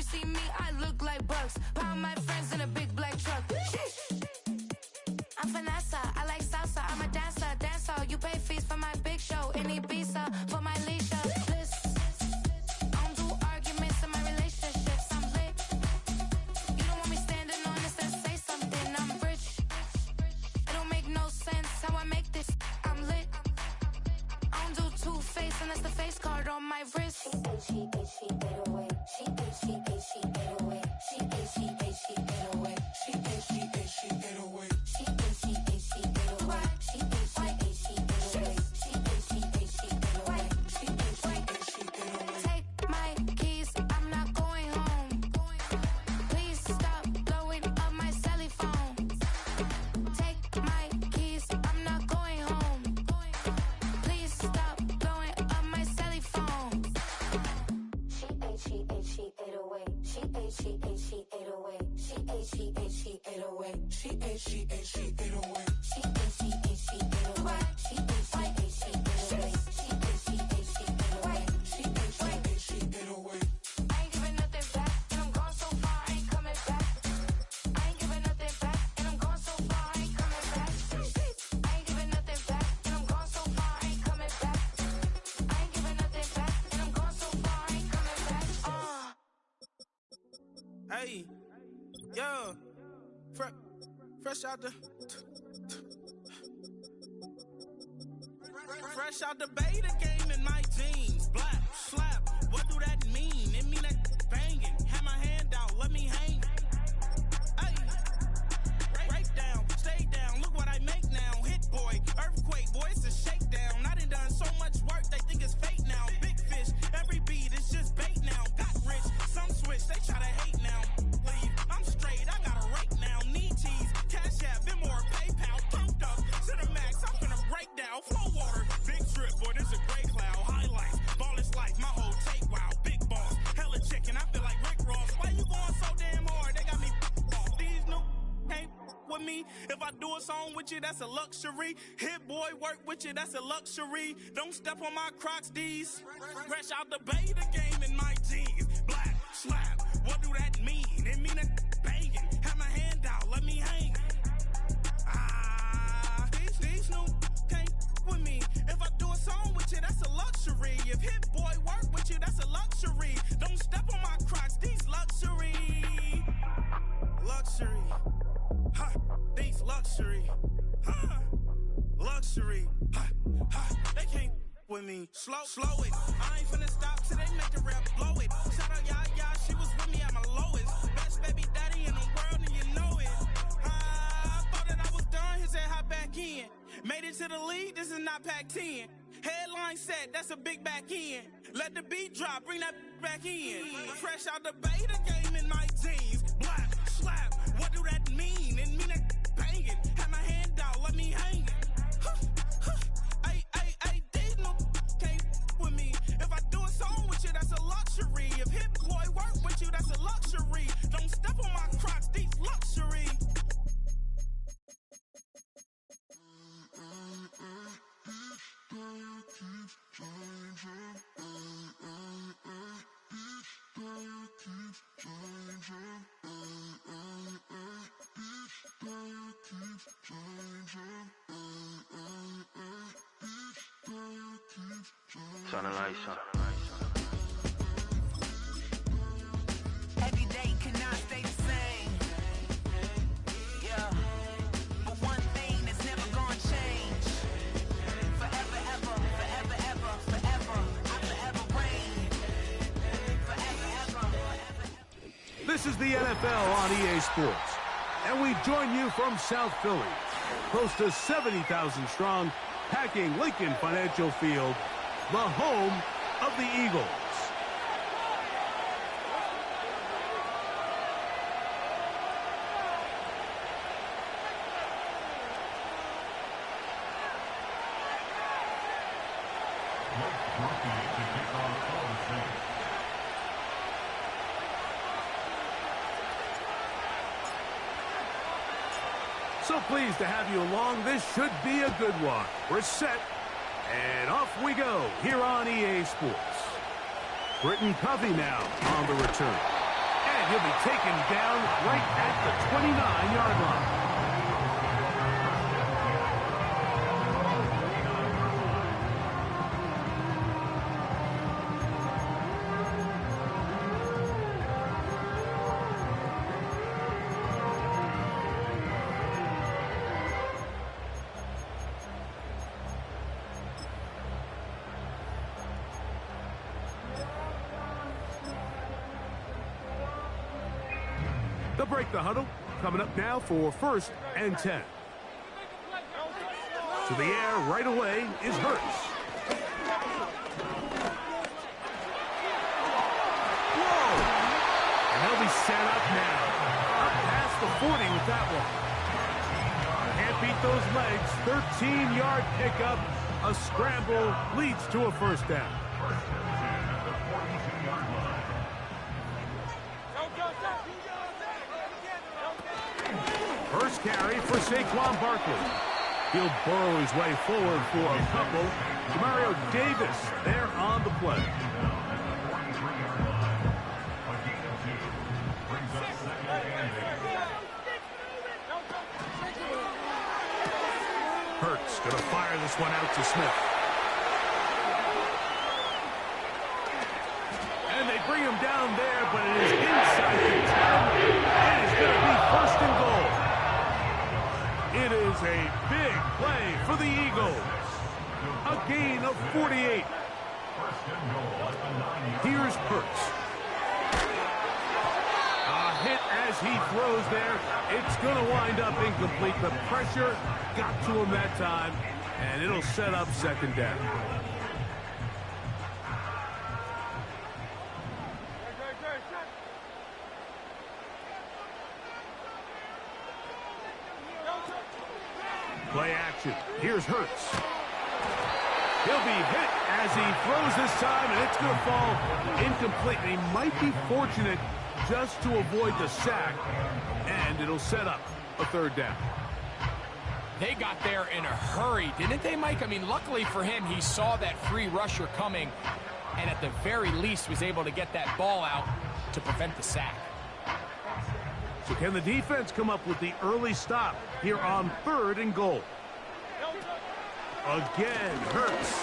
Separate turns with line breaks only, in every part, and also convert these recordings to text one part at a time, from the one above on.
see me, I look like bugs. Pound my friends in a big black truck. I'm Vanessa, I like salsa. I'm a dancer, dancer. You pay fees for my big show in Ibiza for my leisure. I don't do arguments in my relationships. I'm lit. You don't want me standing on this and say something. I'm rich. It don't make no sense how I make this. I'm lit. I don't do two-face unless the face card on my wrist. She 808. She 808. She 808. She 808. She 808. She 808. She 808. She 808. She 808. She 808. She 808. She 808. Take my keys, I'm not going home. Please stop blowing up my celly phone. Take my keys, I'm not going home. Please stop blowing up my celly phone. She 808. She 808. She 808. She 808. She 808. She 808. She 808. She 808. She 808. She 808. She 808. She 808. She 808. She 808. She 808. She 808. I ain't giving nothing back, and I'm gone so far, I ain't coming back. I ain't giving nothing back, and I'm gone so far, I ain't coming back. I ain't giving nothing back, and I'm gone so far, I ain't coming back. I ain't giving nothing back, and I'm gone so far, I ain't coming back.
Hey, yo, fresh out the fresh out the beta game in my jeans. Black slap, what do that mean? It mean that banging. Have my hand out, let me hang. Hey, break down, stay down. Look what I make now. Hit boy, earthquake, boy, it's a shakedown. I done so much work, they think it's fake now. Big fish, every beat is just bait now. Got rich, some switch, they try to hate now. Leave, I'm straight, I got a rake now. Need cheese, cash app, been more PayPal. Pumped up, to the max, I'm gonna break down. Flow water, big trip, boy, this a gray cloud. Highlights, ball is life, my whole take, wow. Big boss, hella chicken, I feel like Rick Ross. Why you going so damn hard? They got me off. These new can't with me. If I do a song with you, that's a luxury. Hit boy, work with you, that's a luxury. Don't step on my Crocs, D's. Fresh out the beta game in my jeans. Black slap, what do that mean? It mean that banging. Have my hand out, let me hang. These new can't with me. If I do a song with you, that's a luxury. If hit boy work with you, that's a luxury. Don't step on my Crocs, these luxury. Luxury. Ha, these luxury. Ha, luxury. Ha, ha, they can't with me. Slow it. I ain't finna stop till they make the rap blow it. Shout out Yaya, she was with me at my lowest. Best baby daddy in the world and you know it. I thought that I was done, he said hop back in. Made it to the lead, this is not Pac-10. Headline set, that's a big back end. Let the beat drop, bring that back in. Fresh out the beta game in my jeans. Black slap, what do that mean? It mean that banging. Have my hand out, let me hang. Ay, these no can't with me. If I do a song with you, that's a luxury. If hip boy work with you, that's a luxury. Don't step on my Crocs, these luxury.
Turn the lights on.
Every day cannot stay the same. Yeah. But one thing that's never gonna change. Forever, ever, forever, ever, forever. I forever reign. Forever, ever, forever.
This is the NFL on EA Sports. And we join you from South Philly. Close to 70,000 strong, packing Lincoln Financial Field, the home of the Eagles. So pleased to have you along. This should be a good one. We're set, and off we go here on EA Sports. Britton Covey now on the return. And he'll be taken down right at the 29-yard line. They'll break the huddle. Coming up now for 1st and 10. To the air right away is Hurts. Whoa! And they'll be set up now. Up past the 40 with that one. Can't beat those legs. 13-yard pickup. A scramble leads to a 1st down. First carry for Saquon Barkley. He'll burrow his way forward for a couple. Mario Davis there on the play. Hurts going to fire this one out to Smith. And they bring him down there, but it is inside the 10. It is going to be 1st and goal. It is a big play for the Eagles. A gain of 48. Here's Hurts. A hit as he throws there. It's going to wind up incomplete. The pressure got to him that time, and it'll set up 2nd down. Play action. Here's Hurts. He'll be hit as he throws this time, and it's going to fall incomplete. And he might be fortunate just to avoid the sack, and it'll set up a 3rd down.
They got there in a hurry, didn't they, Mike? I mean, luckily for him, he saw that free rusher coming, and at the very least was able to get that ball out to prevent the sack.
So can the defense come up with the early stop here on 3rd and goal? Again, Hurts.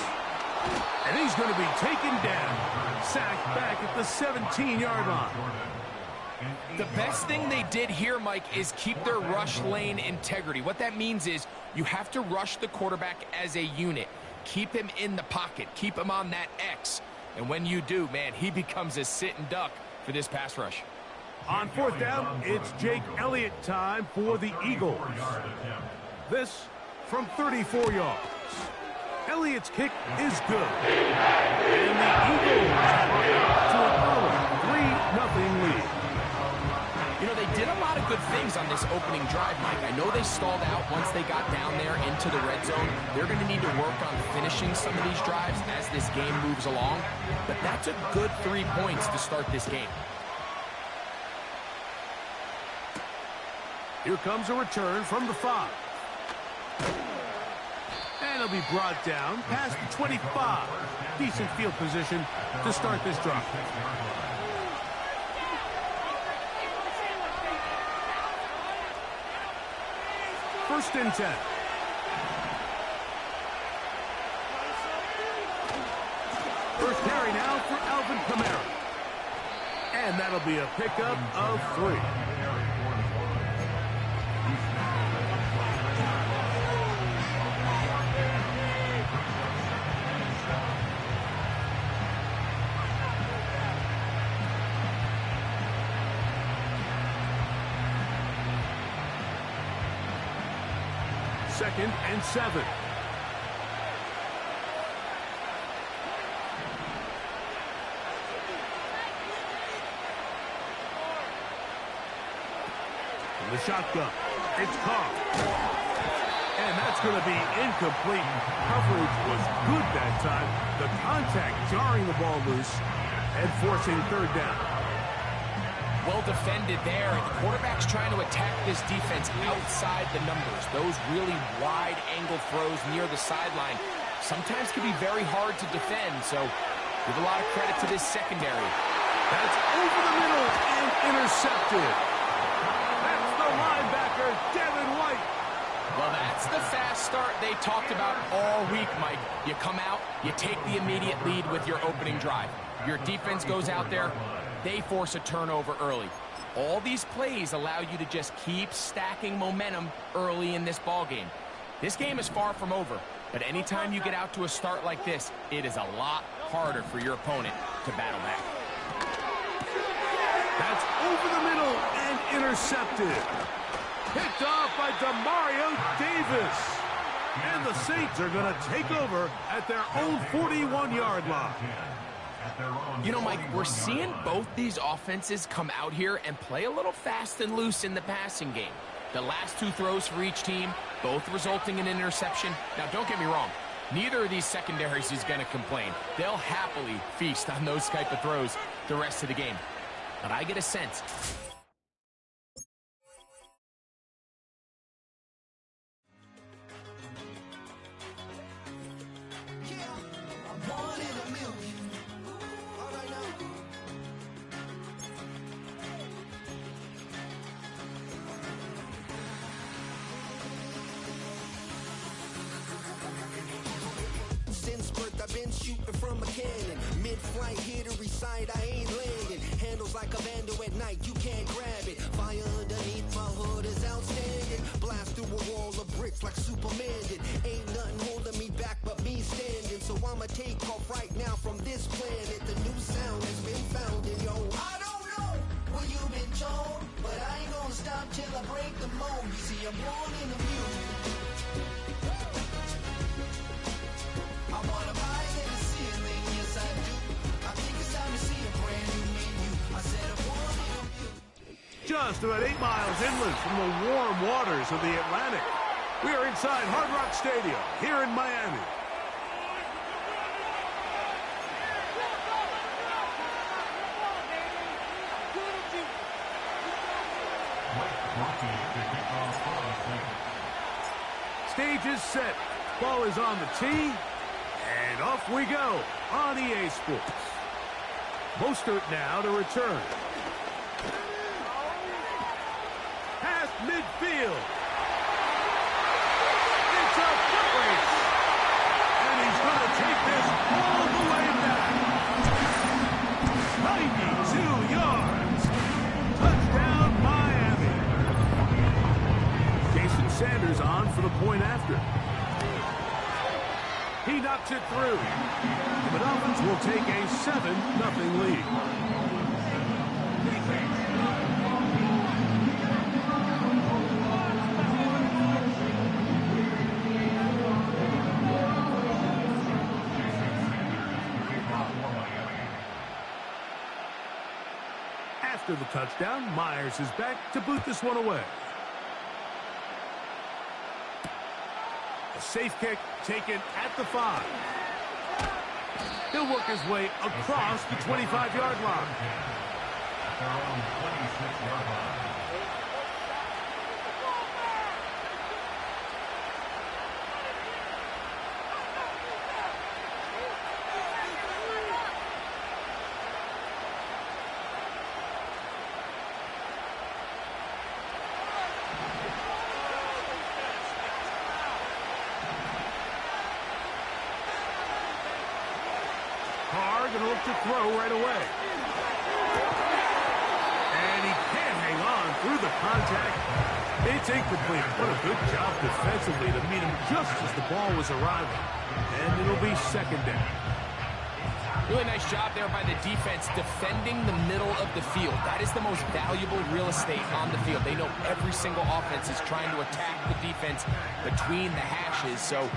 And he's going to be taken down. Sacked back at the 17-yard line.
The best thing they did here, Mike, is keep their rush lane integrity. What that means is you have to rush the quarterback as a unit. Keep him in the pocket. Keep him on that X. And when you do, man, he becomes a sit and duck for this pass rush.
On 4th down, it's Jake Elliott time for the Eagles. This from 34 yards. Elliott's kick is good. And the Eagles are to an early 3-0 lead.
You know, they did a lot of good things on this opening drive, Mike. I know they stalled out once they got down there into the red zone. They're going to need to work on finishing some of these drives as this game moves along. But that's a good 3 points to start this game.
Here comes a return from the 5. And it'll be brought down past the 25. Decent field position to start this drive. First and 10. First carry now for Alvin Kamara. And that'll be a pickup of 3. Second and 7. The shotgun. It's Carr. And that's going to be incomplete. Coverage was good that time. The contact jarring the ball loose and forcing 3rd down.
Well defended there. The quarterback's trying to attack this defense outside the numbers. Those really wide angle throws near the sideline sometimes can be very hard to defend. So give a lot of credit to this secondary.
That's over the middle and intercepted. That's the linebacker, Devin White.
Well, that's the fast start they talked about all week, Mike. You come out, you take the immediate lead with your opening drive. Your defense goes out there, they force a turnover early. All these plays allow you to just keep stacking momentum early in this ball game. This game is far from over, but anytime you get out to a start like this, it is a lot harder for your opponent to battle back.
That's over the middle and intercepted. Picked off by Demario Davis. And the Saints are going to take over at their own 41-yard line.
You know, Mike, we're seeing both these offenses come out here and play a little fast and loose in the passing game. The last two throws for each team, both resulting in an interception. Now, don't get me wrong. Neither of these secondaries is going to complain. They'll happily feast on those type of throws the rest of the game. But I get a sense
I've been shooting from a cannon. Mid-flight, here to recite, I ain't landing. Handles like a vandal at night, you can't grab it. Fire underneath my hood is outstanding. Blast through a wall of bricks like Superman did. Ain't nothing holding me back but me standing. So I'ma take off right now from this planet. The new sound has been found in yo. I don't know what you've been told, but I ain't gonna stop till I break the mold. You see, I'm born in the music. I wanna rise in the ceiling, yes I do. I think it's time to see a brand new menu. I said I want it.
Just about 8 miles inland from the warm waters of the Atlantic. We are inside Hard Rock Stadium here in Miami. Stage is set. Ball is on the tee. And off we go on EA Sports. Mostert now to return. Past midfield. It's a foot race. And he's going to take this all the way back. 92 yards. Touchdown, Miami. Jason Sanders on for the point after. He knocks it through. The Dolphins will take a 7-0 lead. After the touchdown, Myers is back to boot this one away. A safe kick taken at the 5. He'll work his way across the 25-yard line. Going to look to throw right away. And he can't hang on through the contact. It's incomplete. What a good job defensively to meet him just as the ball was arriving. And it'll be second down.
Really nice job there by the defense defending the middle of the field. That is the most valuable real estate on the field. They know every single offense is trying to attack the defense between the hashes. So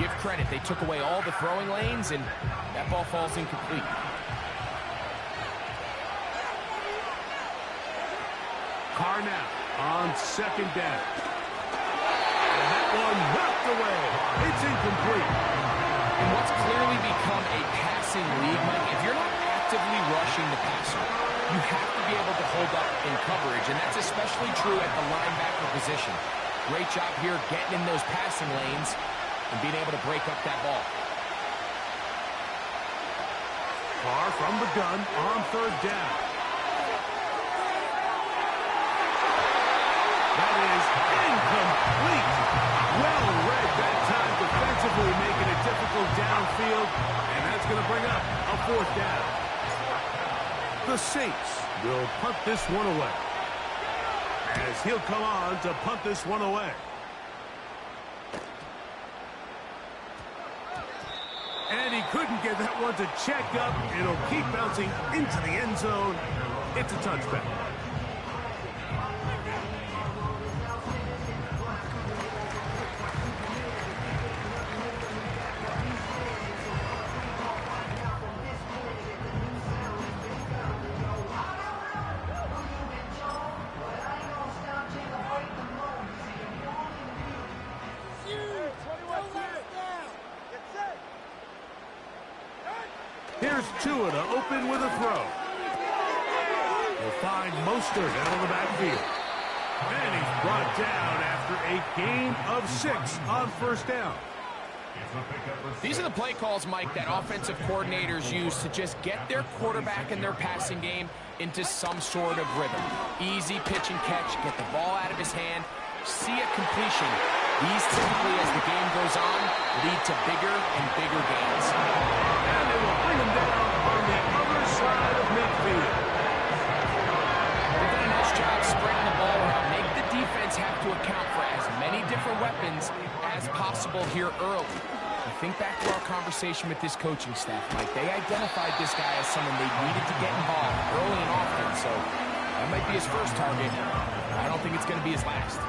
give credit. They took away all the throwing lanes, and that ball falls incomplete.
Carr now on second down. And that one knocked away. It's incomplete.
And what's clearly become a passing league, Mike, if you're not actively rushing the passer, you have to be able to hold up in coverage, and that's especially true at the linebacker position. Great job here getting in those passing lanes and being able to break up that ball.
Far from the gun on third down. That is incomplete. Well read that time defensively, making it difficult downfield, and that's going to bring up a fourth down. The Saints will punt this one away, as he'll come on to punt this one away. And he couldn't get that one to check up. It'll keep bouncing into the end zone. It's a touchback. Here's Tua to open with a throw. He'll find Mostert out of the backfield. And he's brought down after a gain of 6 on first down.
These are the play calls, Mike, that offensive coordinators use to just get their quarterback and their passing game into some sort of rhythm. Easy pitch and catch, get the ball out of his hand, see a completion. These typically, as the game goes on, lead to bigger and bigger gains.
And they will bring him down on the other side of midfield.
They've done a nice job spreading the ball around. Make the defense have to account for as many different weapons as possible here early. You think back to our conversation with this coaching staff, Mike. They identified this guy as someone they needed to get involved early and often, so that might be his first target. I don't think it's going to be his last.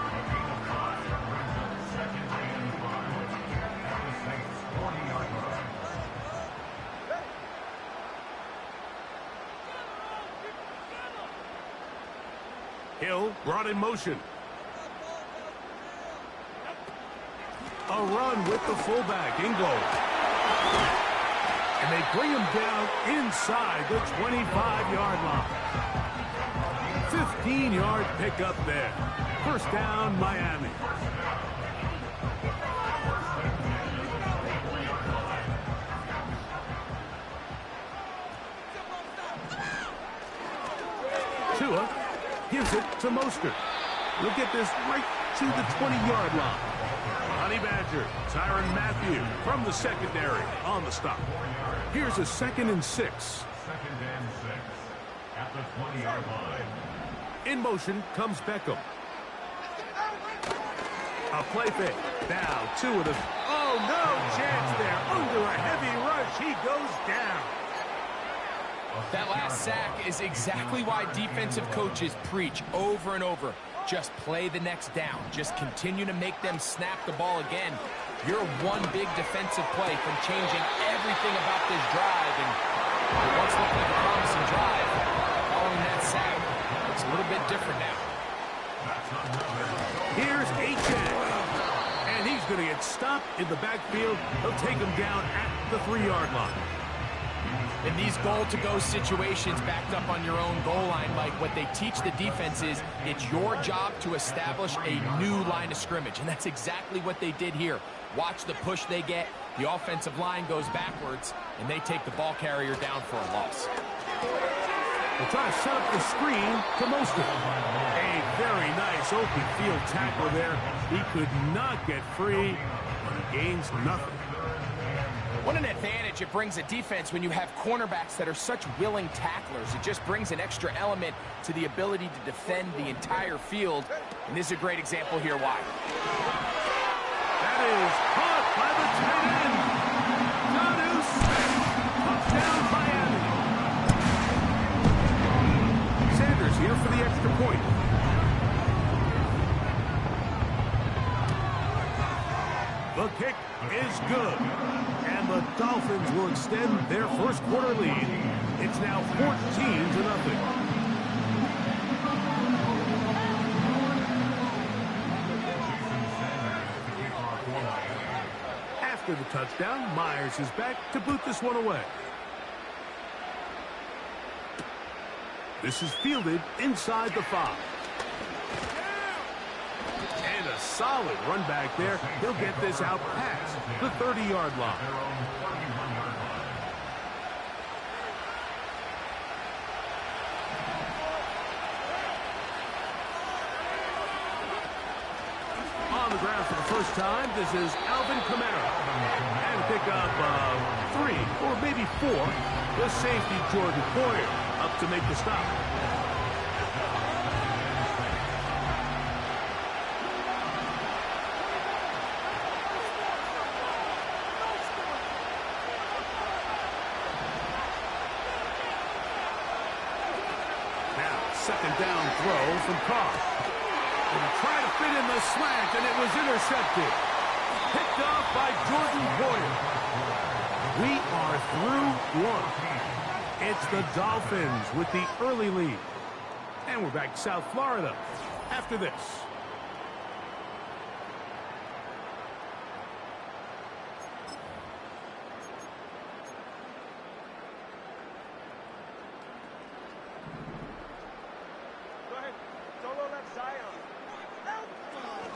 Hill brought in motion. A run with the fullback, Ingo. And they bring him down inside the 25-yard line. 15-yard pickup there. First down, Miami. Tua gives it to Mostert. We'll get this right to the 20-yard line. Honey Badger, Tyrann Mathieu from the secondary on the stop. Here's a 2nd and 6.
2nd and 6 at the 20-yard line.
In motion comes Beckham. A play fake. Now, Tua to... Oh, no chance there. Under a heavy rush, he goes down.
That last sack is exactly why defensive coaches preach over and over. Just play the next down. Just continue to make them snap the ball again. You're one big defensive play from changing everything about this drive. And it once looked like a promising drive. Following that sack, it's a little bit different now.
Here's H.N. And he's going to get stopped in the backfield. He'll take him down at the 3-yard line.
In these goal-to-go situations backed up on your own goal line, Mike, what they teach the defense is it's your job to establish a new line of scrimmage, and that's exactly what they did here. Watch the push they get. The offensive line goes backwards, and they take the ball carrier down for a loss.
They'll try to set up the screen to Mostert. A very nice open field tackle there. He could not get free, but he gains nothing.
What an advantage it brings a defense when you have cornerbacks that are such willing tacklers. It just brings an extra element to the ability to defend the entire field. And this is a great example here why.
That is caught by the tight end. Jonnu Smith. Touchdown Miami. Sanders here for the extra point. The kick is good. And the Dolphins will extend their first quarter lead. It's now 14-0. After the touchdown, Myers is back to boot this one away. This is fielded inside the 5. And a solid run back there. He'll get this out past the 30-yard line. ground for the first time. This is Alvin Kamara. And a pickup of 3 or maybe 4. The safety, Jordan Poyer, up to make the stop. Second down throw from Carr. And he tried to fit in the slant, and it was intercepted. Picked off by Jordan Poyer. We are through one. It's the Dolphins with the early lead. And we're back to South Florida after this.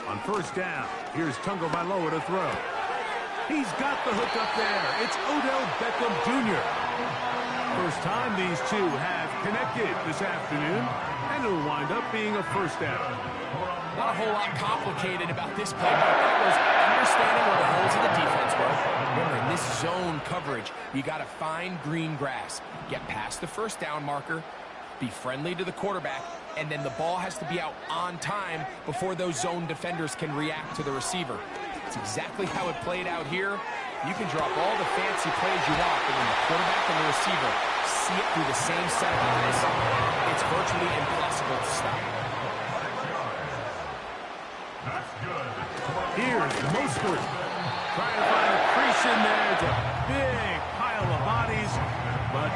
On first down, here's Tungo Vailoa to throw. He's got the hook up there. It's Odell Beckham Jr. First time these two have connected this afternoon, and it'll wind up being a first down.
Not a whole lot complicated about this play. That was understanding where the holes of the defense were. Remember, in this zone coverage, you got to find green grass. Get past the first down marker, be friendly to the quarterback, and then the ball has to be out on time before those zone defenders can react to the receiver. It's exactly how it played out here. You can drop all the fancy plays you want, but when the quarterback and the receiver see it through the same set of eyes, it's virtually impossible to stop.
Here's Mostert. Trying to find a crease in there. It's a big pile of bodies, but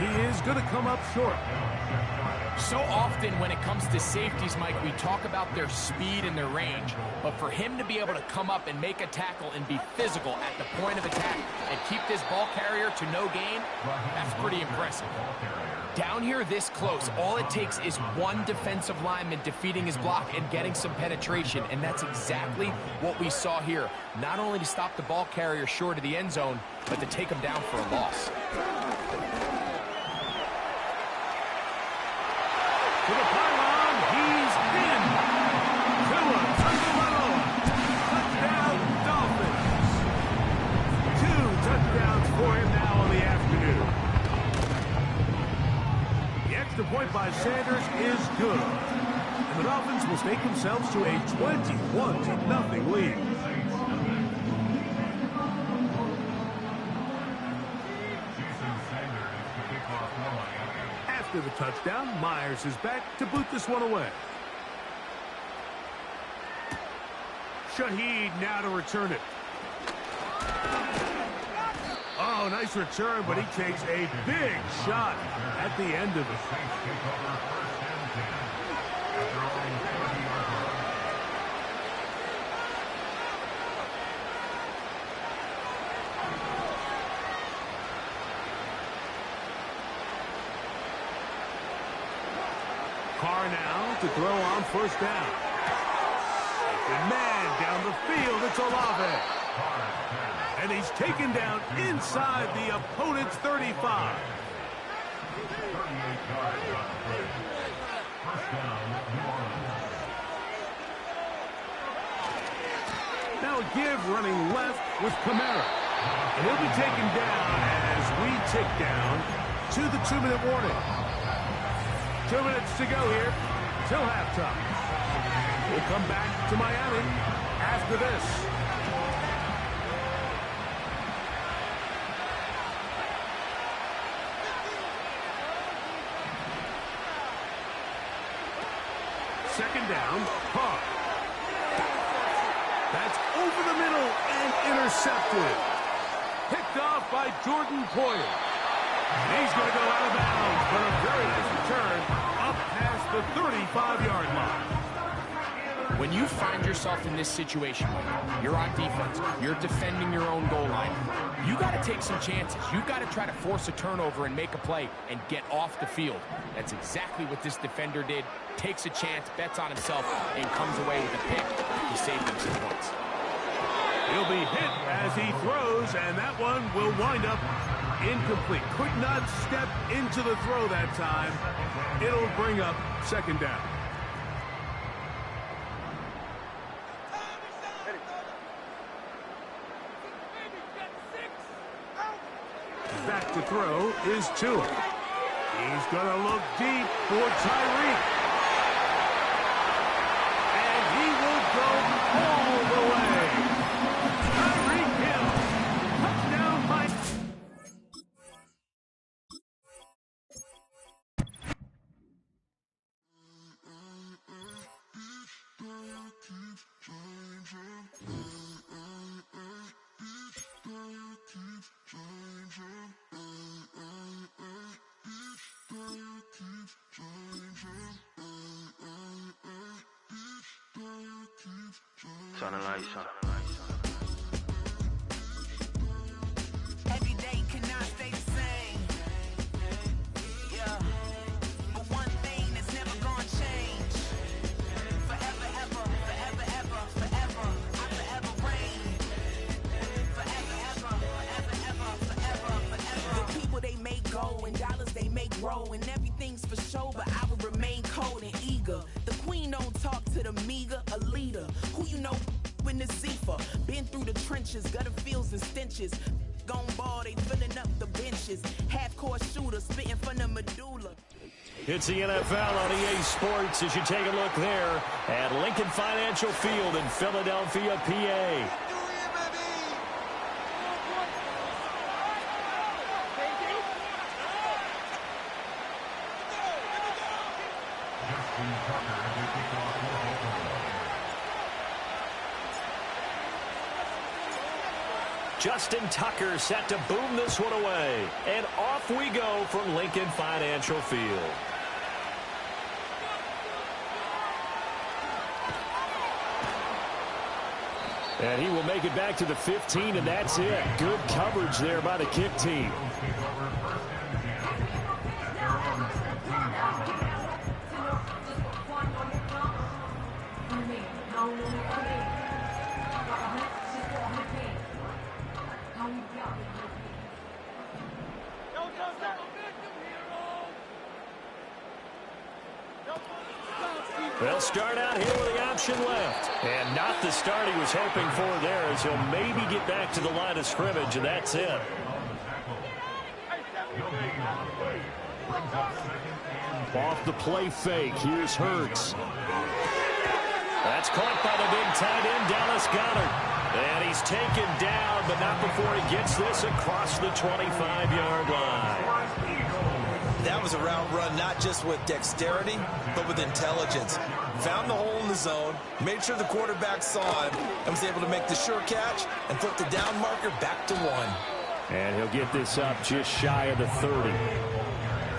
he is going to come up short.
So often when it comes to safeties, Mike, we talk about their speed and their range, but for him to be able to come up and make a tackle and be physical at the point of attack and keep this ball carrier to no gain, that's pretty impressive. Down here this close, all it takes is one defensive lineman defeating his block and getting some penetration, and that's exactly what we saw here. Not only to stop the ball carrier short of the end zone, but to take him down for a loss.
To the pylon, he's in. Tua Tagovailoa. Touchdown, Dolphins. 2 touchdowns for him now on the afternoon. The extra point by Sanders is good. And the Dolphins will stake themselves to a 21-0 lead. After the touchdown, Myers is back to boot this one away. Shaheed now to return it. Oh, nice return, but he takes a big shot at the end of it. Carr now to throw on first down. Open man down the field. It's Olave. And he's taken down inside the opponent's 35. Now a give running left with Kamara. And he'll be taken down as we tick down to the 2-minute warning. 2 minutes to go here till halftime. We'll come back to Miami after this. Second down, Carr. That's over the middle and intercepted. Picked off by Jordan Poyer. He's going to go out of bounds, but a very nice return up past the 35-yard line.
When you find yourself in this situation, you're on defense, you're defending your own goal line, you got to take some chances. You got to try to force a turnover and make a play and get off the field. That's exactly what this defender did. Takes a chance, bets on himself, and comes away with a pick to save them some points.
He'll be hit as he throws, and that one will wind up incomplete. Could not step into the throw that time. It'll bring up second down. to throw is Tua. He's going to look deep for Tyreek. And he will go all the way. Tyreek Hill. Touchdown by...
Every day cannot stay the same. Yeah. But one thing that's never gonna change. Forever, ever, forever, ever, forever. I forever reign. Forever, ever, forever, ever, forever, forever. The people they make go and dollars they make grow. And everything's for show, but I will remain cold and eager. The queen don't talk to the meager, a leader. Who you know in the Zephyr. Been through the trenches, gutter fields and stenches. Gone ball, they filling up the benches. Half-court shooter, spitting from the medulla.
It's the NFL on EA Sports as you take a look there at Lincoln Financial Field in Philadelphia, PA. Justin Tucker set to boom this one away. And off we go from Lincoln Financial Field. And he will make it back to the 15, and that's it. Good coverage there by the kick team. They'll start out here with the option left. And not the start he was hoping for there, as he'll maybe get back to the line of scrimmage, and that's it. Off the play fake, here's Hurts. That's caught by the big tight end, Dallas Goedert. And he's taken down, but not before he gets this across the 25-yard line.
That was a route run not just with dexterity, but with intelligence. Found the hole in the zone, made sure the quarterback saw him, and was able to make the sure catch and put the down marker back to 1.
And he'll get this up just shy of the 30.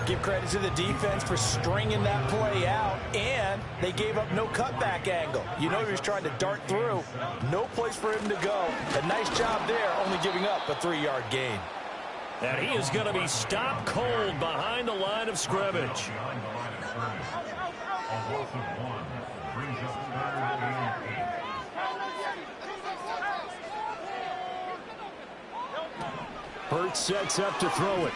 Give credit to the defense for stringing that play out, and they gave up no cutback angle. You know he was trying to dart through. No place for him to go. A nice job there, only giving up a 3-yard gain.
And he is going to be stopped cold behind the line of scrimmage. Hurts sets up to throw it.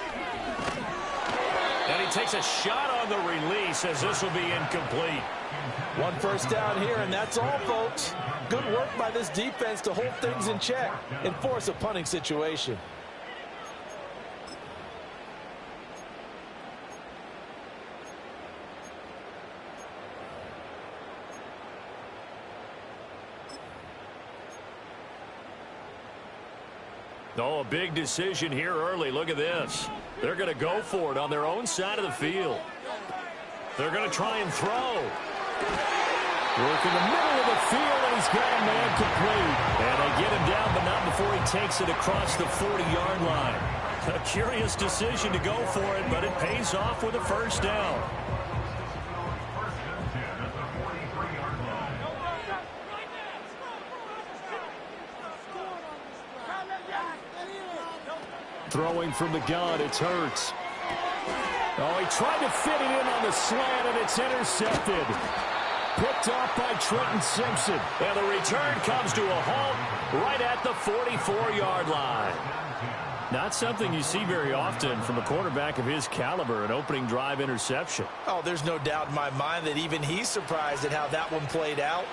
And he takes a shot on the release as this will be incomplete.
1 first down here, and that's all, folks. Good work by this defense to hold things in check and force a punting situation.
Oh, a big decision here early. Look at this. They're going to go for it on their own side of the field. They're going to try and throw. Work in the middle of the field, and he's got a man complete. And they get him down, but not before he takes it across the 40-yard line. A curious decision to go for it, but it pays off with a first down. Throwing from the gun, it's Hurts. Oh, he tried to fit it in on the slant, and it's intercepted. Picked off by Trenton Simpson. And the return comes to a halt right at the 44-yard line. Not something you see very often from a quarterback of his caliber, an opening drive interception.
Oh, there's no doubt in my mind that even he's surprised at how that one played out.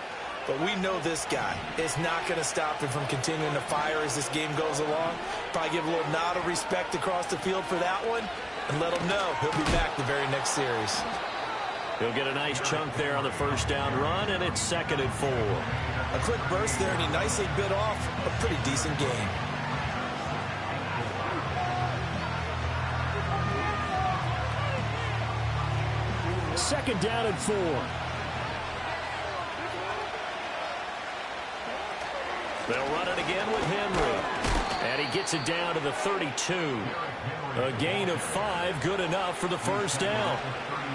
but we know this guy is not going to stop him from continuing to fire as this game goes along. Probably give a little nod of respect across the field for that one and let him know he'll be back the very next series.
He'll get a nice chunk there on the first down run, and it's 2nd and 4.
A quick burst there, and he nicely bit off a pretty decent gain.
Second down and 4. They'll run it again with Henry. And he gets it down to the 32. A gain of 5, good enough for the first down.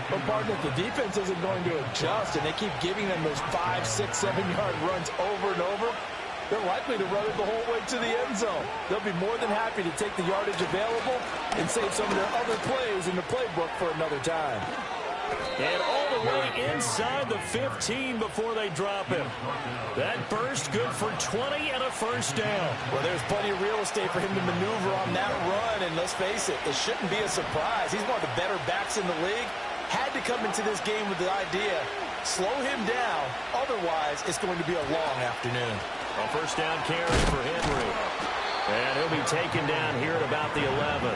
Well, partner, if the defense isn't going to adjust and they keep giving them those 5, 6, 7-yard runs over and over, they're likely to run it the whole way to the end zone. They'll be more than happy to take the yardage available and save some of their other plays in the playbook for another time.
And all the way inside the 15 before they drop him. That burst good for 20 and a first down.
Well, there's plenty of real estate for him to maneuver on that run, and let's face it, it shouldn't be a surprise. He's one of the better backs in the league. Had to come into this game with the idea, slow him down, otherwise it's going to be a long afternoon.
A first down carry for Henry. And he'll be taken down here at about the 11.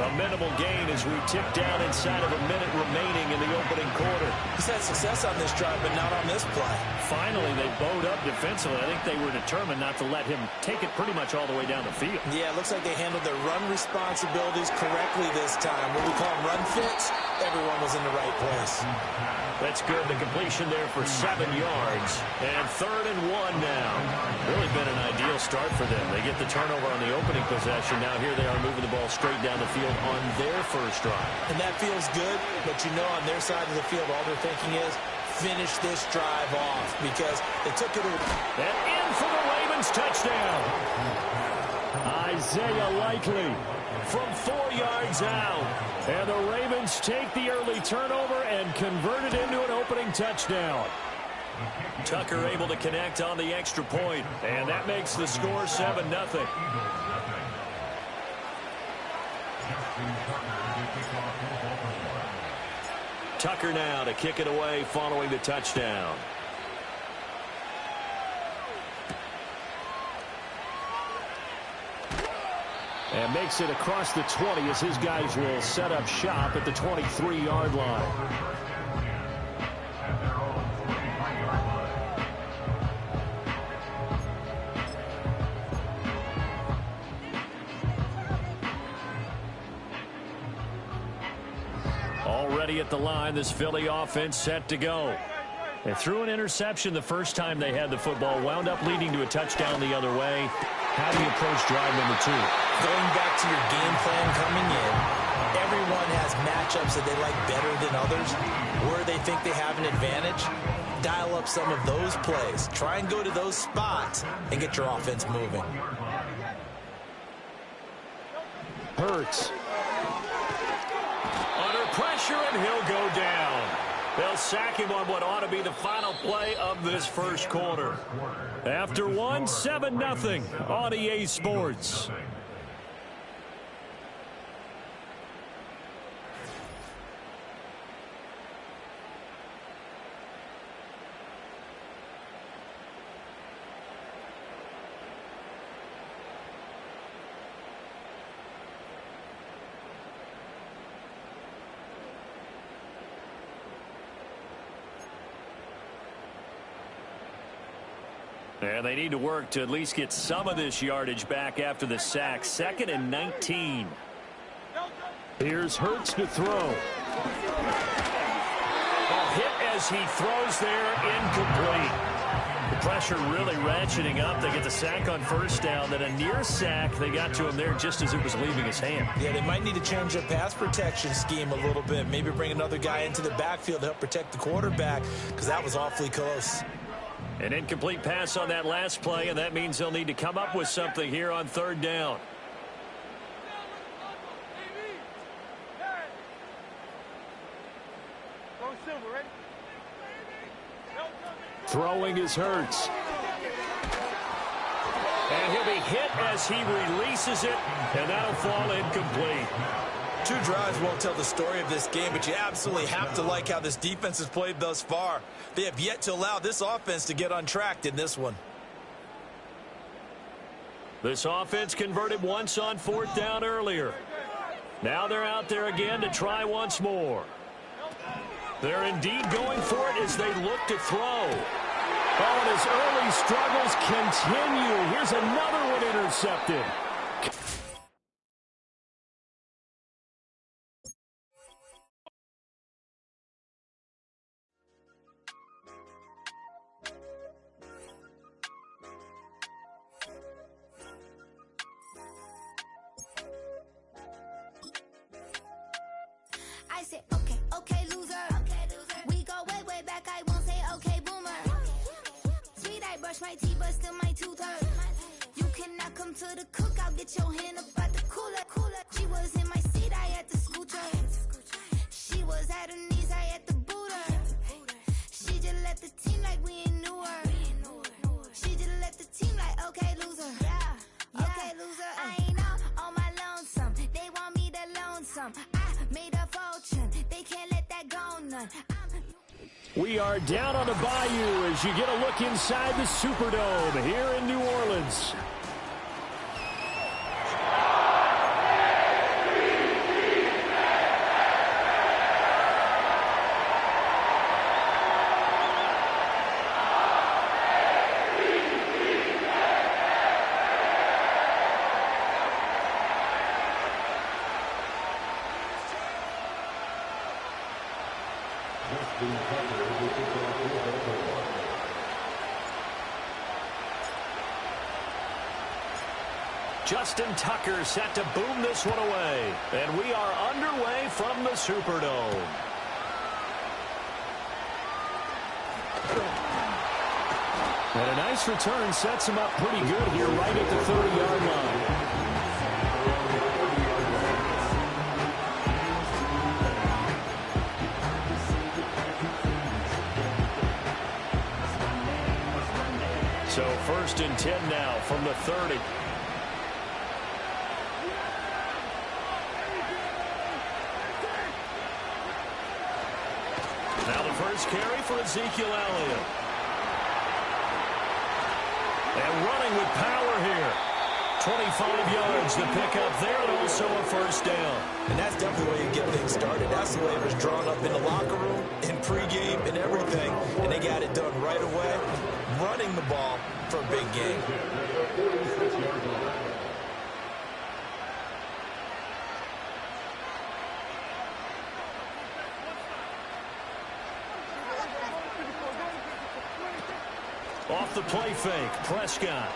A minimal gain as we tick down inside of a minute remaining in the opening quarter.
He's had success on this drive, but not on this play.
Finally, they bowed up defensively. I think they were determined not to let him take it pretty much all the way down the field.
Yeah, it looks like they handled their run responsibilities correctly this time. What we call run fits, everyone was in the right place.
That's good. The completion there for 7 yards. And 3rd and 1 now. Really been an ideal start for them. They get the turnover on the opening possession. Now here they are moving the ball straight down the field on their first drive.
And that feels good, but you know on their side of the field, all they're thinking is finish this drive off because they took it.
And in for the Ravens touchdown. Isaiah Likely from 4 yards out. And the Ravens take the early turnover and convert it into an opening touchdown. Tucker able to connect on the extra point, and that makes the score 7-0. Tucker now to kick it away following the touchdown. And makes it across the 20 as his guys will set up shop at the 23-yard line. Already at the line, this Philly offense set to go. They threw an interception the first time they had the football, wound up leading to a touchdown the other way. How do you approach drive number 2?
Going back to your game plan coming in, everyone has matchups that they like better than others. Where they think they have an advantage, dial up some of those plays. Try and go to those spots and get your offense moving.
Hurts. Under pressure, and he'll go down. They'll sack him on what ought to be the final play of this first quarter. After 7-0 on EA Sports. And they need to work to at least get some of this yardage back after the sack. 2nd and 19. Here's Hurts to throw. A hit as he throws there, incomplete. The pressure really ratcheting up. They get the sack on first down. Then a near sack. They got to him there just as it was leaving his hand.
Yeah, they might need to change their pass protection scheme a little bit. Maybe bring another guy into the backfield to help protect the quarterback because that was awfully close.
An incomplete pass on that last play, and that means they'll need to come up with something here on 3rd down. Throwing is Hurts. And he'll be hit as he releases it, and that'll fall incomplete.
2 drives won't tell the story of this game, but you absolutely have to like how this defense has played thus far. They have yet to allow this offense to get untracked in this one.
This offense converted once on 4th down earlier. Now they're out there again to try once more. They're indeed going for it as they look to throw. Oh, and his early struggles continue. Here's another one intercepted.
I said, okay, okay, loser. We go way, way back. I won't say okay, boomer. Sweet, I brush my teeth, but still my tooth hurt. You cannot come to the cookout. Get your hand up at the cooler. She was in my seat. I had to scoot her. She was at her knees. I had to boot her. She just left the team like we ain't knew her. She just left the team like, okay, loser. Yeah, okay, loser. I ain't on my lonesome. They want me to loan some. Made a fortune, they can't let that go none.
We are down on the bayou as you get a look inside the Superdome here in New Orleans. Justin Tucker set to boom this one away. And we are underway from the Superdome. And a nice return sets him up pretty good here right at the 30-yard line. So 1st and 10 now from the 30. Now the first carry for Ezekiel Elliott. And running with power here. 25 yards to pick up there, and also a 1st down.
And that's definitely the way you get things started. That's the way it was drawn up in the locker room, in pregame, and everything. And they got it done right away, running the ball for a big game.
Off the play fake, Prescott.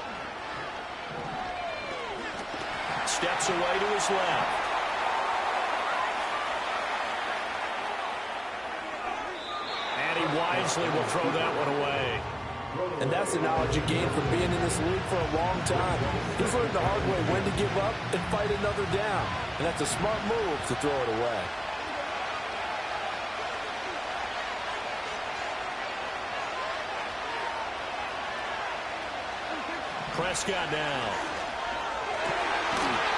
Steps away to his left. And he wisely will throw that one away.
And that's the knowledge you gain from being in this league for a long time. He's learned the hard way when to give up and fight another down. And that's a smart move to throw it away.
Prescott now.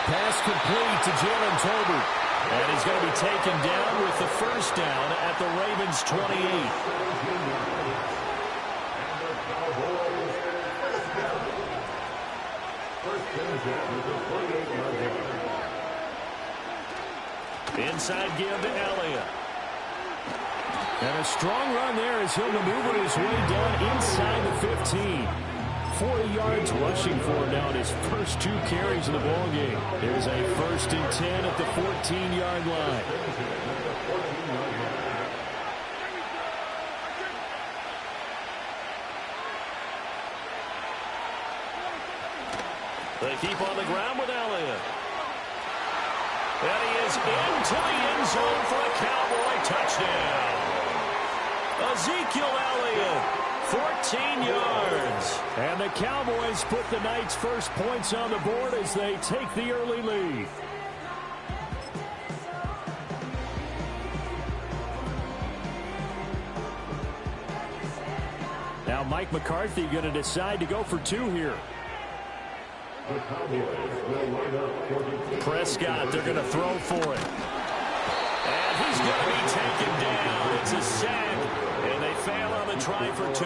Pass complete to Jalen Tolbert. And he's going to be taken down with the 1st down at the Ravens' 28. Inside give to Elliott. And a strong run there as he'll maneuver his way down inside the 15. 40 yards rushing for him now in his first 2 carries of the ball game. There's a 1st and 10 at the 14-yard line. They keep on the ground with Elliott. And he is into the end zone for a Cowboy touchdown. Ezekiel Elliott. 14 yards. And the Cowboys put the night's first points on the board as they take the early lead. Now Mike McCarthy going to decide to go for 2 here. Prescott, they're going to throw for it. going to be taken down. It's a sack, and they fail on the try for 2.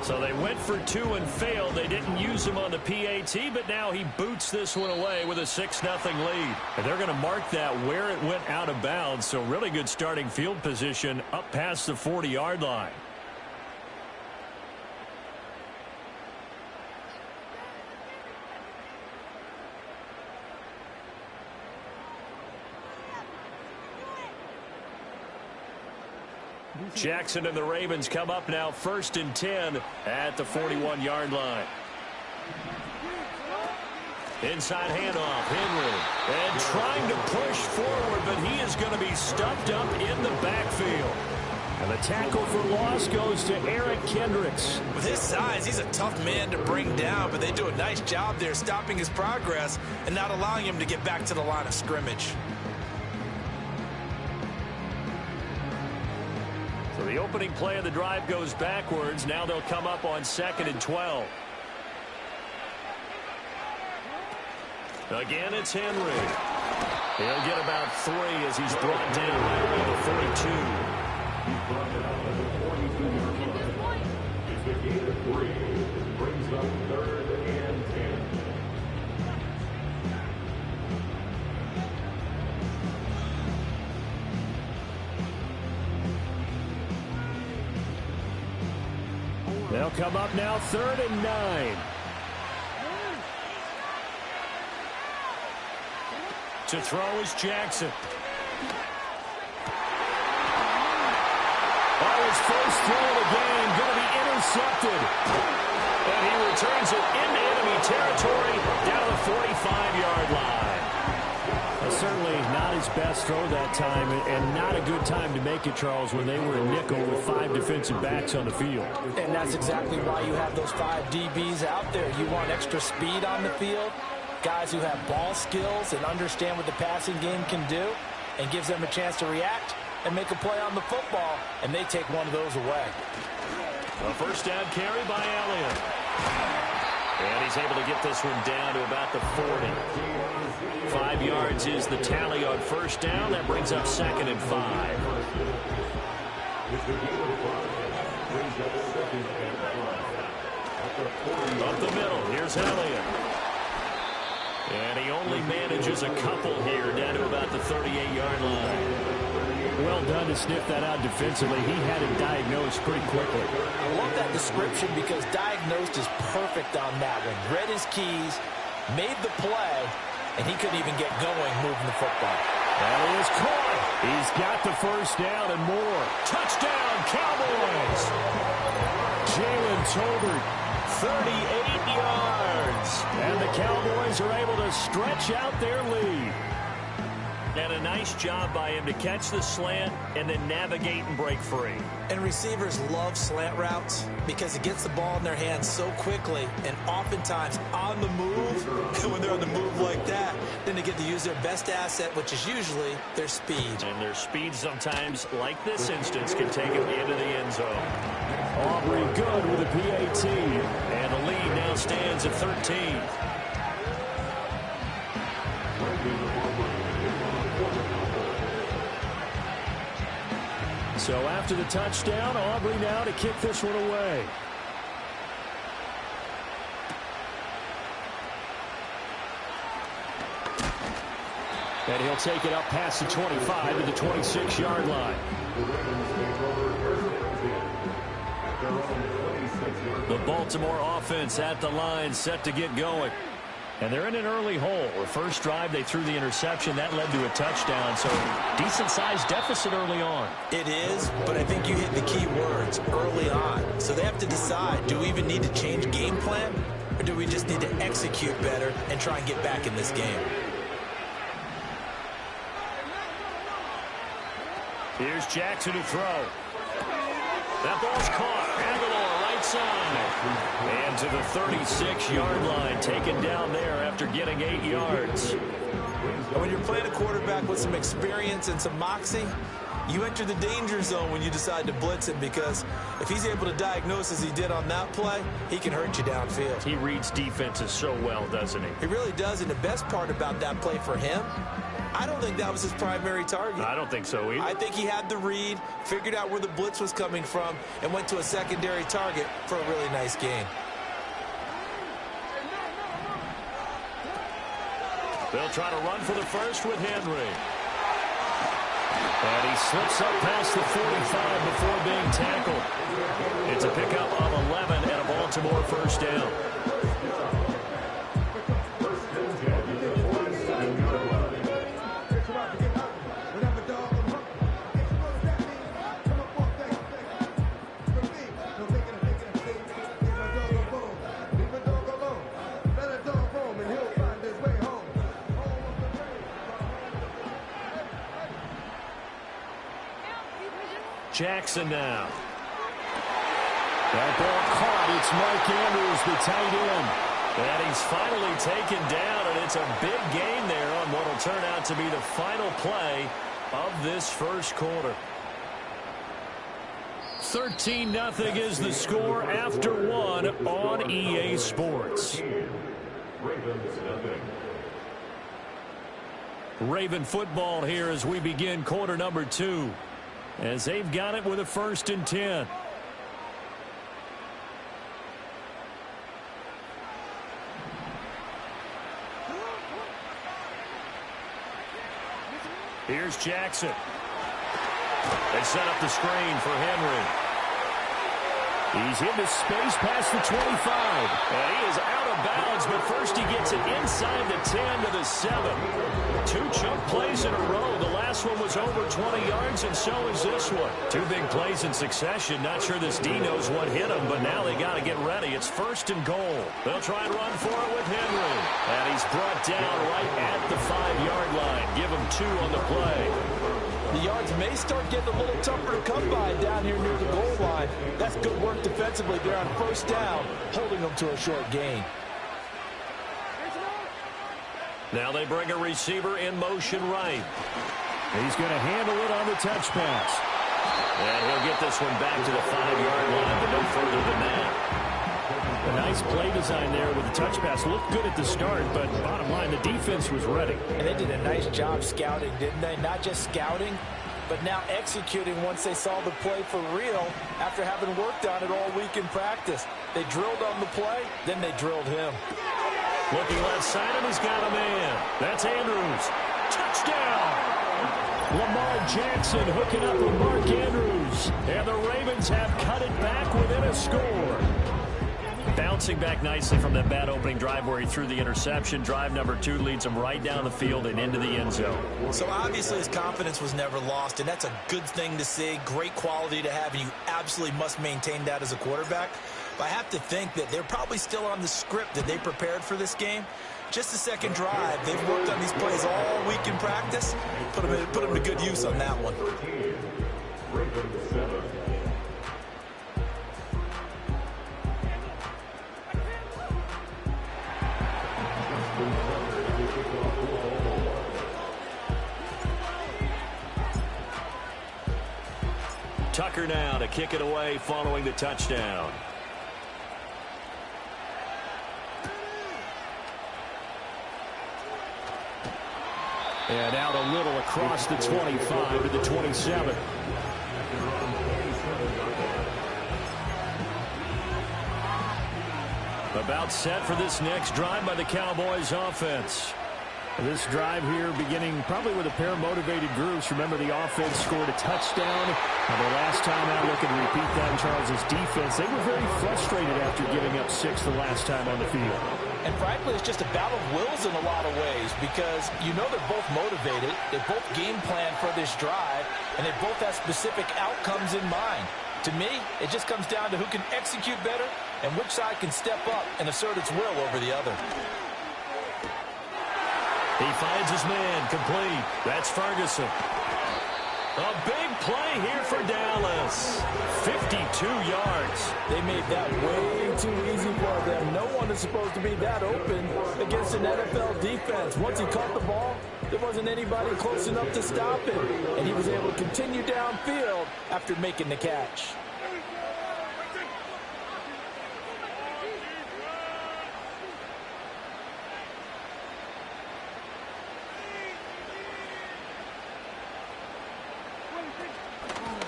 So they went for 2 and failed. They didn't use him on the PAT, but now he boots this one away with a 6-0 lead. And they're going to mark that where it went out of bounds. So really good starting field position up past the 40-yard line. Jackson and the Ravens come up now 1st and 10 at the 41-yard line. Inside handoff, Henry. And trying to push forward, but he is going to be stuffed up in the backfield. And the tackle for loss goes to Eric Kendricks.
With his size, he's a tough man to bring down, but they do a nice job there stopping his progress and not allowing him to get back to the line of scrimmage.
So the opening play of the drive goes backwards. Now they'll come up on 2nd and 12. Again, it's Henry. He'll get about 3 as he's brought down right around the 42.
He's brought down at the 42-yard line. It's a gain of 3. Brings up 3rd and 10.
They'll come up now 3rd and 9. To throw is Jackson. His first throw of the game going to be intercepted. And he returns it into enemy territory down the 45-yard line. Certainly not his best throw that time, and not a good time to make it, Charles, when they were in nickel with 5 defensive backs on the field.
And that's exactly why you have those 5 DBs out there. You want extra speed on the field, guys who have ball skills and understand what the passing game can do, and gives them a chance to react and make a play on the football, and they take one of those away.
A first down carry by Elliott. And he's able to get this one down to about the 40. 5 yards is the tally on first down. That brings up 2nd and 5. Up the middle, here's Elliott. And he only manages a couple here down to about the 38-yard line. Well done to sniff that out defensively. He had it diagnosed pretty quickly.
I love that description because diagnosed is perfect on that one. Read his keys, made the play, and he couldn't even get going moving the football.
That is caught. He's got the first down and more. Touchdown, Cowboys. Jalen Tolbert, 38 yards. And the Cowboys are able to stretch out their lead. And a nice job by him to catch the slant and then navigate and break free.
And receivers love slant routes because it gets the ball in their hands so quickly and oftentimes on the move. And when they're on the move like that, then they get to use their best asset, which is usually their speed.
And their speed sometimes, like this instance, can take them into the end zone. Aubrey good with a PAT. And the lead now stands at 13. So after the touchdown, Aubrey now to kick this one away. And he'll take it up past the 25 to the 26-yard line. The Baltimore offense at the line, set to get going. And they're in an early hole. The first drive, they threw the interception. That led to a touchdown. So decent-sized deficit early on.
It is, but I think you hit the key words, early on. So they have to decide, do we even need to change game plan? Or do we just need to execute better and try and get back in this game?
Here's Jackson to throw. That ball's caught. Aguilar right side. And to the 36-yard line, taken down there after getting 8 yards.
And when you're playing a quarterback with some experience and some moxie, you enter the danger zone when you decide to blitz him, because if he's able to diagnose as he did on that play, he can hurt you downfield.
He reads defenses so well, doesn't he?
He really does, and the best part about that play for him, I don't think that was his primary target.
I don't think so either.
I think he had the read, figured out where the blitz was coming from, and went to a secondary target for a really nice gain.
They'll try to run for the first with Henry. And he slips up past the 45 before being tackled. It's a pickup of 11 and a Baltimore first down. Jackson now.
That ball caught. It's Mark Andrews, the tight end.
And he's finally taken down, and it's a big gain there on what will turn out to be the final play of this first quarter. 13-0 is the score after one on EA Sports. Raven football here as we begin quarter number 2. As they've got it with a 1st and 10. Here's Jackson. They set up the screen for Henry.
He's into space past the 25.
And he is out of bounds, but first he gets it inside the 10 to the 7. 2 chunk plays in a row. The last one was over 20 yards, and so is this one. 2 big plays in succession. Not sure this D knows what hit him, but now they got to get ready. It's 1st and goal. They'll try and run for it with Henry. And he's brought down right at the 5-yard line. Give him 2 on the play.
The yards may start getting a little tougher to come by down here near the goal line. That's good work defensively there on 1st down, holding them to a short gain.
Now they bring a receiver in motion right.
He's going to handle it on the touch pass.
And he'll get this one back to the 5-yard line, but no further than that.
A nice play design there with the touch pass. Looked good at the start, but bottom line, the defense was ready.
And they did a nice job scouting, didn't they? Not just scouting, but now executing once they saw the play for real after having worked on it all week in practice. They drilled on the play, then they drilled him.
Looking left side, and he's got a man. That's Andrews. Touchdown!
Lamar Jackson hooking up with Mark Andrews.
And the Ravens have cut it back within a score. Bouncing back nicely from that bad opening drive where he threw the interception. Drive number 2 leads him right down the field and into the end zone.
So obviously his confidence was never lost, and that's a good thing to see. Great quality to have, and you absolutely must maintain that as a quarterback. But I have to think that they're probably still on the script that they prepared for this game. Just the second drive. They've worked on these plays all week in practice. Put them to good use on that one.
Tucker now to kick it away following the touchdown.
And out a little across the 25 to the 27.
About set for this next drive by the Cowboys offense.
This drive here beginning probably with a pair of motivated groups. Remember, the offense scored a touchdown. And the last time out, looking to repeat that in Charles's defense. They were very frustrated after giving up 6 the last time on the field.
And frankly, it's just a battle of wills in a lot of ways because you know they're both motivated, they both game plan for this drive, and they both have specific outcomes in mind. To me, it just comes down to who can execute better and which side can step up and assert its will over the other.
He finds his man, complete. That's Ferguson. A big play here for Dallas. 52 yards.
They made that way too easy for them. No one is supposed to be that open against an NFL defense. Once he caught the ball, there wasn't anybody close enough to stop him. And he was able to continue downfield after making the catch.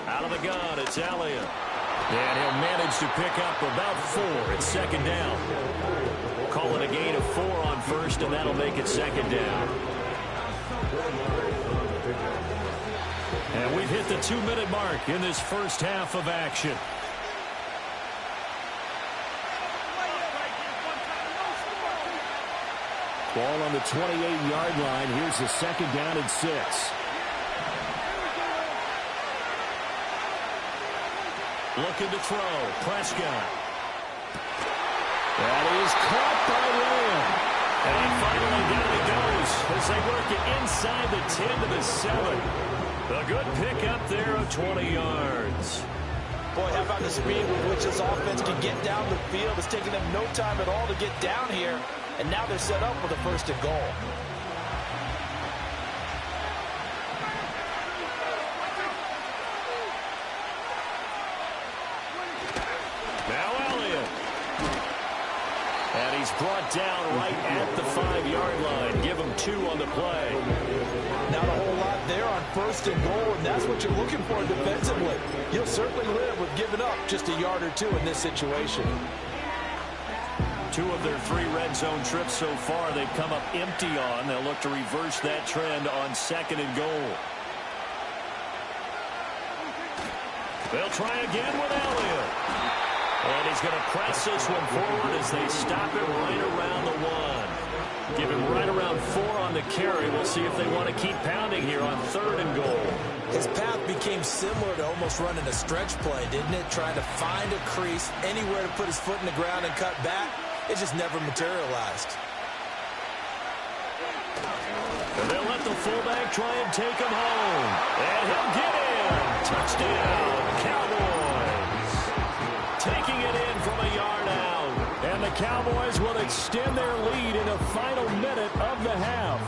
Out of the gun, it's Elliott. And he'll manage to pick up about 4. It's second down. Call it a gain of 4 on first, and that'll make it second down. And we've hit the 2-minute mark in this first half of action.
Ball on the 28-yard line. Here's the second down and 6.
Looking to throw. Prescott.
That is caught by Lamb.
And finally down it goes as they work it inside the 10 to the 7. A good pickup there of 20 yards.
Boy, how about the speed with which this offense can get down the field? It's taking them no time at all to get down here. And now they're set up with a 1st and goal.
And he's brought down right at the 5-yard line. Give him 2 on the play.
Not a whole lot there on 1st and goal, and that's what you're looking for defensively. You'll certainly live with giving up just a yard or 2 in this situation.
2 of their 3 red zone trips so far they've come up empty on. They'll look to reverse that trend on 2nd and goal. They'll try again with Elliott. And he's going to press this one forward as they stop it right around the 1. Give him right around 4 on the carry. We'll see if they want to keep pounding here on 3rd and goal.
His path became similar to almost running a stretch play, didn't it? Trying to find a crease, anywhere to put his foot in the ground and cut back. It just never materialized.
And they'll let the fullback try and take him home. And he'll get in. Touchdown, Cowboys. Taking it in from a yard out.
And the Cowboys will extend their lead in the final minute of the half.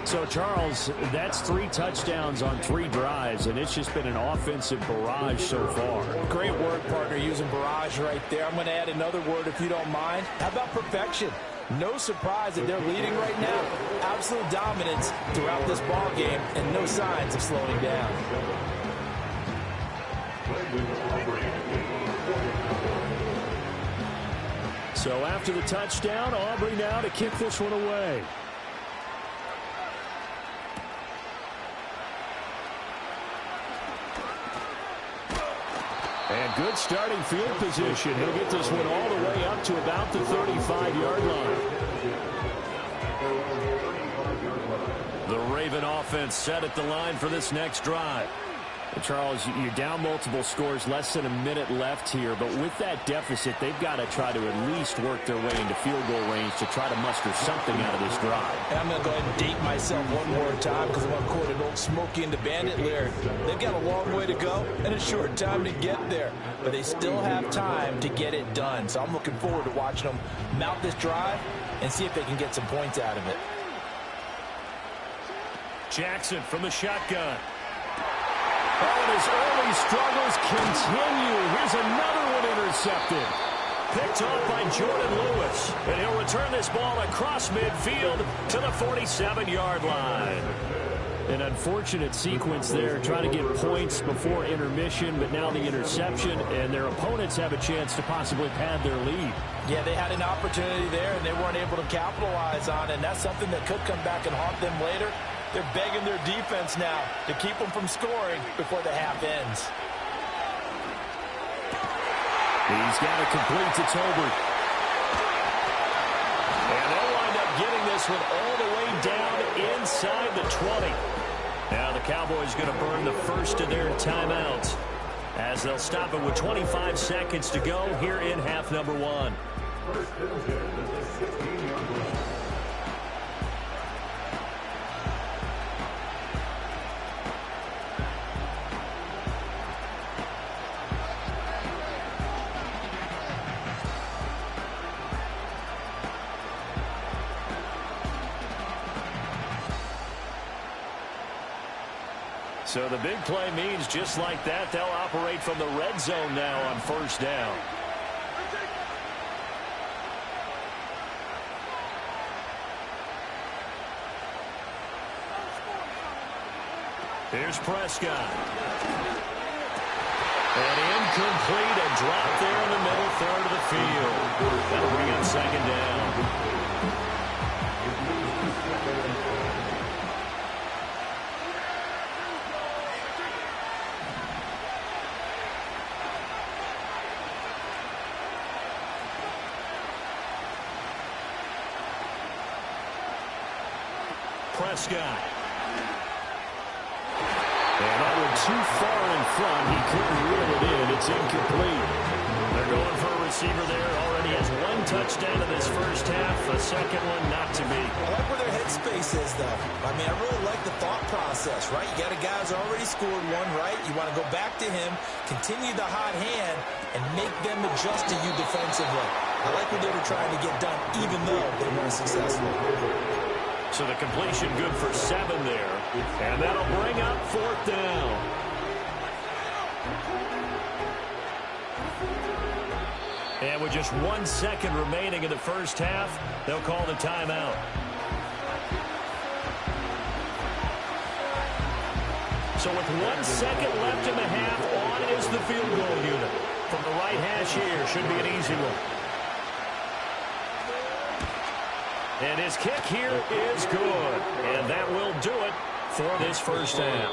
So, Charles, that's 3 touchdowns on 3 drives, and it's just been an offensive barrage so far.
Great work, partner, using barrage right there. I'm going to add another word if you don't mind. How about perfection? No surprise that they're leading right now. Absolute dominance throughout this ball game and no signs of slowing down.
So after the touchdown, Aubrey now to kick this one away. And good starting field position. He'll get this one all the way up to about the 35-yard line.
The Raven offense set at the line for this next drive.
Charles, you're down multiple scores, less than a minute left here, but with that deficit, they've got to try to at least work their way into field goal range to try to muster something out of this drive.
And I'm going to go ahead and date myself one more time because I'm going to quote an old Smokey and the Bandit lyric. They've got a long way to go and a short time to get there, but they still have time to get it done. So I'm looking forward to watching them mount this drive and see if they can get some points out of it.
Jackson from the shotgun.
Oh, and his early struggles continue. Here's another one intercepted.
Picked off by Jordan Lewis. And he'll return this ball across midfield to the 47-yard line.
An unfortunate sequence there, trying to get points before intermission, but now the interception, and their opponents have a chance to possibly pad their lead.
Yeah, they had an opportunity there, and they weren't able to capitalize on it, and that's something that could come back and haunt them later. They're begging their defense now to keep them from scoring before the half ends.
He's got it complete to Tolbert. And they'll wind up getting this one all the way down inside the 20. Now the Cowboys going to burn the first of their timeouts as they'll stop it with 25 seconds to go here in half number 1.
First and 10 at the 16-yard line.
So the big play means just like that, they'll operate from the red zone now on first down. Here's Prescott. And incomplete, a drop there in the middle third of the field. That'll bring up second down. Prescott. And that one too far in front. He couldn't reel it in. It's incomplete. They're going for a receiver there. Already has one touchdown in this first half. A second one not to be.
I like where their headspace is, though. I mean, I really like the thought process, right? You got a guy who's already scored one, right? You want to go back to him, continue the hot hand, and make them adjust to you defensively. I like what they were trying to get done, even though they weren't successful.
So the completion good for 7 there. And that'll bring up fourth down. And with just 1 second remaining in the first half, they'll call the timeout. So with 1 second left in the half, on is the field goal unit. From the right hash here, should be an easy one. And his kick here is good. And that will do it for this first half.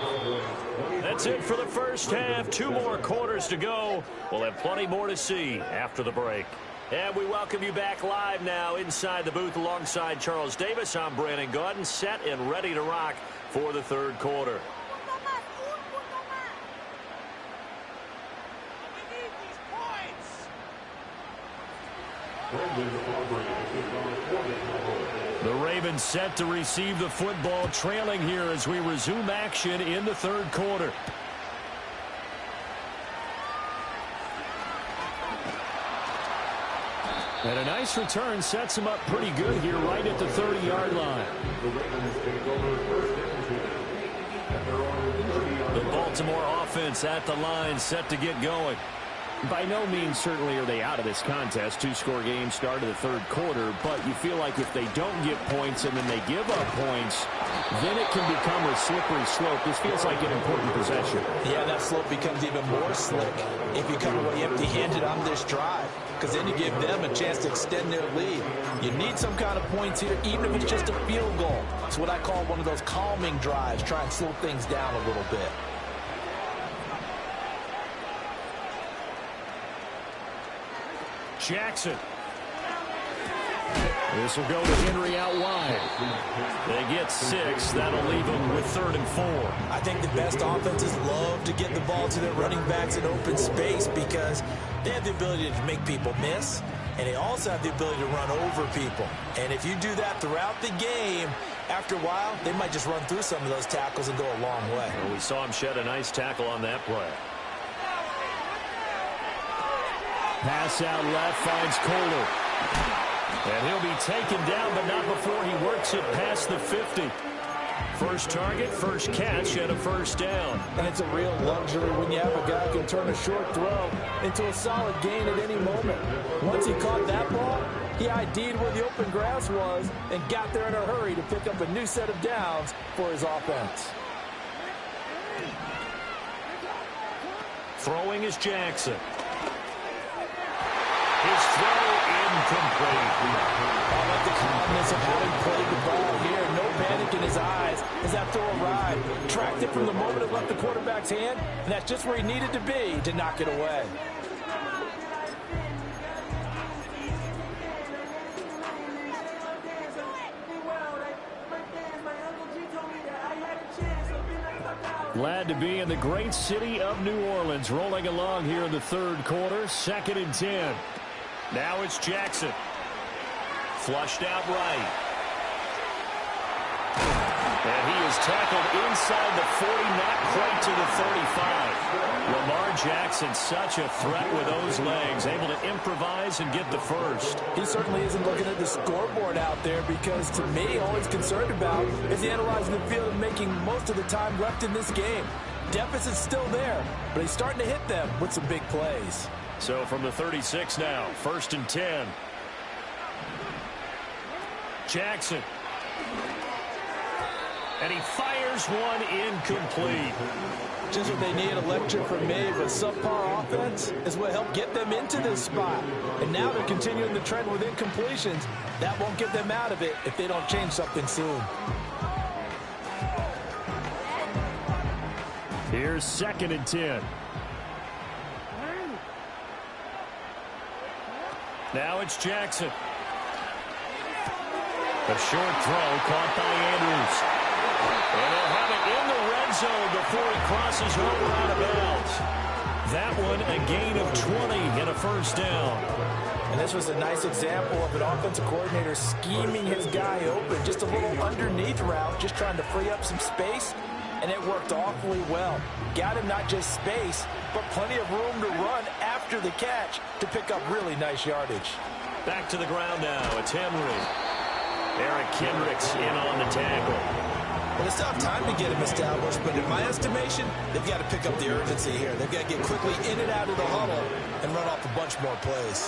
That's it for the first half. 2 more quarters to go. We'll have plenty more to see after the break. And we welcome you back live now inside the booth alongside Charles Davis. I'm Brandon Gaudin, set and ready to rock for the third quarter. The Ravens set to receive the football, trailing here as we resume action in the third quarter. And a nice return sets him up pretty good here right at the 30-yard line. The Baltimore offense at the line, set to get going. By no means certainly are they out of this contest. 2-score game start of the third quarter, but you feel like if they don't get points and then they give up points, then it can become a slippery slope. This feels like an important possession.
Yeah, that slope becomes even more slick if you come away empty-handed on this drive, because then you give them a chance to extend their lead. You need some kind of points here, even if it's just a field goal. It's what I call one of those calming drives. Try and slow things down a little bit.
Jackson. This will go to Henry out wide. They get 6. That'll leave them with 3rd and 4.
I think the best offenses love to get the ball to their running backs in open space because they have the ability to make people miss, and they also have the ability to run over people. And if you do that throughout the game, after a while, they might just run through some of those tackles and go a long way.
Well, we saw him shed a nice tackle on that play. Pass out left, finds Kohler. And he'll be taken down, but not before he works it past the 50. First target, first catch, and a first down.
And it's a real luxury when you have a guy who can turn a short throw into a solid gain at any moment. Once he caught that ball, he ID'd where the open grass was and got there in a hurry to pick up a new set of downs for his offense.
Throwing is Jackson. His throw incomplete.
I like the calmness of having played the ball here. No panic in his eyes as that throw arrived. Tracked it from the moment it left the quarterback's hand, and that's just where he needed to be to knock it away.
Glad to be in the great city of New Orleans, rolling along here in the third quarter, 2nd and 10. Now it's Jackson. Flushed out right. And he is tackled inside the 40, not quite to the 35. Lamar Jackson, such a threat with those legs, able to improvise and get the first.
He certainly isn't looking at the scoreboard out there because, to me, all he's concerned about is analyzing the field and making most of the time left in this game. Deficit's still there, but he's starting to hit them with some big plays.
So from the 36 now, 1st and 10. Jackson. And he fires one incomplete.
Just what they need, a lecture from me, but subpar offense is what helped get them into this spot. And now they're continuing the trend with incompletions. That won't get them out of it if they don't change something soon.
Here's 2nd and 10. Now it's Jackson. A short throw caught by Andrews. And they'll have it in the red zone before he crosses over out of bounds. That one a gain of 20 and a first down.
And this was a nice example of an offensive coordinator scheming his guy open. Just a little underneath route, just trying to free up some space. And it worked awfully well. Got him not just space, but plenty of room to run after the catch to pick up really nice yardage.
Back to the ground now. It's Henry. Eric Kendricks in on the tackle.
Well, they still have time to get him established, but in my estimation, they've got to pick up the urgency here. They've got to get quickly in and out of the huddle and run off a bunch more plays.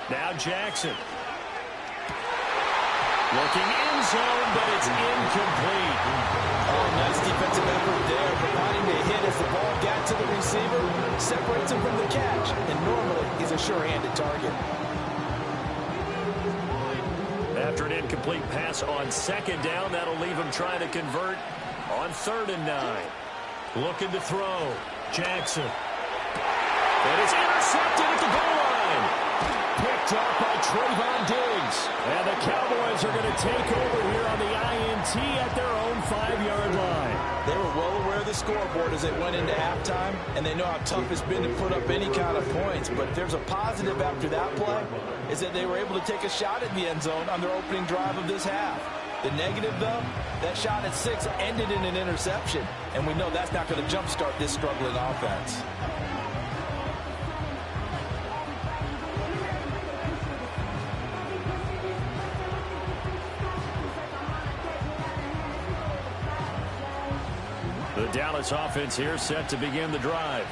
Now Jackson. Looking in zone, but it's incomplete.
Oh, nice defensive effort there, providing the hit as the ball got to the receiver, separates him from the catch, and normally he's a sure-handed target.
After an incomplete pass on 2nd down, that'll leave him trying to convert on 3rd and 9. Looking to throw. Jackson. And it's intercepted at the goal line. Picked up by Trayvon Diggs. And the Cowboys are going to take over here on the INT at their own 5-yard line.
They were well aware of the scoreboard as they went into halftime, and they know how tough it's been to put up any kind of points. But there's a positive after that play, is that they were able to take a shot at the end zone on their opening drive of this half. The negative, though, that shot at 6 ended in an interception, and we know that's not going to jumpstart this struggling offense.
The Dallas offense here set to begin the drive.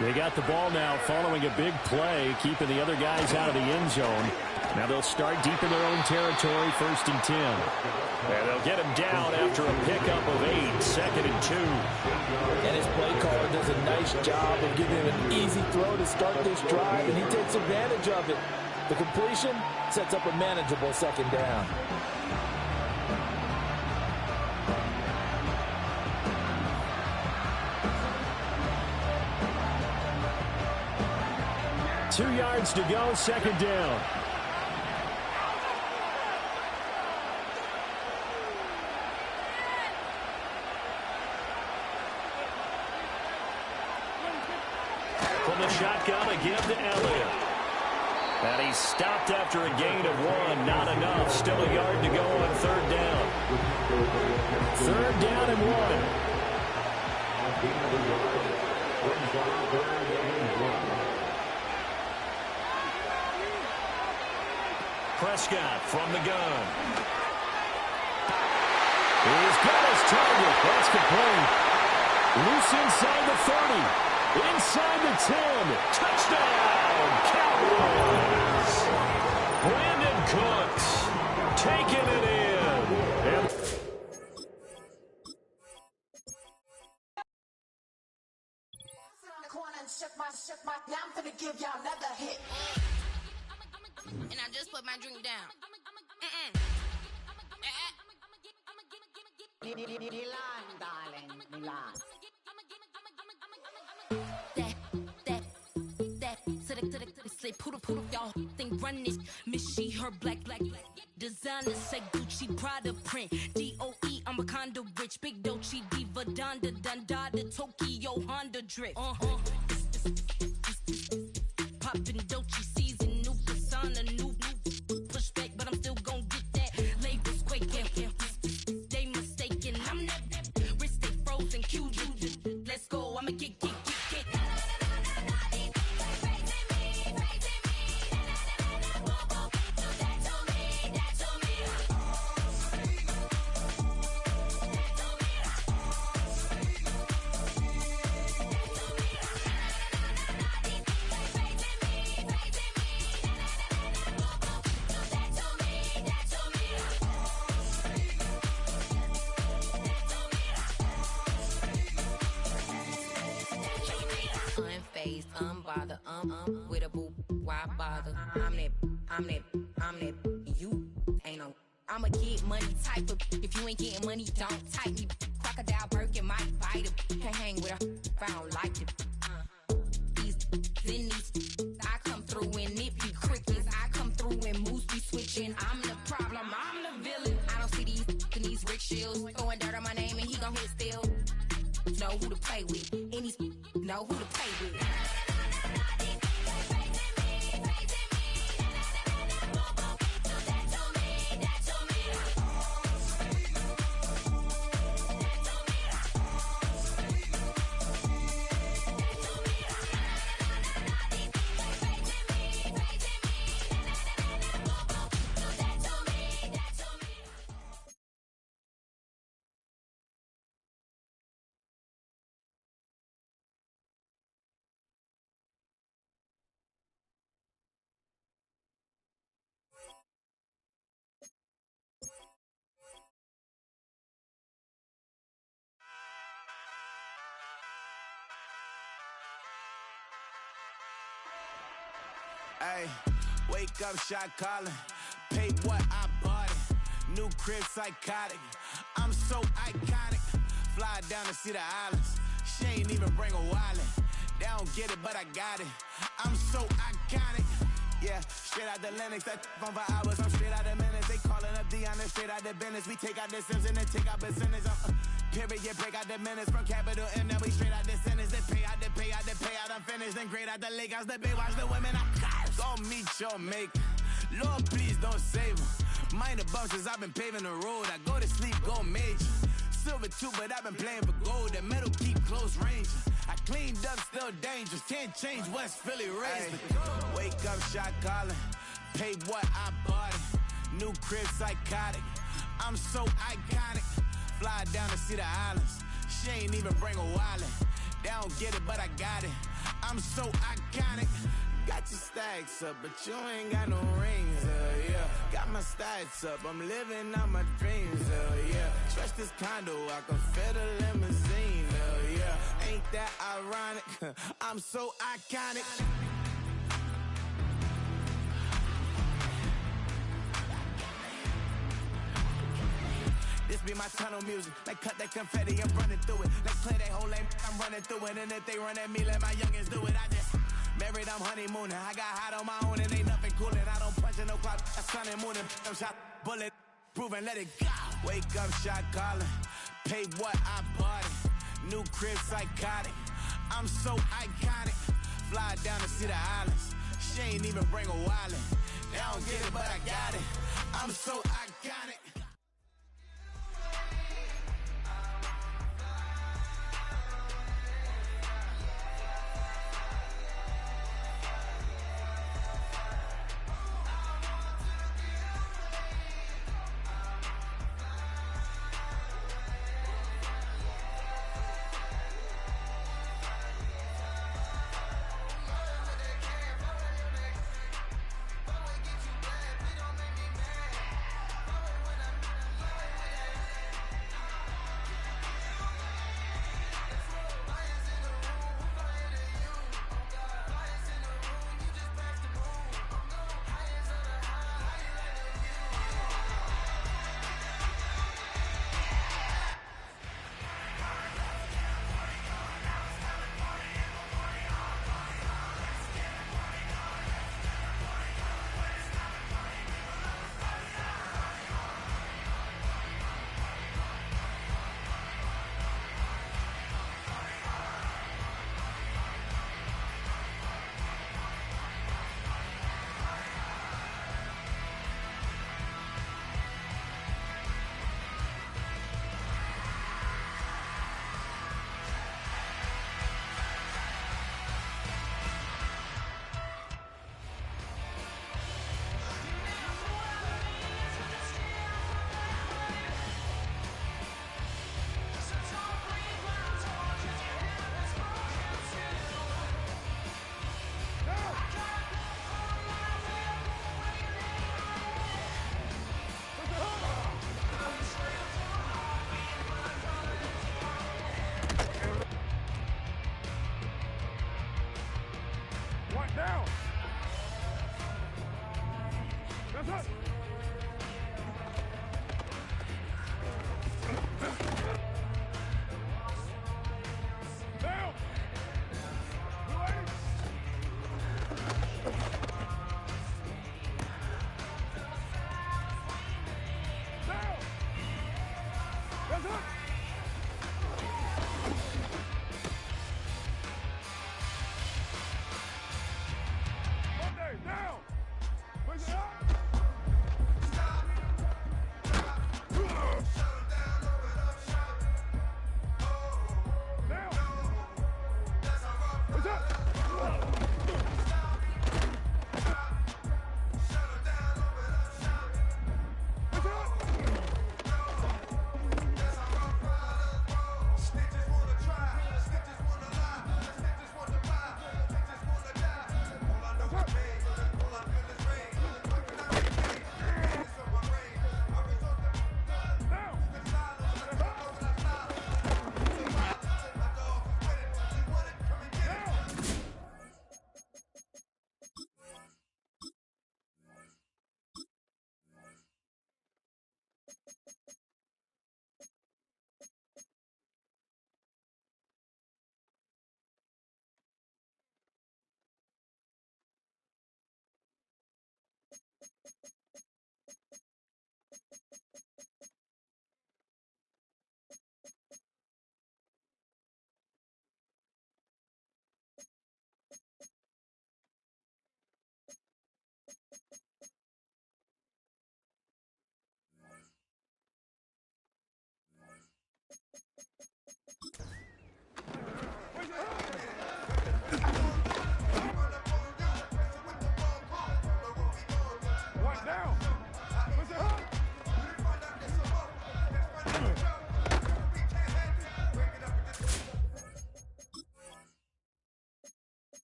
They got the ball now following a big play, keeping the other guys out of the end zone. Now they'll start deep in their own territory, 1st and 10. And they'll get him down after a pickup of 8, 2nd and 2.
And his play caller does a nice job of giving him an easy throw to start this drive, and he takes advantage of it. The completion sets up a manageable 2nd down.
Two yards to go, 2nd down. From the shotgun, a give to Elliott. And he's stopped after a gain of 1. Not enough. Still a yard to go on 3rd down. 3rd down and 1. Prescott from the gun. He's got his target. That's complete. Loose inside the 30. Inside the 10. Touchdown, Cowboys. Brandon Cooks taking it in. And
now I'm gonna give y'all another hit.
And I just put my drink down.
Milan, darling, Milan.
That, say poodle, y'all think run this. Miss she, her black. Designer say Gucci, Prada print. DOE, I'm a condo rich. Big Dolce, Diva, Donda, Dundada, Tokyo, Honda drip. Poppin' Dolce season, new persona, new pushback, but I'm still gon' get that. Labels quaking, they mistaken. I'm that wrist stay frozen, Q. Let's go, I'ma get. Unfazed, unbothered, with a boo, why bother? I'm that, you ain't no. I'ma get money type of, if you ain't getting money, don't type me. Crocodile Birkin might bite him. Can't hang with her if I don't like it. These, I come through and it be crickets. I come through and moves be switching. I'm the problem, I'm the villain. I don't see these rickshaws throwing dirt on my name and he gon' hit still. Know who to play with, and these know who to play with.
Ay, wake up, shot calling. Pay what I bought it. New crib, psychotic. I'm so iconic. Fly down to see the islands. She ain't even bring a wallet. They don't get it, but I got it. I'm so iconic. Yeah, straight out the Lennox. That phone for hours. I'm straight out the minutes. They calling up Dion. Straight out the business. We take out the Sims and then take out percentage. Period, break out the minutes from capital M. Now we straight out the sentence. They pay out, I'm finished. Then grade out the Lakers, the Bay, watch the women. I gon' meet your maker. Lord, please don't save them. Minor bumps as I've been paving the road. I go to sleep, go major. Silver too, but I've been playing for gold. The metal keep close range. I cleaned up, still dangerous. Can't change West Philly raised. Wake up, shot calling. Pay what I bought it. New crib, psychotic. I'm so iconic. Fly down to see the islands. She ain't even bring a wallet. They don't get it, but I got it. I'm so iconic. Got your stacks up, but you ain't got no rings, yeah. Got my stats up, I'm living out my dreams, yeah. Stretch this condo, I can fit a limousine, yeah. Ain't that ironic? I'm so iconic. This be my tunnel music. Like cut that confetti, I'm running through it. Like clear that whole lane, I'm running through it. And if they run at me, let my youngins do it. I just married, I'm honeymooning. I got hot on my own and ain't nothing coolin'. I don't punch in no clock, I sun and moonin'. I'm shot, bullet, proven, let it go. Wake up, shot calling. Pay what I bought it. New crib, psychotic. I'm so iconic. Fly down to see the islands. She ain't even bring a wallet. They don't get it, but I got it. I'm so iconic.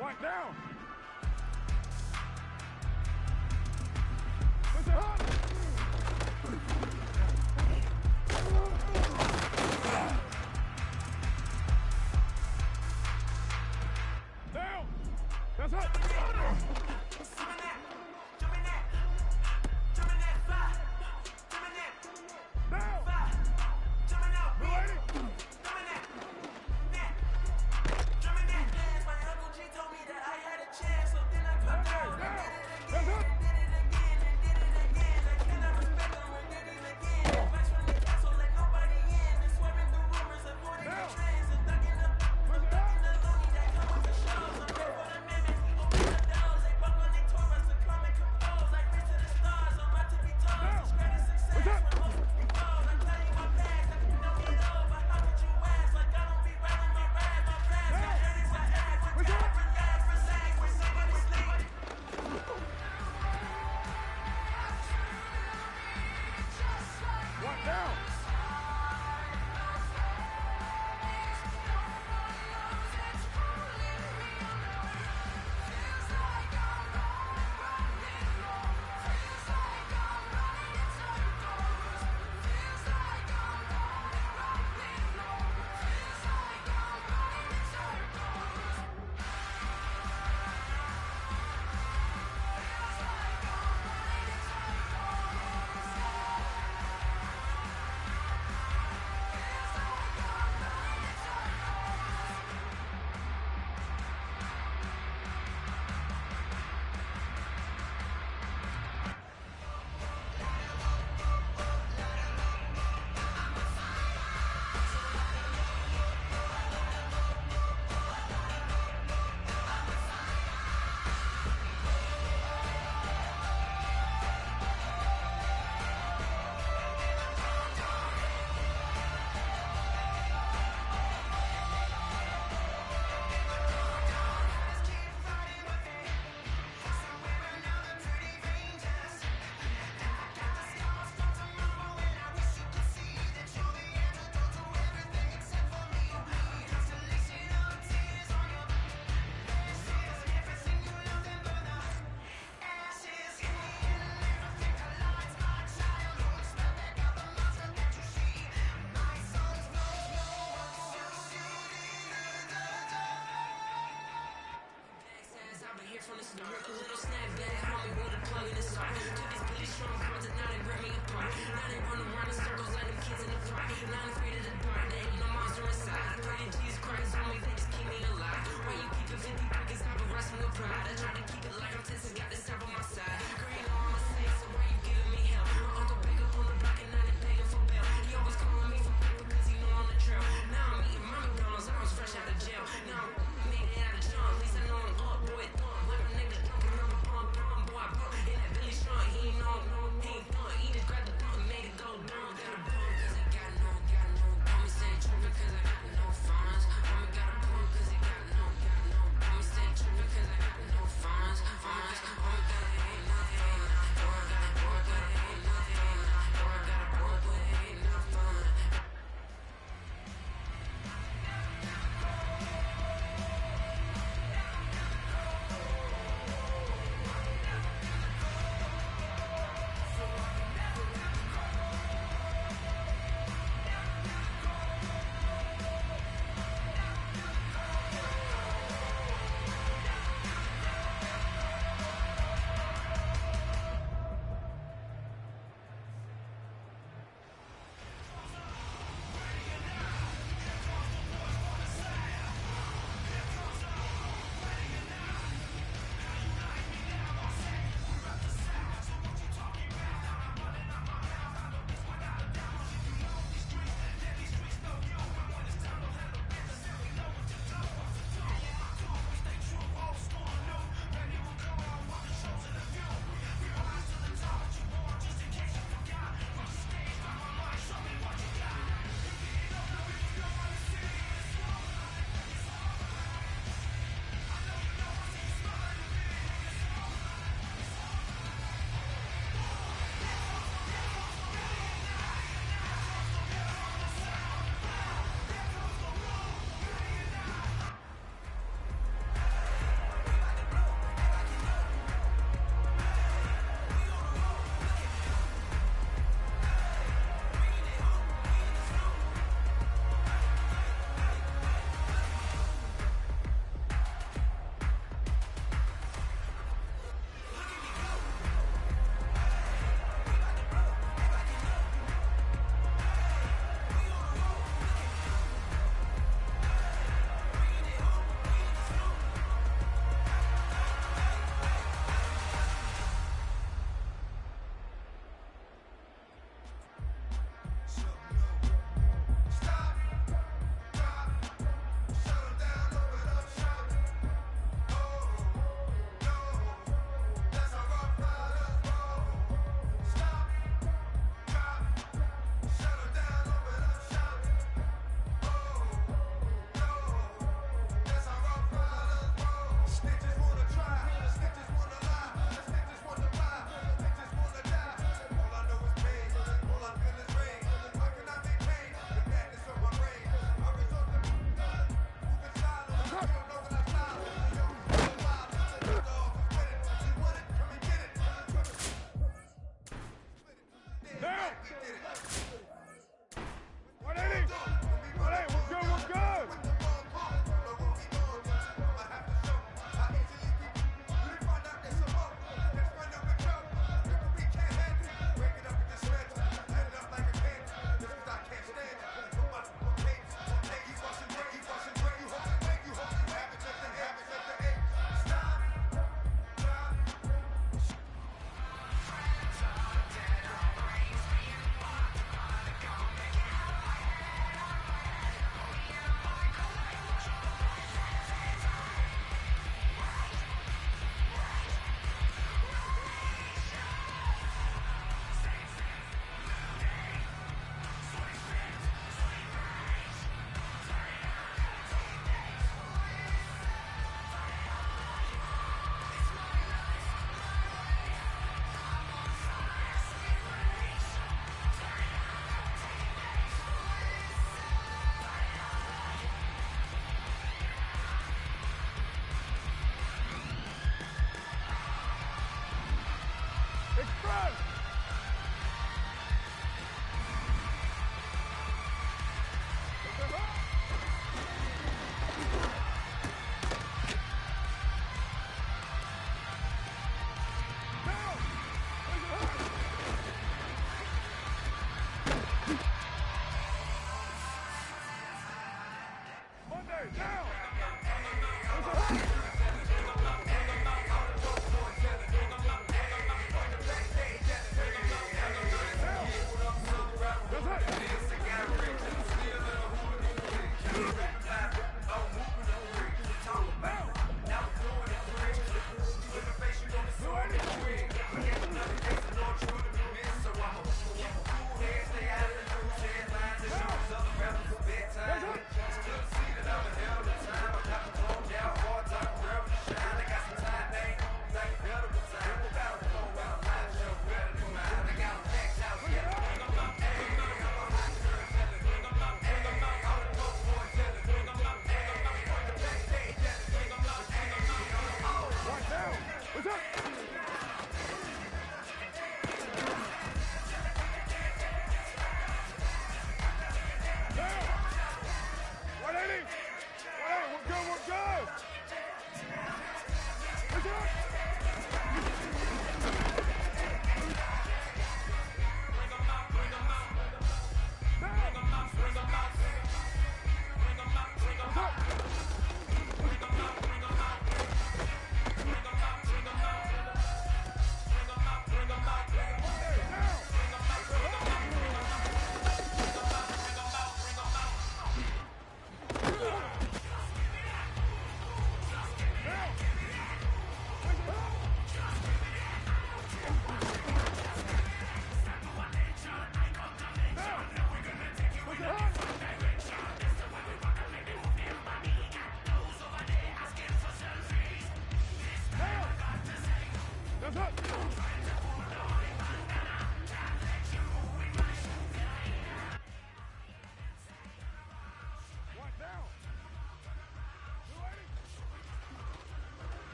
Right down. Push it hard. Down. That's it.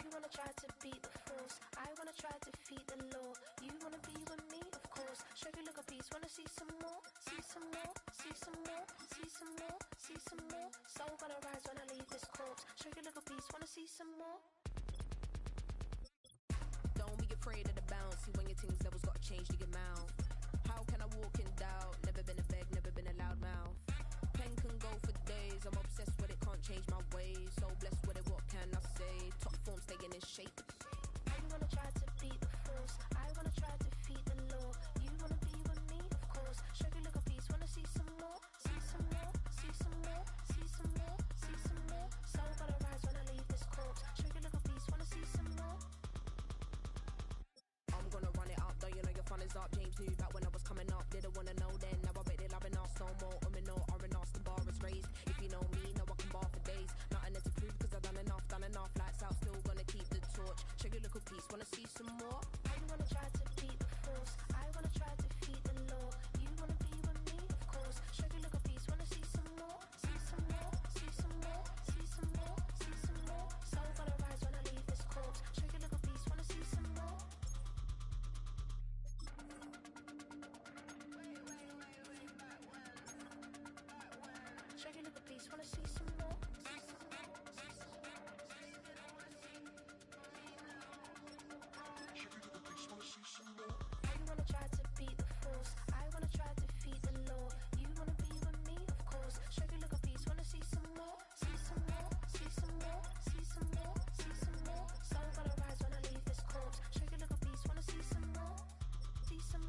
You wanna try to beat the force, I wanna try to defeat the law. You wanna be with me, of course. Show you look a piece, wanna see some more, see some more, see some more. see some more, see some more. Soul gonna rise when I leave this corpse. Show you a little piece, wanna see some more?
Don't be afraid of the bounce. See when your things levels gotta change to your mouth. How can I walk in doubt? Never been a beg, never been a loud mouth. Pen can go for days. I'm obsessed with it, can't change my ways. So blessed with it, what can I say? Top form staying in shape.
You wanna try to beat the force. I wanna try to defeat the law. You wanna be with me, of course. Show you a little piece, wanna see some more? See some more, see some more, see some more, see some more. Soul gonna rise when I leave this corpse. Show you a little piece, wanna see some more?
I'm gonna run it up, though you know your fun is up. James knew back when I was coming up, didn't wanna know then. Now I bet they're loving us no more. No, R&R's the bar is raised. If you know me, know I can bar for days. Nothing to prove cause I've done enough. Lights out, still gonna keep the torch. Show you a little piece, wanna see some more?
You wanna try to beat the force. I wanna try to defeat the law. You wanna be with me, of course. Show you a little piece, wanna see some more? See some more, see some more, see some more, see some more. Soul gonna rise when I leave this corpse. Show you a little piece, wanna see some more? Show you a little piece, wanna see some more? You wanna try to beat the force. I wanna try to defeat the law. You wanna be with me, of course. Show you a little piece, wanna see some more? See some more, see some more, see some more, see some more. Soul gonna rise when I leave this corpse. Show you a little piece, wanna see some more? See some,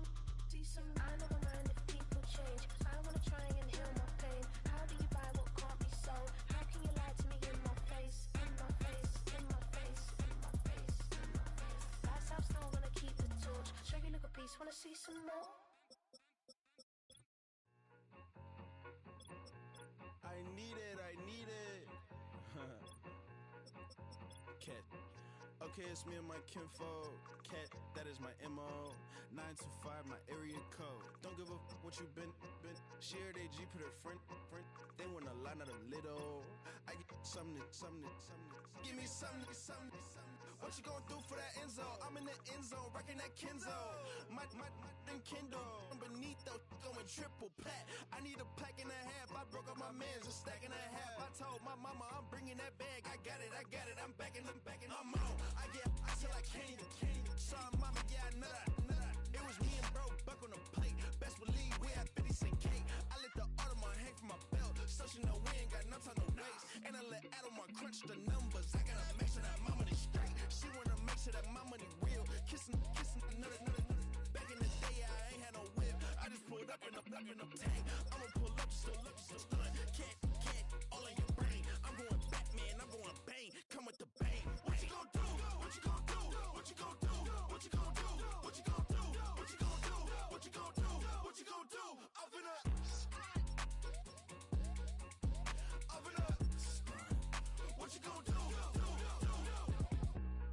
see some. I never mind if people change. I wanna try and heal my pain. How do you buy what can't be sold? How can you lie to me in my face? In my face, in my face, in my face, in my face. That's how I'm still gonna keep the torch. Show you a little piece, wanna see some more?
I need it, I need it. Cat. Okay, it's me and my kinfolk. Cat, that is my MO. 925, my area code. Don't give a what you been. Shared AG, put her friend. They want a lot, not a little. I get something. Give me something. What you gonna do for that end zone? I'm in the end zone, rocking that Kenzo. My thing Kindle. Beneath though, going triple plat. I need a pack and a half. I broke up my man's, a stack and a half. I told my mama I'm bringing that bag. I got it. I'm backing, I'm on. I get till I can't even. Sorry, mama, yeah, I know that. It was me and bro, buck on the plate. Best believe we had 50 cent cake. I let the Audemars hang from my belt, so she know we ain't got no time to waste. And I let Adelmar crunch the numbers. I gotta make sure that my money straight. She wanna make sure that my money real. Kissing another. Back in the day, I ain't had no whip. I just pulled up in a tank. I'ma pull up just to stun. Cat, all in your brain. I'm going Batman, I'm going bang. Come with the bang. What you gonna do? What you gonna do? What you gonna do? What you gonna do? What you gonna do? What you gonna do? What you gonna do? What you gonna do? I'm finna. What you gonna do?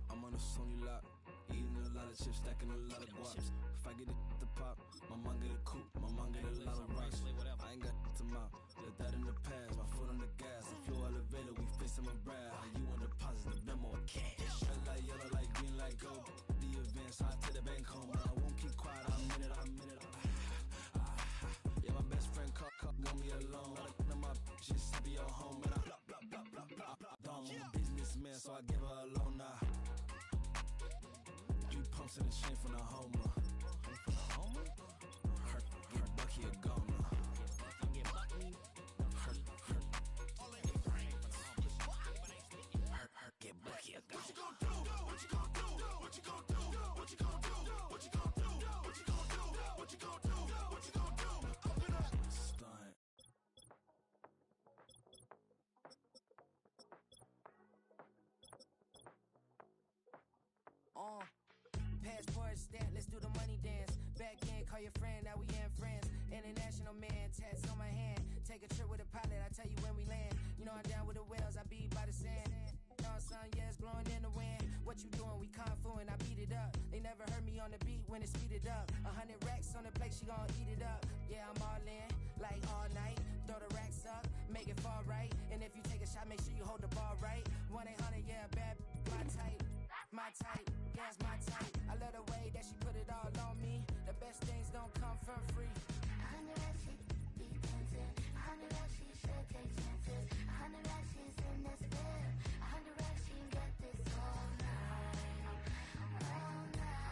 I'm on a Sony lot, eating a lot of chips, stacking a lot of guaps. If I get it to pop, my mom get a coupe, my mom get a lot of rocks. I ain't got to mouth, let that in the past. My foot on the gas, I flow elevator, we facing my brad. How you want the positive memo, cash. Red light, yellow light, green light, gold. The events, I take the bank home, but I won't keep quiet. I'm in it. Yeah, my best friend call, want me alone. None of my bitches be your home, and I blah. I'm a businessman, so I give her a loan now. 3 pumps in the chain from the Homer. Her Bucky a goner. Her get Bucky a goner.
What you gonna do? What you gonna do? What you gonna do? What you gonna do? What you gonna do? What you gonna do? What you gonna do? What you gonna do? I'm finna
stunt.
Passport stamp, let's do the money dance. Back in, call your friend, now we ain't friends. International man, tats on my hand. Take a trip with a pilot, I tell you when we land. You know I'm down with the whales, I be by the sand. Sun, yeah, it's blowing in the wind. What you doing? We kung fu and I beat it up. They never heard me on the beat when it's speeded up. 100 racks on the plate, she gon' eat it up. Yeah, I'm all in, like all night. Throw the racks up, make it fall right. And if you take a shot, make sure you hold the ball right. 1-800, yeah, bad, my type. My type, yeah, it's my type. I love the way that she put it all on me. The best things don't come for free.
150 dancing, 150 this bill. 100 racks, you can get this all night. All night.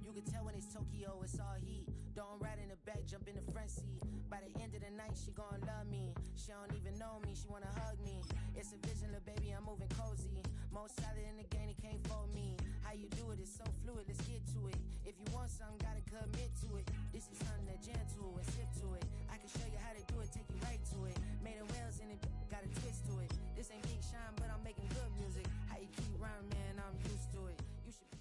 You can tell when it's Tokyo, it's all heat. Don't ride in the back, jump in the front seat. By the end of the night, she gon' love me. She don't even know me, she wanna hug me. It's a vision, little baby, I'm moving cozy. Most solid in the game, it can't fold me. How you do it, it's so fluid, let's get to it. If you want something, gotta commit to it. This is something that jam to and sip to it. I can show you how to do it, take you right to it. Made a whales in it, got a twist to it. This ain't Big Sean, but I'm making good music. How you keep rhyming, man, I'm used to it. You should be.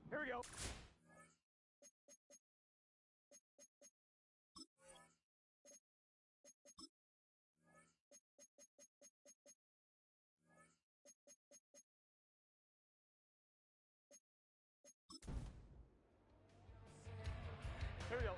Here we go. Here we go.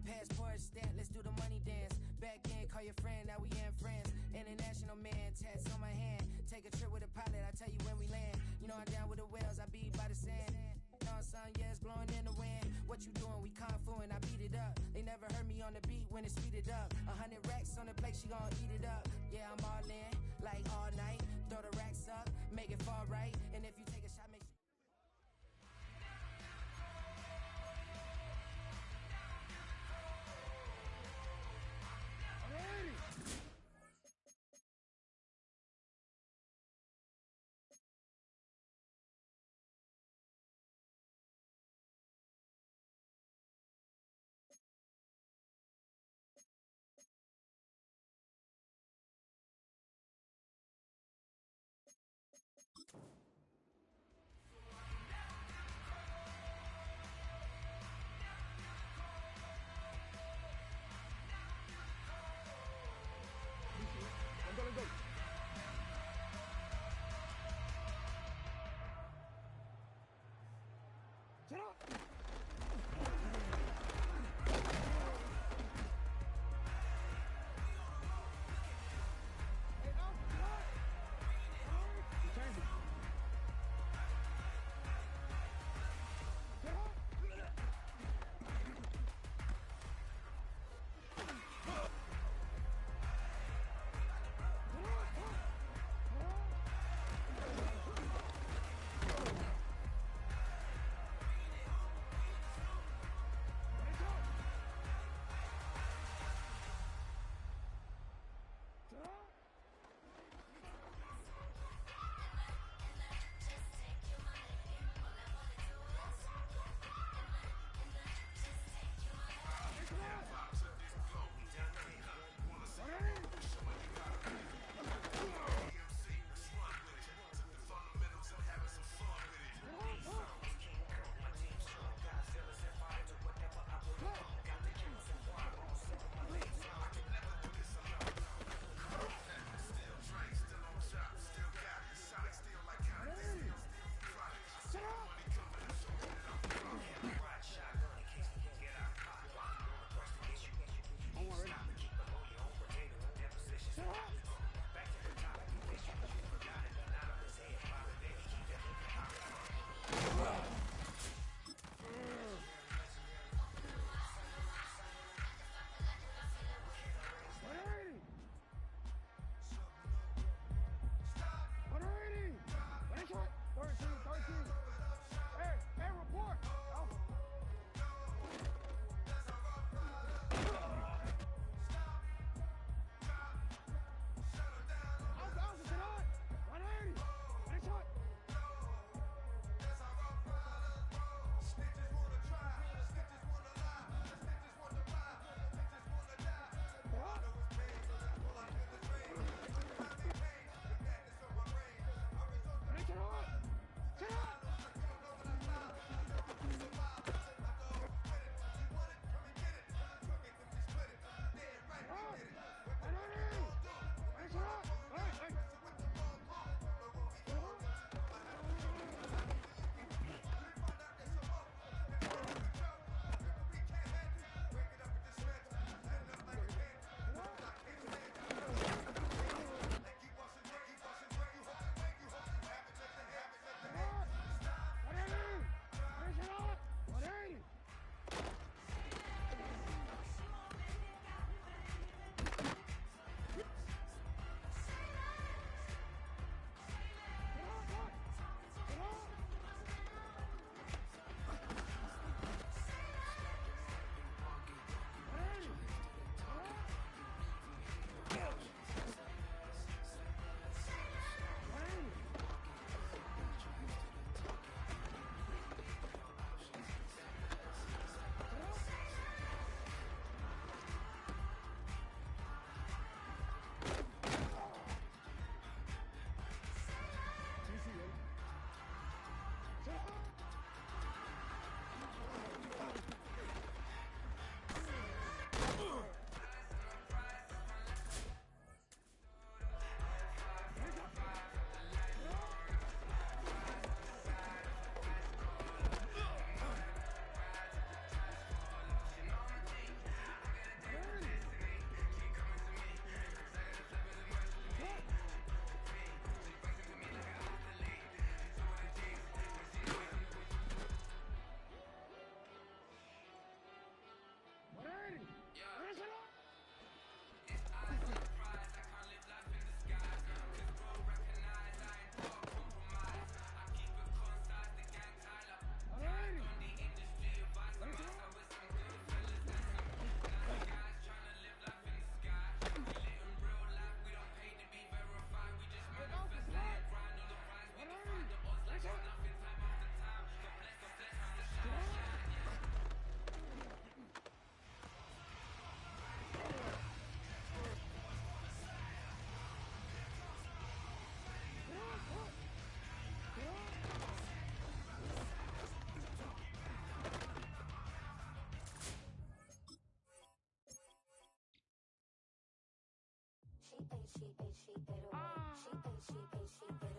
Passport stamp, let's do the money dance. Back in, call your friend, now we in friends. International man, tats on my hand. Take a trip with a pilot, I tell you when we land. You know I'm down with the whales, I be by the sand. Sun, yeah, it's blowing in the wind. What you doing? We kung fu and I beat it up. They never heard me on the beat when it's speeded up. 100 racks on the plate, she gon' eat it up. Yeah, I'm all in, like all night. Throw the racks up, make it fall right. And if you take a shot, make sure.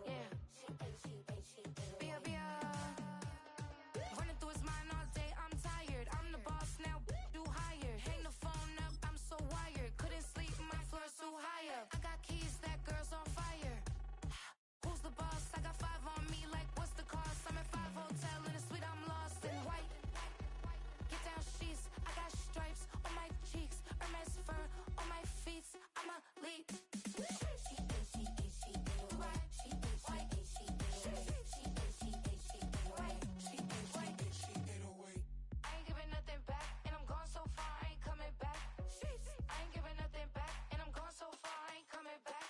Yeah. Bia, Bia. Running through his mind all day, I'm tired. I'm the boss now, do higher. Hang the phone up, I'm so wired. Couldn't sleep, my floor's too high up. I got keys, that girl's on fire. Who's the boss? I got 5 on me, like what's the cost? I'm at 5 hotel in a suite, I'm lost in white. Get down sheets, I got stripes on my cheeks, Hermes fur on my feet. I'm a lead. I ain't giving nothing back, and I'm gone so far, I ain't coming back. I ain't giving nothing back, and I'm gone so far, I ain't coming back.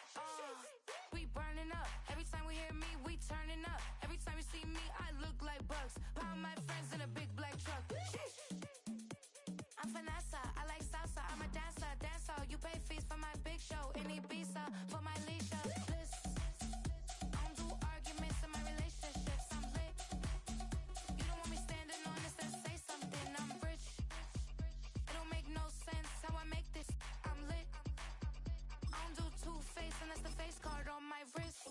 We burning up. Every time we hear me, we turning up. Every time you see me, I look like bugs. Pound my friends in a big black truck. I'm Vanessa, I like salsa, I'm a dancer, dancer. You pay fees for my big show in Ibiza, for my leisure. I don't do arguments in my relationships, I'm lit. You don't want me standing on this and say something, I'm rich. It don't make no sense how I make this, I'm lit. I don't do two-face unless the face card on my wrist.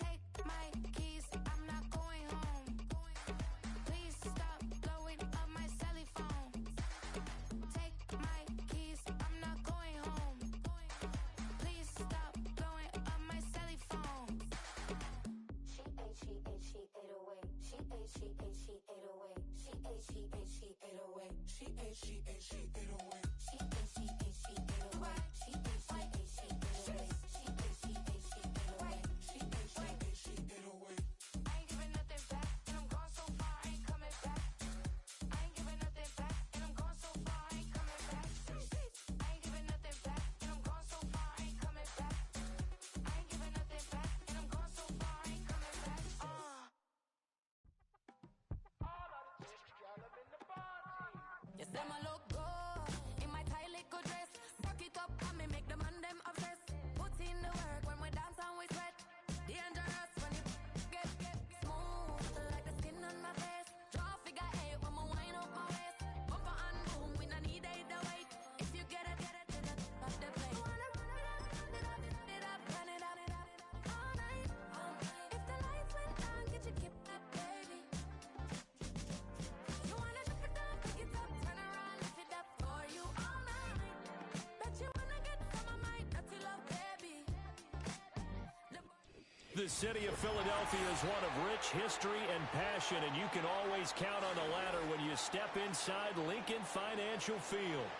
Take my keys, I'm not going home. Please stop blowing up my celly phone. Take my keys, I'm not going home. Please stop blowing up my celly phone. She ate, she ate, she ate away. She ate, she ate, she ate away. She ate, she ate, she ate away. She ate, she ate, she ate away. She ate, she ate, she ate away. She ate, she ate, she ate away. She ate, she ate, she ate away. She ate, she ate, she ate away. I ain't giving nothing back, and I'm gone so far, I ain't coming back. I ain't giving nothing back, and I'm gone so far, I ain't coming back. I ain't giving nothing back, and I'm gone so far, I ain't coming back. I ain't giving nothing back, and I'm gone so far, I ain't coming back. You say my look good in my tight little dress. Rock it up and me make the man them obsessed. Put in the work when we dance and we sweat. Dangerous when you get smooth like the skin on my face. Draw figure 8 when we wind up my waist. Bumper and boom, we no need it the wait. If you get it, off the plate. Wanna run it up, run it up, all night. If the lights went down, get your kip up, baby. You wanna drop it down, pick it up, turn around, lift it up for you all night. Bet you wanna get some of my dirty love, baby.
The city of Philadelphia is one of rich history and passion, and you can always count on the ladder when you step inside Lincoln Financial Field.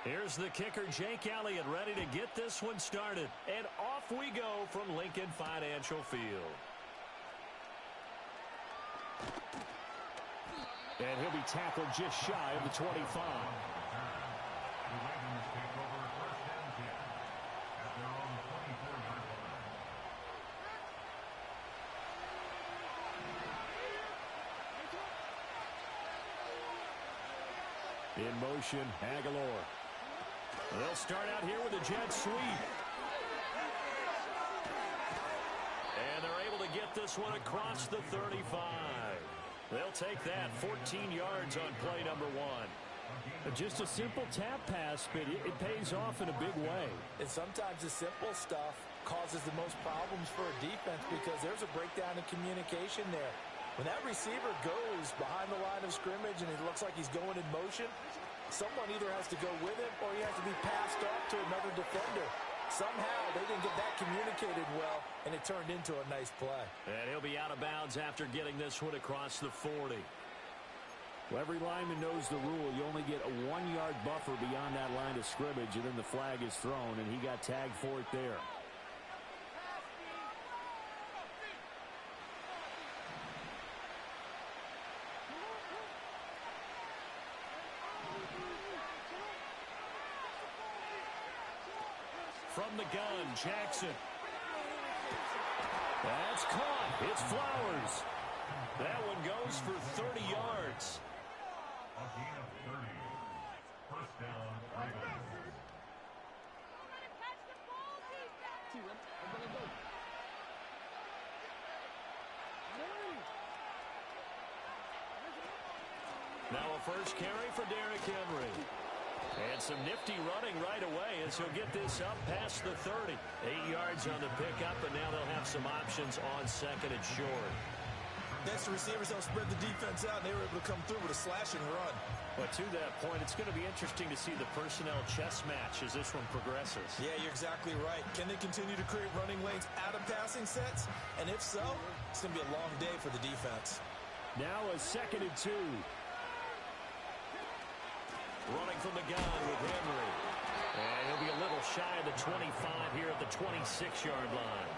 Here's the kicker, Jake Elliott, ready to get this one started. And off we go from Lincoln Financial Field. And he'll be tackled just shy of the 25. In motion, Aguilar. They'll start out here with a jet sweep. And they're able to get this one across the 35. They'll take that 14 yards on play number 1. Just a simple tap pass, but it pays off in a big way.
And sometimes the simple stuff causes the most problems for a defense because there's a breakdown in communication there. When that receiver goes behind the line of scrimmage and it looks like he's going in motion, someone either has to go with him or he has to be passed off to another defender. Somehow they didn't get that communicated well, and it turned into a nice play.
And he'll be out of bounds after getting this one across the 40. Well, every lineman knows the rule. You only get a 1-yard buffer beyond that line of scrimmage, and then the flag is thrown, and he got tagged for it there. From the gun, Jackson. That's caught. It's Flowers. That one goes for 30 yards.
A gain of 30. First down, Ravens.
Now a first carry for Derrick Henry. And some nifty running right away as he'll get this up past the 30. 8 yards on the pickup, and now they'll have some options on second and short.
Next, the receivers don't spread the defense out, and they were able to come through with a slash and run.
But to that point, it's going to be interesting to see the personnel chess match as this one progresses.
Yeah, you're exactly right. Can they continue to create running lanes out of passing sets? And if so, it's going to be a long day for the defense.
Now a 2nd and 2. Running from the gun with Henry. And he'll be a little shy of the 25 here at the 26-yard line.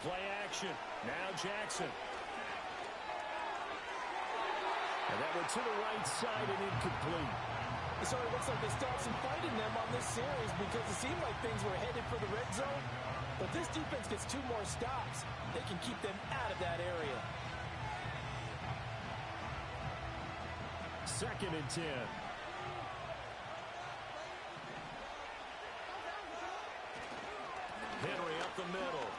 Play action. Now Jackson. And that went to the right side and incomplete.
So it looks like they still have some fight in them on this series because it seemed like things were headed for the red zone. But this defense gets 2 more stops. They can keep them out of that area.
2nd and 10. Henry up the middle.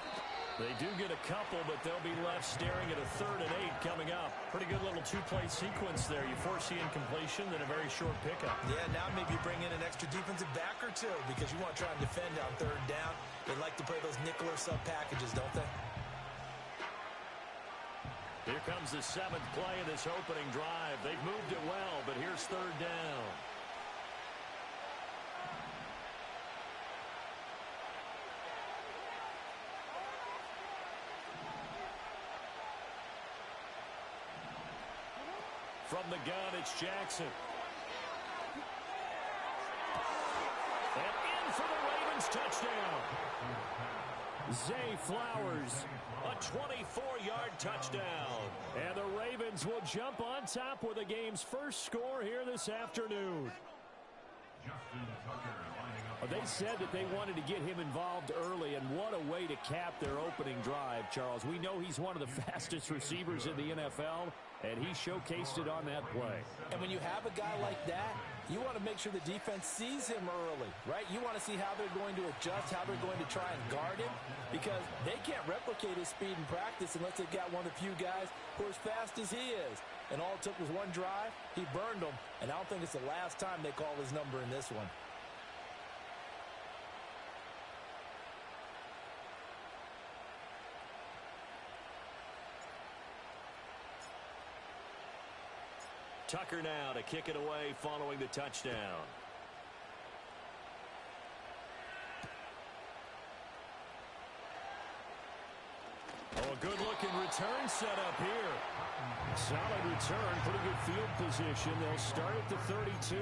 They do get a couple, but they'll be left staring at a 3rd and 8 coming up. Pretty good little 2-play sequence there. You force the incompletion, then a very short pickup.
Yeah, now maybe you bring in an extra defensive back or two because you want to try and defend on 3rd down. They like to play those nickel or sub packages, don't they?
Here comes the 7th play of this opening drive. They've moved it well, but here's 3rd down. From the gun, it's Jackson. And in for the Ravens touchdown. Zay Flowers, a 24-yard touchdown. And the Ravens will jump on top with the game's first score here this afternoon. They said that they wanted to get him involved early, and what a way to cap their opening drive, Charles. We know he's one of the fastest receivers in the NFL, and he showcased it on that play.
And when you have a guy like that, you want to make sure the defense sees him early, right? You want to see how they're going to adjust, how they're going to try and guard him, because they can't replicate his speed in practice unless they've got one of the few guys who are as fast as he is. And all it took was one drive. He burned them, and I don't think it's the last time they call his number in this one.
Tucker now to kick it away following the touchdown. Oh, a good-looking return set up here. Solid return, pretty good field position. They'll start at the 32.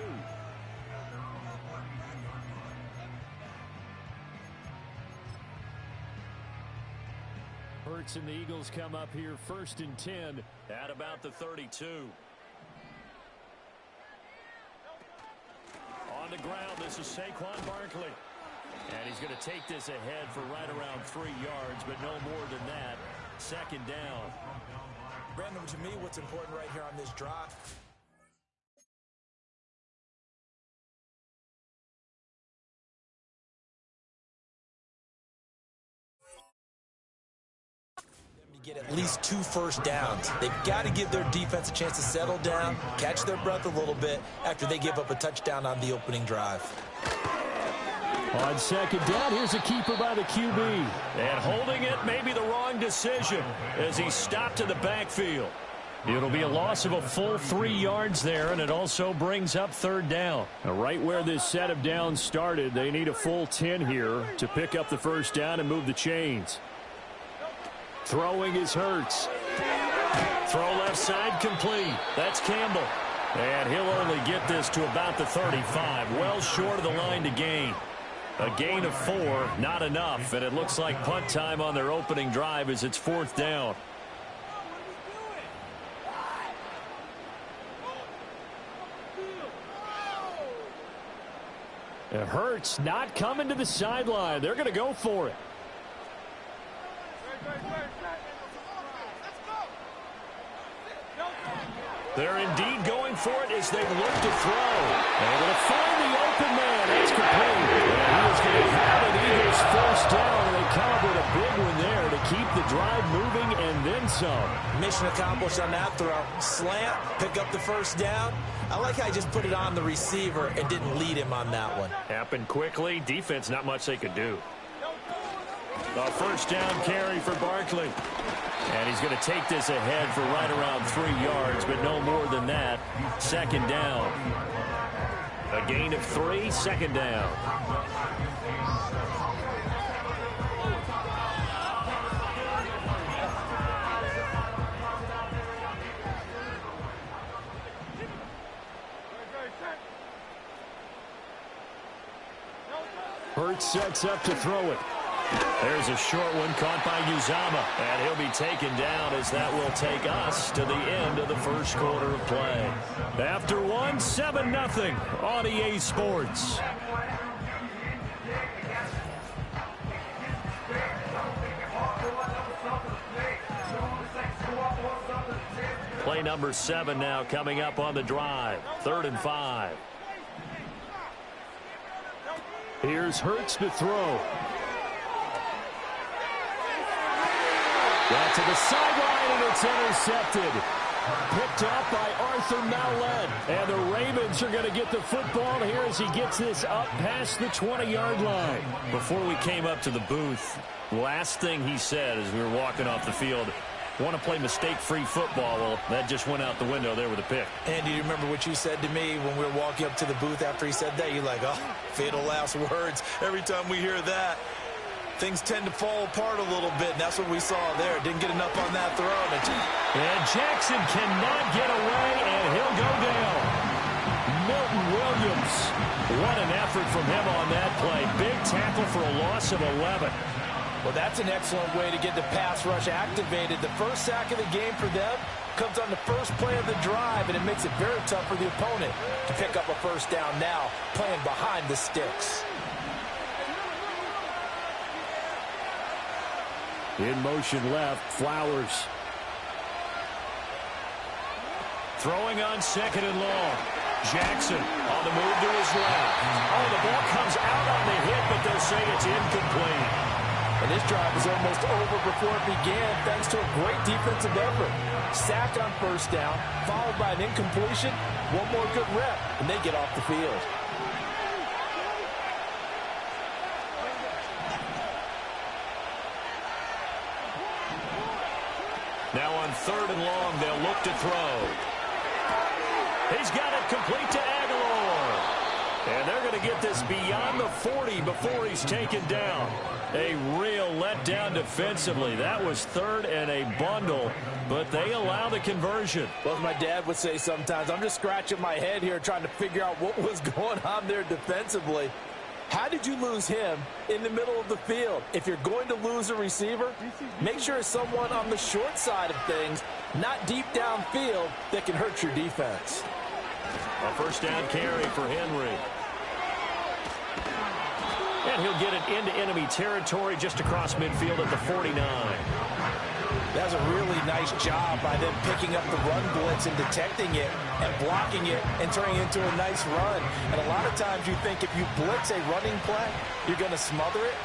Hurts and the Eagles come up here 1st and 10 at about the 32. On the ground, this is Saquon Barkley. And he's going to take this ahead for right around 3 yards, but no more than that. 2nd down.
Brandon, to me, what's important right here on this drive, get at least 2 first downs. They've got to give their defense a chance to settle down, catch their breath a little bit after they give up a touchdown on the opening drive.
On 2nd down, here's a keeper by the QB. And holding it may be the wrong decision as he stopped in the backfield. It'll be a loss of a full 3 yards there, and it also brings up 3rd down. Now, right where this set of downs started, they need a full 10 here to pick up the 1st down and move the chains. Throwing is Hurts. Throw left side complete. That's Campbell. And he'll only get this to about the 35, well short of the line to gain. A gain of 4, not enough, and it looks like punt time on their opening drive as it's 4th down. It hurts not coming to the sideline. They're going to go for it. They're indeed going for it as they look to throw. Able to find the open man. It's complete. And he is going to have an Eagles first down. And they come up with a big one there to keep the drive moving and then some.
Mission accomplished on that throw. Slant, pick up the first down. I like how he just put it on the receiver and didn't lead him on that one.
Happened quickly. Defense, not much they could do. A first down carry for Barkley. And he's going to take this ahead for right around 3 yards, but no more than that. 2nd down. A gain of 3, 2nd down. Hurts sets up to throw it. There's a short one caught by Uzama, and he'll be taken down as that will take us to the end of the first quarter of play. After 1, 7-0 on EA Sports. Play number 7 now coming up on the drive. 3rd and 5. Here's Hurts to throw. Got to the sideline, and it's intercepted. Picked up by Arthur Mallett. And the Ravens are going to get the football here as he gets this up past the 20-yard line. Before we came up to the booth, last thing he said as we were walking off the field, want to play mistake-free football. Well, that just went out the window there with a pick.
And do you remember what you said to me when we were walking up to the booth after he said that? You're like, oh, fatal last words. Every time we hear that, things tend to fall apart a little bit, and that's what we saw there. Didn't get enough on that throw.
And Jackson cannot get away, and he'll go down. Milton Williams. What an effort from him on that play. Big tackle for a loss of 11.
Well, that's an excellent way to get the pass rush activated. The first sack of the game for them comes on the first play of the drive, and it makes it very tough for the opponent to pick up a first down now, playing behind the sticks.
In motion left, Flowers. Throwing on 2nd and long. Jackson on the move to his left. Oh, the ball comes out on the hit, but they'll say it's incomplete.
And this drive is almost over before it began, thanks to a great defensive effort. Sack on first down, followed by an incompletion. One more good rep, and they get off the field.
Now on 3rd and long, they'll look to throw. He's got it complete to Aguilar. And they're going to get this beyond the 40 before he's taken down. A real letdown defensively. That was 3rd and a bundle, but they allow the conversion.
Well, as my dad would say sometimes, I'm just scratching my head here trying to figure out what was going on there defensively. How did you lose him in the middle of the field? If you're going to lose a receiver, make sure it's someone on the short side of things, not deep downfield, that can hurt your defense.
A first down carry for Henry. And he'll get it into enemy territory just across midfield at the 49.
That's a really nice job by them picking up the run blitz and detecting it and blocking it and turning it into a nice run. And a lot of times you think if you blitz a running play, you're going to smother it.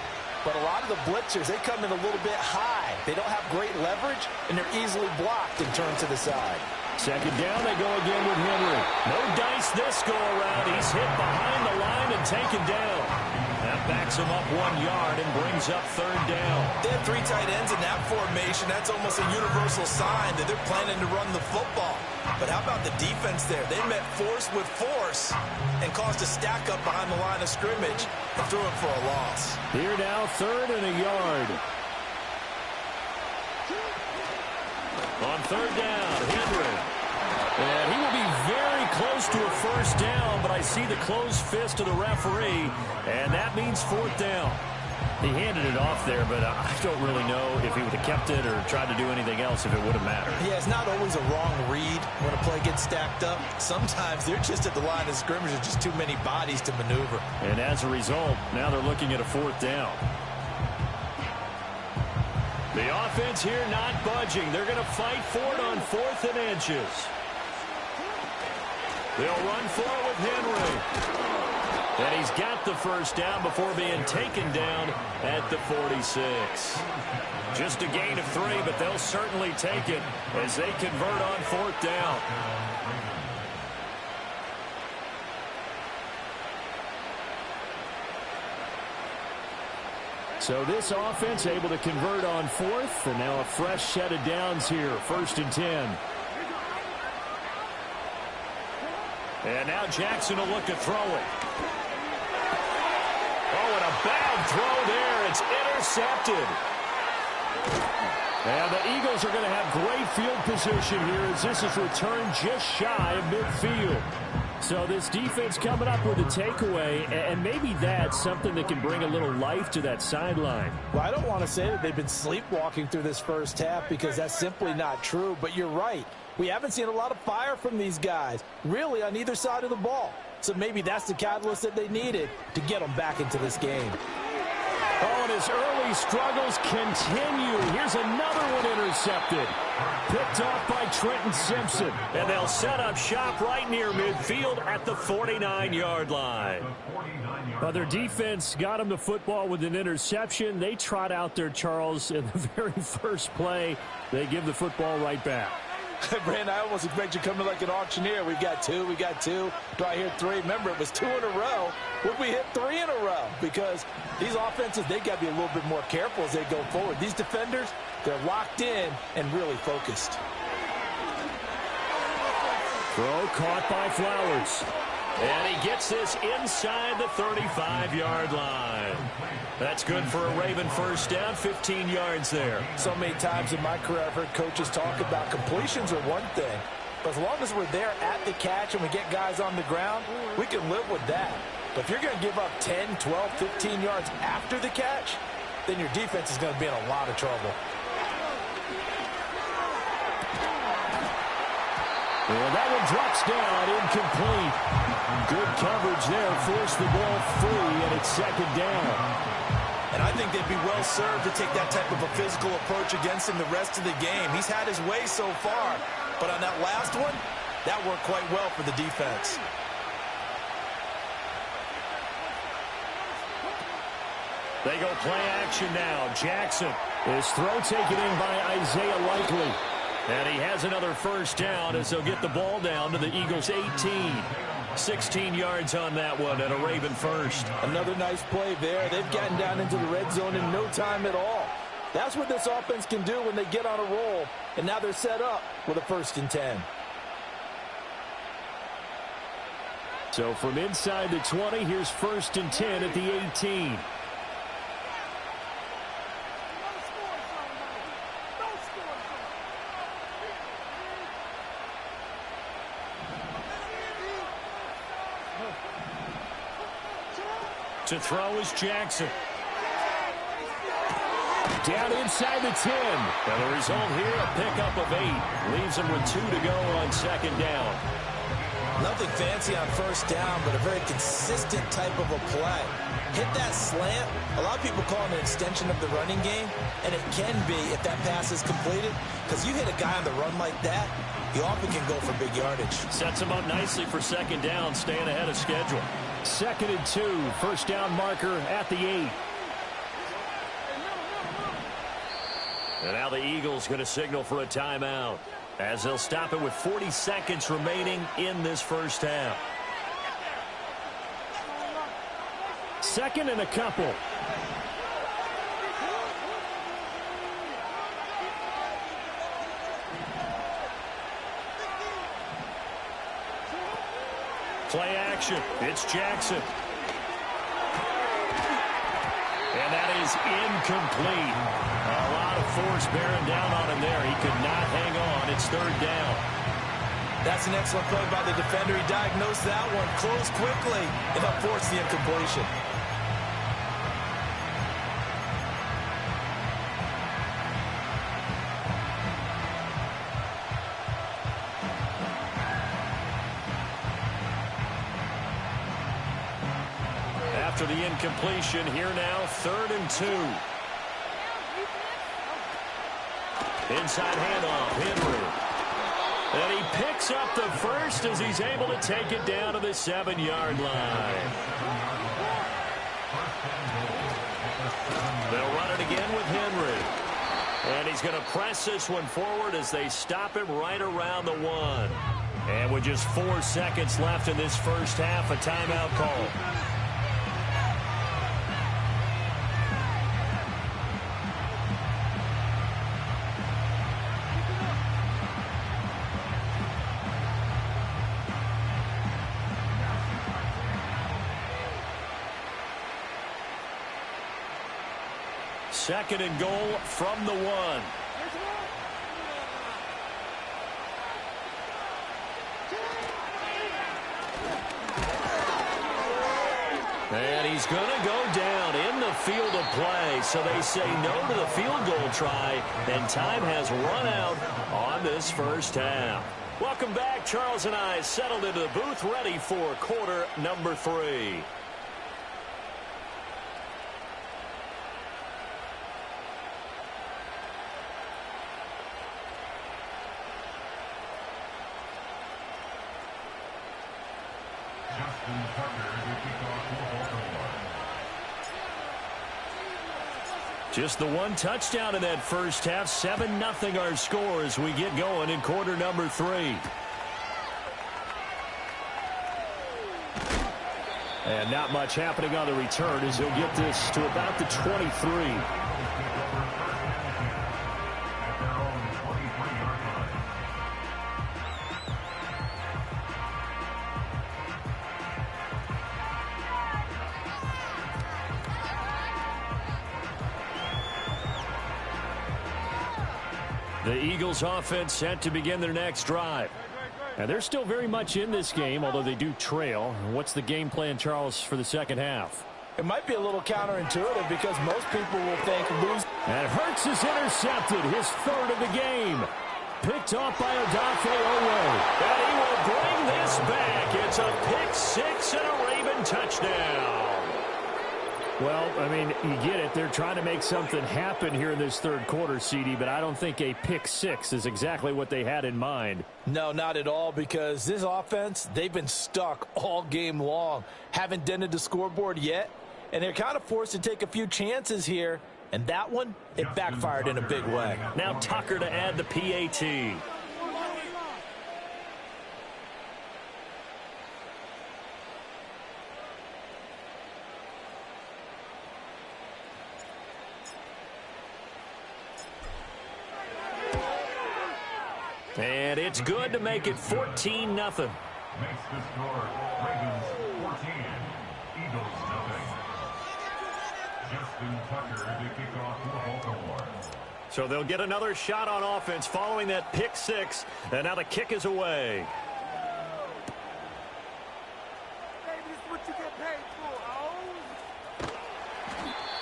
But a lot of the blitzers, they come in a little bit high. They don't have great leverage, and they're easily blocked and turned to the side.
2nd down, they go again with Henry. No dice this go-around. He's hit behind the line and taken down. That backs him up 1 yard and brings up 3rd down.
They had 3 tight ends in that formation. That's almost a universal sign that they're planning to run the football. But how about the defense there? They met force with force and caused a stack up behind the line of scrimmage and threw it for a loss.
Here now, 3rd and a yard. On 3rd down, Henry. And he will be very close to a first down, but I see the closed fist of the referee, and that means fourth down.
He handed it off there, but I don't really know if he would have kept it or tried to do anything else if it would have mattered.
Yeah, it's not always a wrong read when a play gets stacked up. Sometimes they're just at the line of scrimmage. There's just too many bodies to maneuver.
And as a result, now they're looking at a fourth down.
The offense here not budging. They're going to fight for it on 4th and inches. They'll run for it with Henry. And he's got the first down before being taken down at the 46. Just a gain of 3, but they'll certainly take it as they convert on 4th down. So this offense able to convert on 4th, and now a fresh set of downs here, 1st and 10. And now Jackson will look to throw it. Oh, and a bad throw there. It's intercepted. And the Eagles are going to have great field position here as this is returned just shy of midfield. So this defense coming up with a takeaway, and maybe that's something that can bring a little life to that sideline.
Well, I don't want to say that they've been sleepwalking through this first half because that's simply not true, but you're right. We haven't seen a lot of fire from these guys, really, on either side of the ball. So maybe that's the catalyst that they needed to get them back into this game.
Oh, and his early struggles continue. Here's another one intercepted. Picked off by Trenton Simpson.
And they'll set up shop right near midfield at the 49-yard line.
Their defense got him the football with an interception. They trot out there, Charles, in the very first play. They give the football right back.
Brandon, I almost expect you coming like an auctioneer. We've got 2, we got 2. Do I hear 3? Remember, it was 2 in a row. Would we hit 3 in a row? Because these offenses, they got to be a little bit more careful as they go forward. These defenders, they're locked in and really focused.
Throw caught by Flowers.
And he gets this inside the 35-yard line. That's good for a Raven first down, 15 yards there.
So many times in my career I've heard coaches talk about completions are one thing. But as long as we're there at the catch and we get guys on the ground, we can live with that. But if you're going to give up 10, 12, 15 yards after the catch, then your defense is going to be in a lot of trouble.
Well, that one drops down, incomplete. Good coverage there, forced the ball free, and it's 2nd down.
And I think they'd be well served to take that type of a physical approach against him the rest of the game. He's had his way so far, but on that last one, that worked quite well for the defense.
They go play action now. Jackson. His throw taken in by Isaiah Likely. And he has another first down as they'll get the ball down to the Eagles' 18. 16 yards on that one and a Raven first.
Another nice play there. They've gotten down into the red zone in no time at all. That's what this offense can do when they get on a roll. And now they're set up with a 1st and 10.
So from inside the 20, here's 1st and 10 at the 18. To throw is Jackson. Down inside the 10. And the result here, a pickup of 8. Leaves them with 2 to go on 2nd down.
Nothing fancy on first down, but a very consistent type of a play. Hit that slant. A lot of people call it an extension of the running game, and it can be if that pass is completed, because you hit a guy on the run like that, he often can go for big yardage.
Sets him up nicely for 2nd down, staying ahead of schedule.
2nd and 2, first down marker at the 8.
And now the Eagles going to signal for a timeout as they'll stop it with 40 seconds remaining in this first half.
2nd and a couple.
Play action. It's Jackson. And that is incomplete. A lot of force bearing down on him there. He could not hang on. It's 3rd down.
That's an excellent play by the defender. He diagnosed that one, closed quickly, and helped force the incompletion.
After the incompletion, here now, 3rd and 2. Inside handoff, Henry. And he picks up the first as he's able to take it down to the 7-yard line. They'll run it again with Henry. And he's going to press this one forward as they stop him right around the 1. And with just 4 seconds left in this first half, a timeout call. Second and goal from the 1. And he's going to go down in the field of play. So they say no to the field goal try, and time has run out on this first half. Welcome back. Charles and I settled into the booth, ready for quarter number 3. Just the 1 touchdown in that first half. 7-0 our score as we get going in quarter number 3. And not much happening on the return as he'll get this to about the 23. The Eagles offense set to begin their next drive. And they're still very much in this game, although they do trail. What's the game plan, Charles, for the second half?
It might be a little counterintuitive because most people will think lose.
And Hurts is intercepted, his 3rd of the game. Picked off by Odafe Oweh. And he will bring this back. It's a pick 6 and a Raven touchdown. Well, I mean, you get it. They're trying to make something happen here in this 3rd quarter, CD, but I don't think a pick 6 is exactly what they had in mind.
No, not at all, because this offense, they've been stuck all game long. Haven't dented the scoreboard yet, and they're kind of forced to take a few chances here, and that one, it backfired in a big way.
Now Tucker to add the PAT. And it's good to make it 14-0.
Makes the score Ravens 14, Eagles 0. Justin Tucker to kick off for Baltimore.
So they'll get another shot on offense following that pick 6, and now the kick is away.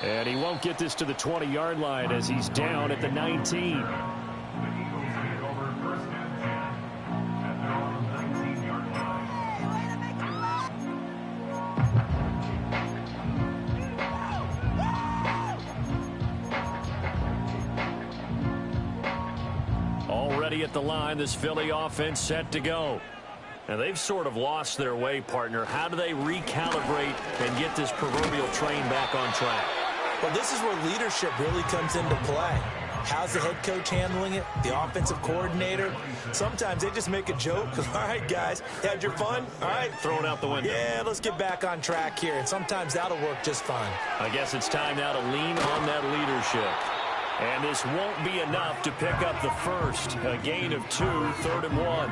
And he won't get this to the 20-yard line as he's down at the 19. Already at the line, this Philly offense set to go. And they've sort of lost their way, partner. How do they recalibrate and get this proverbial train back on track?
Well, this is where leadership really comes into play. How's the head coach handling it? The offensive coordinator? Sometimes they just make a joke. All right, guys, had your fun? All right.
Throw it out the window.
Yeah, let's get back on track here. And sometimes that'll work just fine.
I guess it's time now to lean on that leadership. And this won't be enough to pick up the first. A gain of 2, 3rd and 1.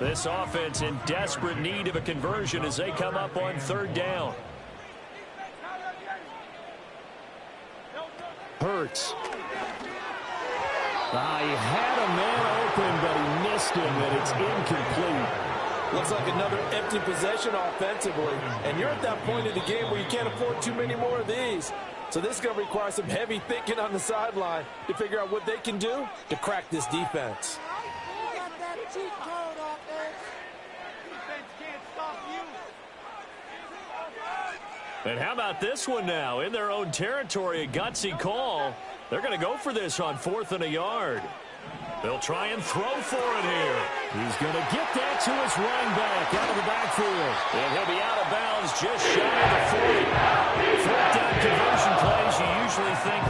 This offense in desperate need of a conversion as they come up on 3rd down. Hurts. He had a man open, but he missed him, and it's incomplete.
Looks like another empty possession offensively. And you're at that point in the game where you can't afford too many more of these. So this is going to require some heavy thinking on the sideline to figure out what they can do to crack this defense.
And how about this one now? In their own territory, a gutsy call. They're going to go for this on 4th and a yard. They'll try and throw for it here. He's going to get that to his running back out of the backfield. And he'll be out of bounds just shy of the 40. 4th down conversion plays, you usually think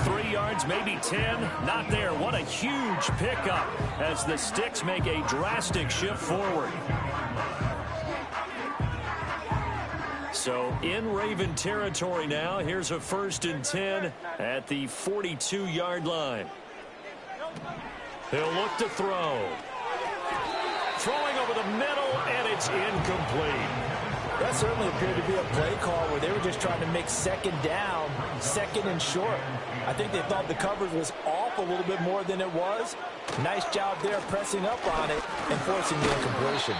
1, 2, 3 yards, maybe 10. Not there. What a huge pickup as the Sticks make a drastic shift forward. So in Raven territory now. Here's a 1st and 10 at the 42-yard line. He'll look to throw. Throwing over the middle, and it's incomplete.
That certainly appeared to be a play call where they were just trying to make 2nd down, 2nd and short. I think they thought the coverage was off a little bit more than it was. Nice job there pressing up on it and forcing the incompletion.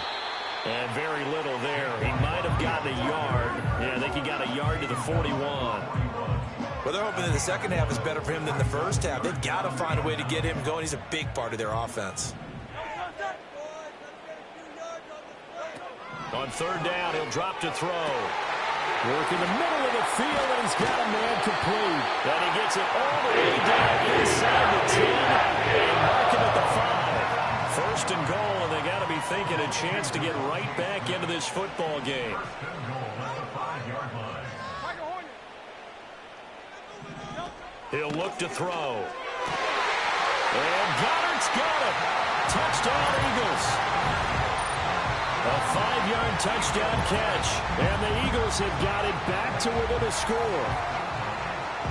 And very little there. He might have gotten a yard. Yeah, I think he got a yard to the 41.
Well, they're hoping that the second half is better for him than the first half. They've got to find a way to get him going. He's a big part of their offense.
On 3rd down, he'll drop to throw. Work in the middle of the field, and he's got a man complete. And he gets it all the way down inside the 10 and mark him at the 5. 1st and goal, and they got to be thinking a chance to get right back into this football game. He'll look to throw. And Goddard's got it. Touchdown, Eagles. A 5-yard touchdown catch. And the Eagles have got it back to within a score.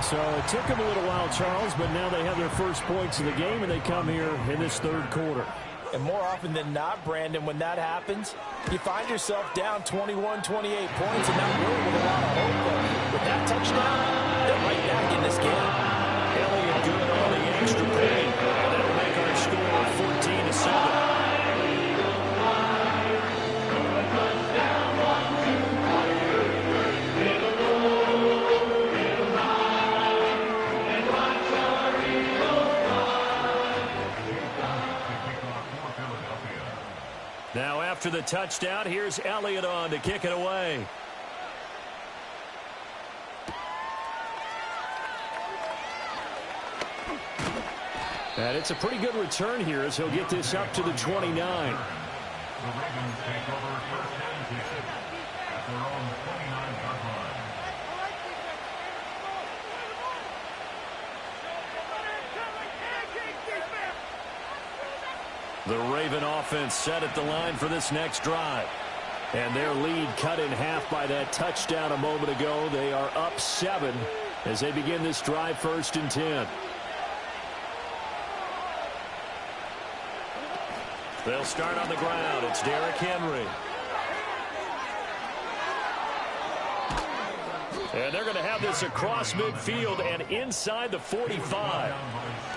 So it took them a little while, Charles, but now they have their first points of the game, and they come here in this 3rd quarter.
And more often than not, Brandon, when that happens, you find yourself down 21, 28 points, and not really with a lot of hope. But with that touchdown, they're right back in this game.
Elliott good on the extra point. That'll make our score 14-7. Now after the touchdown, here's Elliott on to kick it away. And it's a pretty good return here as he'll get this up to the 29.
The Ravens take over 1st and 10 at their own 29-yard line.
The Raven offense set at the line for this next drive. And their lead cut in half by that touchdown a moment ago. They are up 7 as they begin this drive 1st and 10. They'll start on the ground. It's Derrick Henry. And they're going to have this across midfield and inside the 45.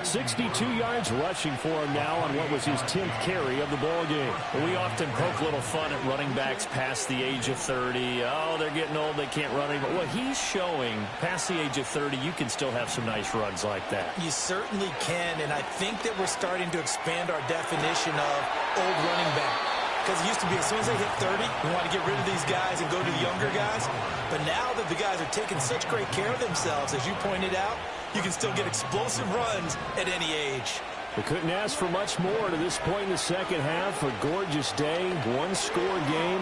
62 yards rushing for him now on what was his 10th carry of the ball game.
We often poke a little fun at running backs past the age of 30. Oh, they're getting old, they can't run anymore. Well, he's showing past the age of 30, you can still have some nice runs like that.
You certainly can, and I think that we're starting to expand our definition of old running back. Because it used to be as soon as they hit 30, we want to get rid of these guys and go to the younger guys. But now that the guys are taking such great care of themselves, as you pointed out, you can still get explosive runs at any age.
We couldn't ask for much more to this point in the second half. A gorgeous day, one-score game.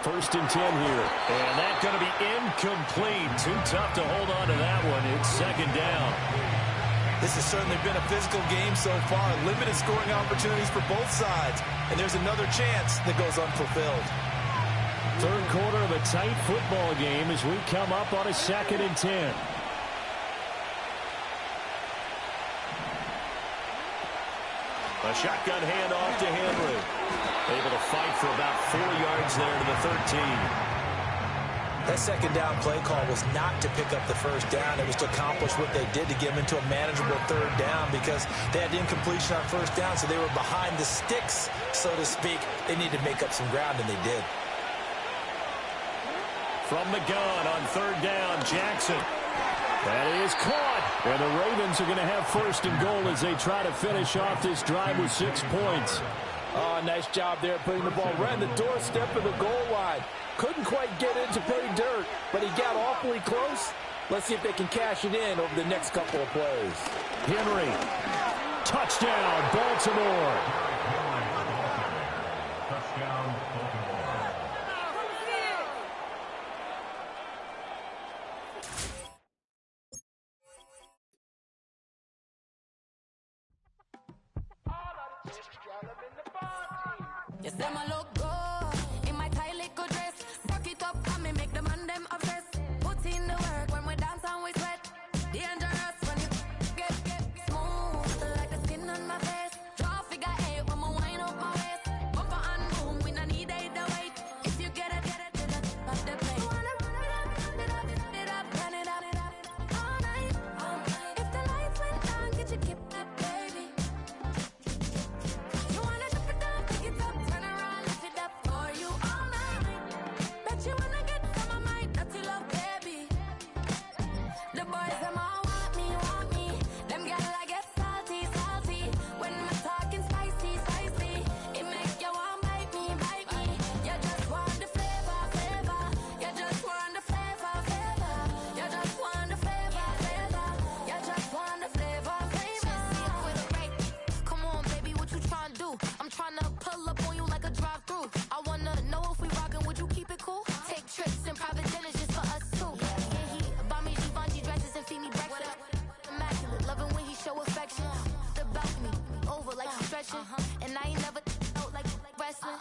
1st and 10 here.
And that's going to be incomplete. Too tough to hold on to that one. It's 2nd down.
This has certainly been a physical game so far. Limited scoring opportunities for both sides. And there's another chance that goes unfulfilled.
3rd quarter of a tight football game as we come up on a 2nd and 10.
A shotgun handoff to Henry. Able to fight for about 4 yards there to the 13.
That second down play call was not to pick up the first down. It was to accomplish what they did to get them into a manageable third down because they had incompletion on first down, so they were behind the sticks, so to speak. They needed to make up some ground, and they did.
From the gun on third down, Jackson. That is caught. And the Ravens are going to have first and goal as they try to finish off this drive with 6 points.
Oh, nice job there putting the ball right on the doorstep of the goal line. Couldn't quite get it to pay dirt, but he got awfully close. Let's see if they can cash it in over the next couple of plays.
Henry. Touchdown, Baltimore.
Touchdown, Baltimore.
You say my look good in my tight little dress. Rock it up and me make the man them obsessed. Put in the work when we dance and we sweat. Dangerous when you get smooth like the skin on my face. Draw figure 8 when I wind up my waist. Bumper and boom, we don't need the weight. If you get it, to the top of the plate. Wanna run it up, turn it up, all night. If the lights went down, get you keep that baby. You wanna drop it down, pick it up, turn around, lift it up for you all night. Bet you wanna get some of my dirty love, baby. The boys them all want me. Them gyal I get salty. When we're talking spicy. It make you want bite me. You just want the flavor. You just want the flavor. You just want the flavor. You just want the flavor. With a rate. Come on, baby, what you tryna do? I'm tryna pull up on you like a drive-through. I wanna know if we rockin', would you keep it cool? Take trips and private dinners just for us two. Yeah, he buy me Givenchy dresses and feed me breakfast. Immaculate, loving when he show affection. The balcony, over like he's stretching. And I ain't never out like wrestling.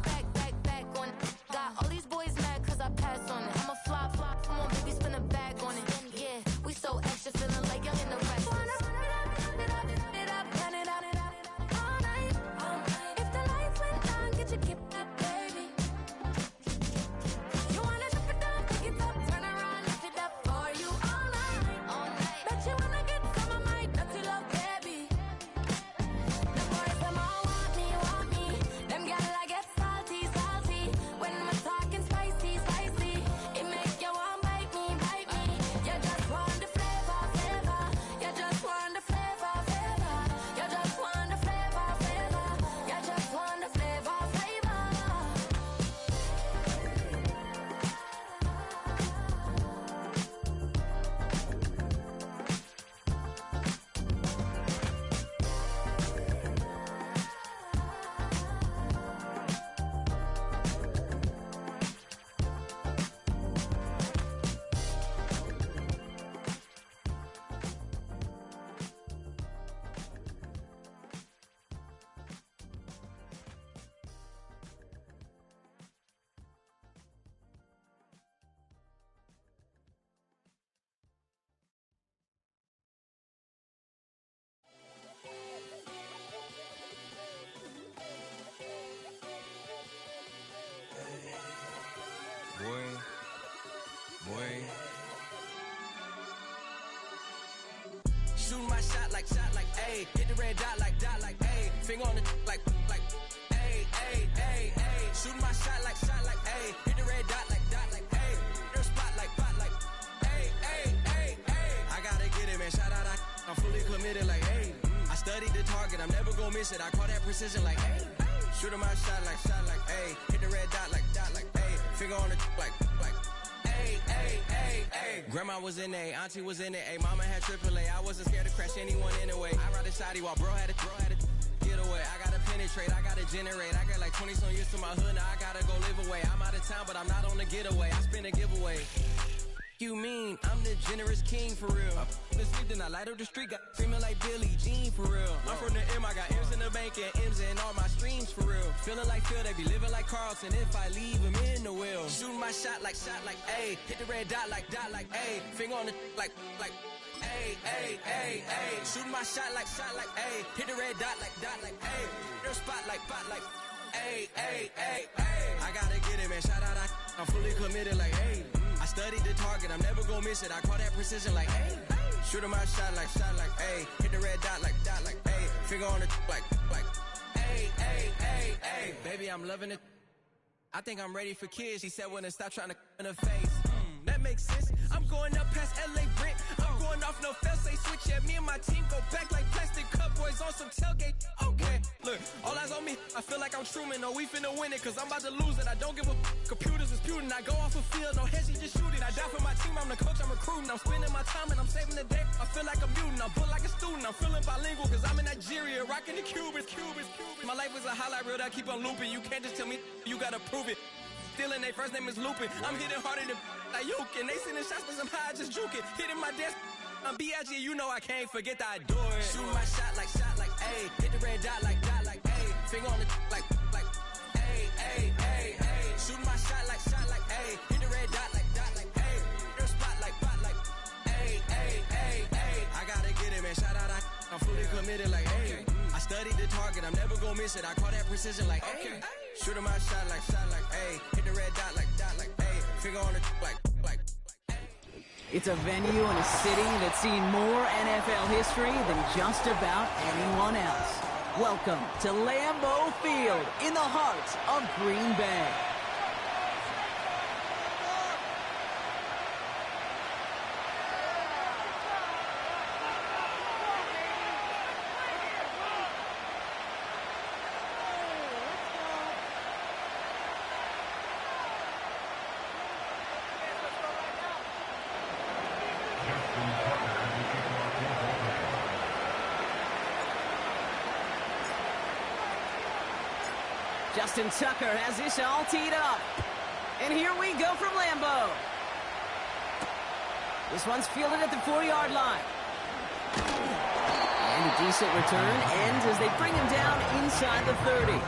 Back on it. Got all these boys mad cause I passed on it. I'm a flop. Come on, baby, spin a bag on it. Yeah, we so extra, feeling like young and the rest. Turn it up, all night. If the lights went down, get you keep that baby. You wanna drop it down, pick it up, turn around, lift it up for you all night. Bet you wanna get some of my dirty love, baby. The boys them all want me. Them gyal I get salty. When we're talking spicy. It make you want bite me. You just want the flavor. You just want the flavor. You just want the flavor. You just want the flavor.
Boy.
Shooting my shot like, ayy. Hit the red dot like, ayy. Finger on the like, ayy. Shooting my shot like, ayy. Hit the red dot like, ayy. Their spot like, ayy. I gotta get it, man. Shout out, I'm fully committed like, ayy. I studied the target, I'm never gonna miss it. I call that precision like, ayy. Shooting my shot like, ayy. Hit the red dot like, ayy. Finger on the like, ayy. Grandma was in A, auntie was in it, ayy. Mama had AAA, I wasn't scared to crash anyone anyway. I ride a shotty while bro had to get away. I gotta penetrate, I gotta generate. I got like 20 some years to my hood, now I gotta go live away. I'm out of town, but I'm not on the getaway. I spin a giveaway. You mean I'm the generous king for real? I been sleep, then I light up the street, got screaming like Billie Jean for real. I'm from the M, I got M's in the bank and M's in all my streams for real. Feeling like Phil, they be living like Carlton if I leave him in the wheel. Shooting my shot like, ayy. Hit the red dot like, ayy. Finger on the like, ayy. Shooting my shot like, ayy. Hit the red dot like, ayy. Their spot like, Ay, ay, ay, ay. I gotta get it, man. Shout out, I'm fully committed, like, hey. I studied the target, I'm never gonna miss it. I call that precision, like, hey. Shoot my shot, like, hey. Hit the red dot, like, hey. Finger on the, like, hey, hey, hey, hey. Baby, I'm loving it. I think I'm ready for kids. She said when to stop trying to in her face. That makes sense. I'm going up past LA Brent. I'm going off no fail, say switch. Yeah, me and my team go back like plastic cup boys on some tailgate. Okay, look, all eyes on me. I feel like I'm Truman. No, we finna win it, cause I'm about to lose it. I don't give a computers disputing. I go off a field, no heads, just shoot it. I die for my team, I'm the coach, I'm recruiting. I'm spending my time and I'm saving the day. I feel like a mutant, I'm built like a student. I'm feeling bilingual, cause I'm in Nigeria, rocking the Cubans. My life is a highlight reel that I keep on looping. You can't just tell me, you gotta prove it. Stealing, their first name is Lupin. I'm hitting harder than like Yukin. They sending shots, but somehow I just juke it. Hitting my desk, I'm B.I.G. You know I can't forget that I do it. Shoot my shot, like, ayy. Hit the red dot, like, ayy. Finger on the, like, ayy, ayy, ayy, ayy. Shoot my shot, like, ayy. Hit the red dot, like, ayy. Their spot, like, ayy, ayy, ayy, ayy. I gotta get it, man. Shout out, I'm fully committed, like, ayy. I studied the target, I'm never gonna miss it. I call that precision, like, ayy. Shooting my shot, like, ayy. Hit the red dot, like, ayy. Finger on the, like.
It's a venue and a city that's seen more NFL history than just about anyone else. Welcome to Lambeau Field in the heart of Green Bay. Justin Tucker has this all teed up. And here we go from Lambeau. This one's fielded at the 40-yard line. And a decent return ends as they bring him down inside the 30.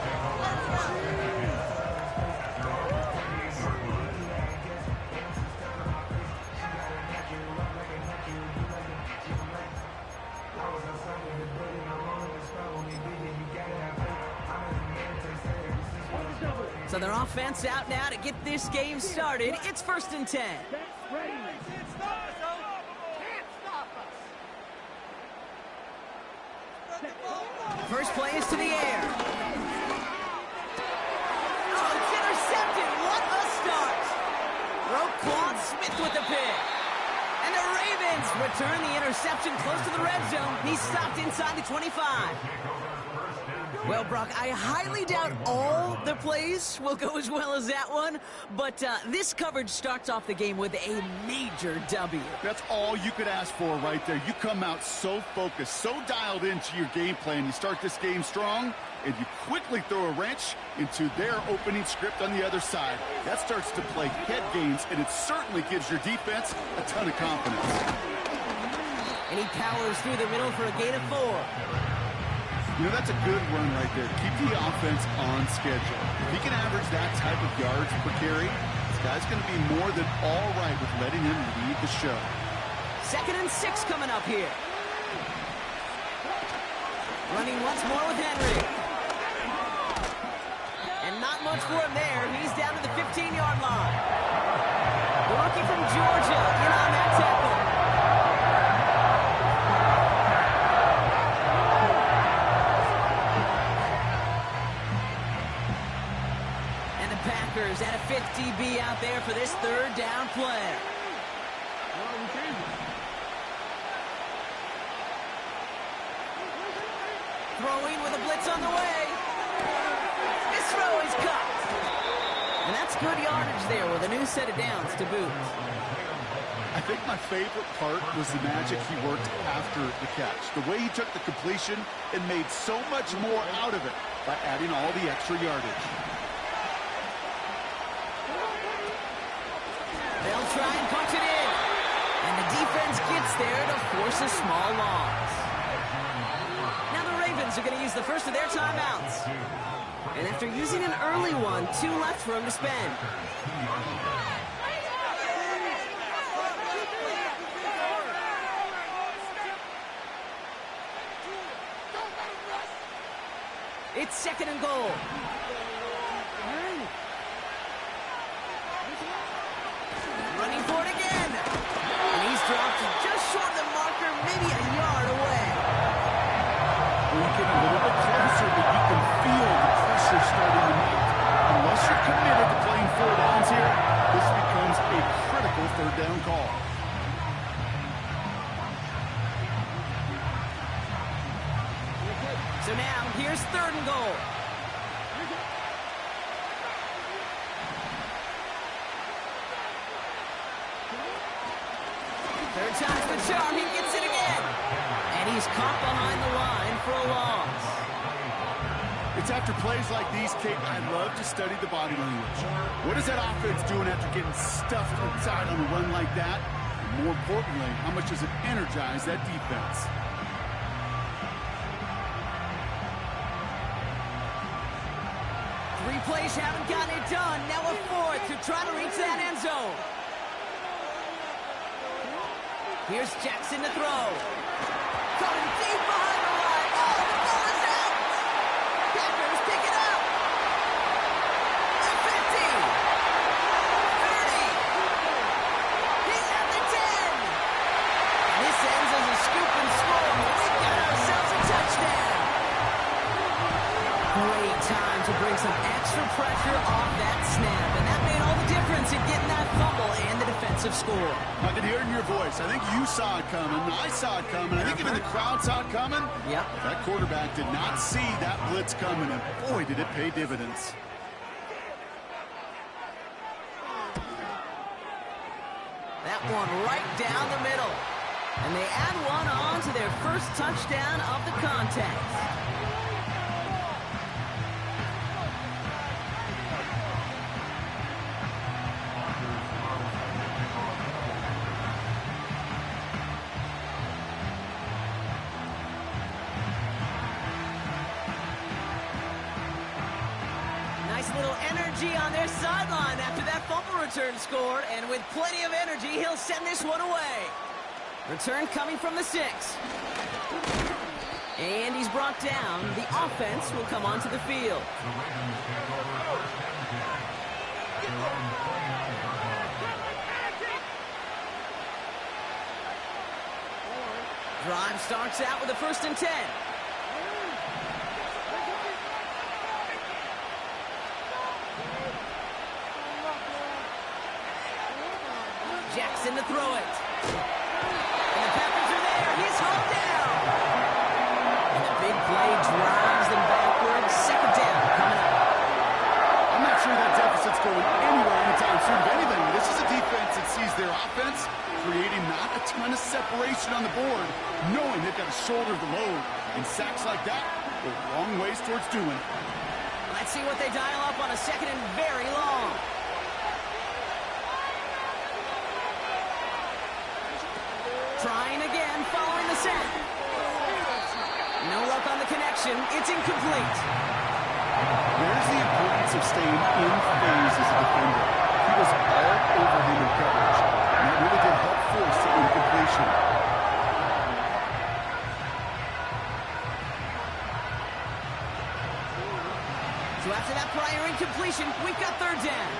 So their offense out now to get this game started. It's 1st and 10. First play is to the air. Oh, it's intercepted. What a start. Roquan Smith with the pick. And the Ravens return the interception close to the red zone. He's stopped inside the 25. Well, Brock, I highly doubt all the plays will go as well as that one, but this coverage starts off the game with a major W.
That's all you could ask for right there. You come out so focused, so dialed into your game plan. You start this game strong, and you quickly throw a wrench into their opening script on the other side. That starts to play head games, and it certainly gives your defense a ton of confidence.
And he powers through the middle for a gain of 4.
You know, that's a good run right there. Keep the offense on schedule. If he can average that type of yards per carry, this guy's going to be more than all right with letting him lead the show.
2nd and 6 coming up here. Running once more with Henry. And not much for him there. He's down to the 15-yard line. The rookie from Georgia in on that tackle. Packers at a 50 DB out there for this 3rd down play. Throwing with a blitz on the way. This throw is cut. And that's good yardage there with a new set of downs to boot.
I think my favorite part was the magic he worked after the catch. The way he took the completion and made so much more out of it by adding all the extra yardage.
They'll try and punch it in. And the defense gets there to force a small loss. Now the Ravens are going to use the first of their timeouts. And after using an early one, 2 left for him to spend. It's 2nd and goal. So now, here's 3rd and goal. Third time's the charm. He gets it again. And he's caught behind the line for a loss.
It's after plays like these, Kate, I love to study the body language. What is that offense doing after getting stuffed inside on a run like that? And more importantly, how much does it energize that defense?
3 plays haven't gotten it done. Now a 4th to try to reach that end zone. Here's Jackson to throw. Coming deep behind the line. Oh, the ball is out. Packers pick it up. The 50. 30. He's at the 10. And this ends as a scoop and score. We've got ourselves a touchdown. Great time to bring some extra pressure off that snap, and that made all the difference in getting that fumble and the defensive score.
I can hear it in your voice. I think you saw it coming. I saw it coming. I think even the crowd saw it coming.
Yep.
That quarterback did not see that blitz coming, and boy, did it pay dividends.
That one right down the middle. And they add one on to their first touchdown of the contest. Little energy on their sideline after that fumble return scored, and with plenty of energy, he'll send this one away. Return coming from the 6. And he's brought down. The offense will come onto the field. Drive starts out with a 1st and 10. Jackson to throw it. And the Packers are there. He's home down. And the big play drives them backwards. 2nd down coming up.
I'm not sure that deficit's going anywhere anytime soon. If anything, this is a defense that sees their offense creating not a ton of separation on the board, knowing they've got to shoulder the load. And sacks like that go a long ways towards doing it.
Let's see what they dial up on a 2nd and very long. Trying again, following the set. No luck on the connection. It's incomplete.
There's the importance of staying in phase as a defender. He was all over him in coverage, and that really did help force the incompletion.
So after that prior incompletion, we've got 3rd down.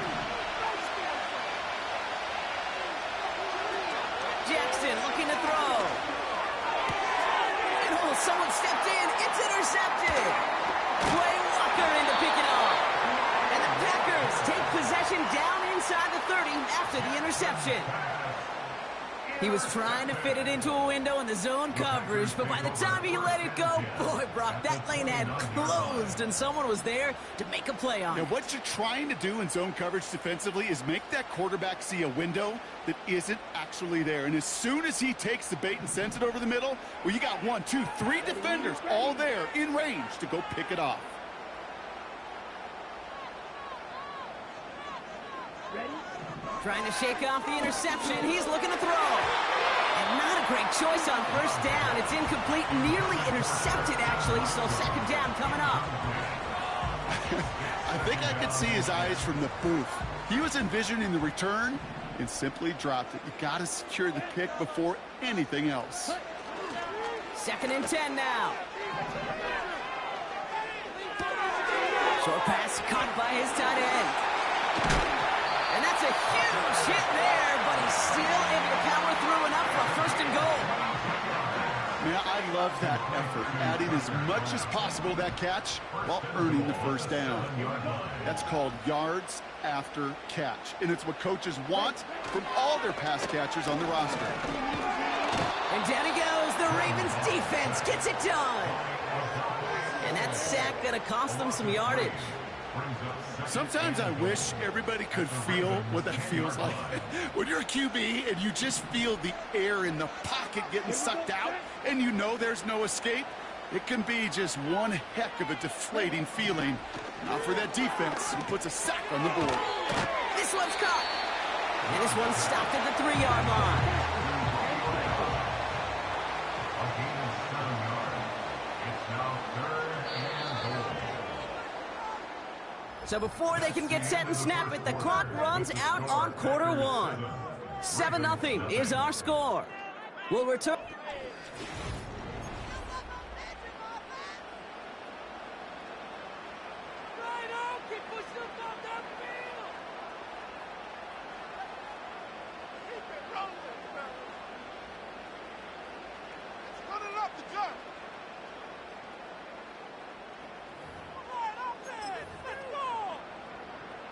Jackson looking to throw. And someone stepped in. It's intercepted. Quay Walker in to pick it off. And the Packers take possession down inside the 30 after the interception. He was trying to fit it into a window in the zone coverage, but by the time he let it go, boy, Brock, that lane had closed, and someone was there to make a play on it.
Now, what you're trying to do in zone coverage defensively is make that quarterback see a window that isn't actually there. And as soon as he takes the bait and sends it over the middle, well, you got 1, 2, 3 defenders all there in range to go pick it off.
Trying to shake off the interception. He's looking to throw. And not a great choice on 1st down. It's incomplete, nearly intercepted, actually, so 2nd down coming up.
I think I could see his eyes from the booth. He was envisioning the return and simply dropped it. You got to secure the pick before anything else.
2nd and 10 now. Short pass caught by his tight end. And that's a huge hit there, but he's still able to power through enough for a 1st and goal.
Man, I love that effort, adding as much as possible to that catch while earning the 1st down. That's called yards after catch, and it's what coaches want from all their pass catchers on the roster.
And down he goes. The Ravens defense gets it done. that sack going to cost them some yardage.
Sometimes I wish everybody could feel what that feels like. When you're a QB and you just feel the air in the pocket getting sucked out and you know there's no escape, it can be just one heck of a deflating feeling. Now for that defense, who puts a sack on the board.
This one's caught. And this one's stopped at the 3-yard line. So before they can get set and snap it, the clock runs out on quarter one. 7-0 is our score. We'll return.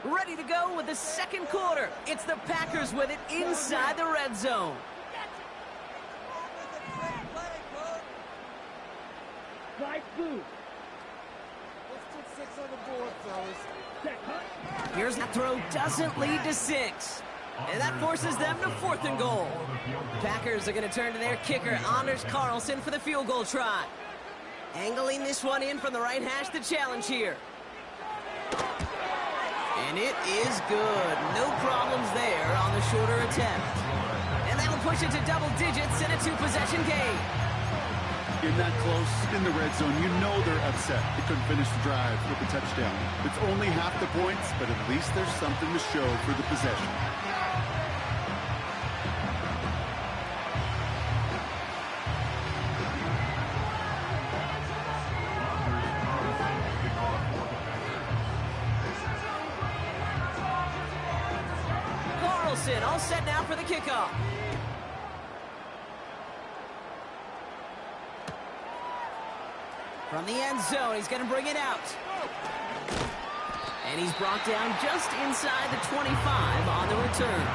Ready to go with the second quarter. It's the Packers with it inside the red zone. Here's the throw, doesn't lead to 6. And that forces them to 4th and goal. Packers are going to turn to their kicker, Anders Carlson, for the field goal try. Angling this one in from the right hash, the challenge here. And it is good. No problems there on the shorter attempt. And that'll push it to double digits in a 2-possession game.
In that close, in the red zone, you know they're upset. They couldn't finish the drive with the touchdown. It's only half the points, but at least there's something to show for the possession.
All set now for the kickoff. From the end zone, he's going to bring it out. And he's brought down just inside the 25 on the return.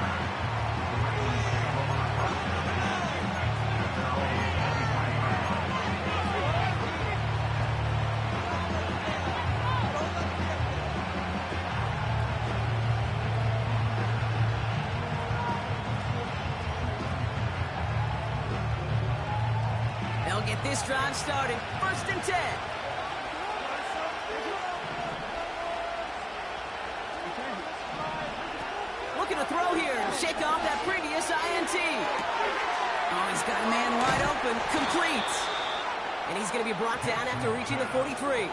Get this drive started. 1st and 10. Looking to throw here and shake off that previous INT. Oh, he's got a man wide open. Complete. And he's going to be brought down after reaching the 43.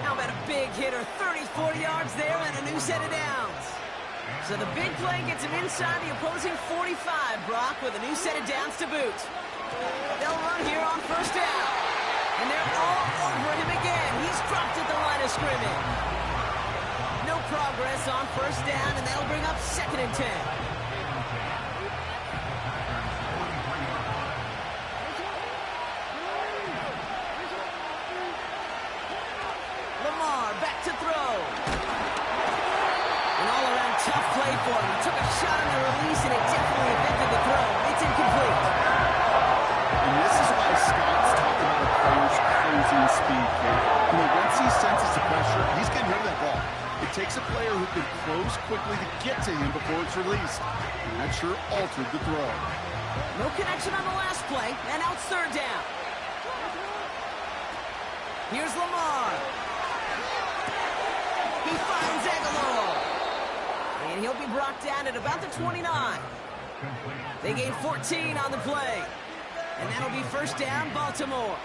How about a big hitter? 30, 40 yards there and a new set of downs. So the big play gets him inside the opposing 45, Brock, with a new set of downs to boot. They'll run here on 1st down. And they're all over him again. He's dropped at the line of scrimmage. No progress on 1st down, and that'll bring up 2nd and 10. Lamar back to throw. An all-around tough play for him. He took a shot on the release, and it definitely affected the throw. It's incomplete.
And this is why scouts talk about a player's closing speed. You know, once he senses the pressure, he's getting rid of that ball. It takes a player who can close quickly to get to him before it's released. And that sure altered the throw.
No connection on the last play, and out 3rd down. Here's Lamar. He finds Aguilar. And he'll be brought down at about the 29. They gain 14 on the play. And that'll be 1st down, Baltimore.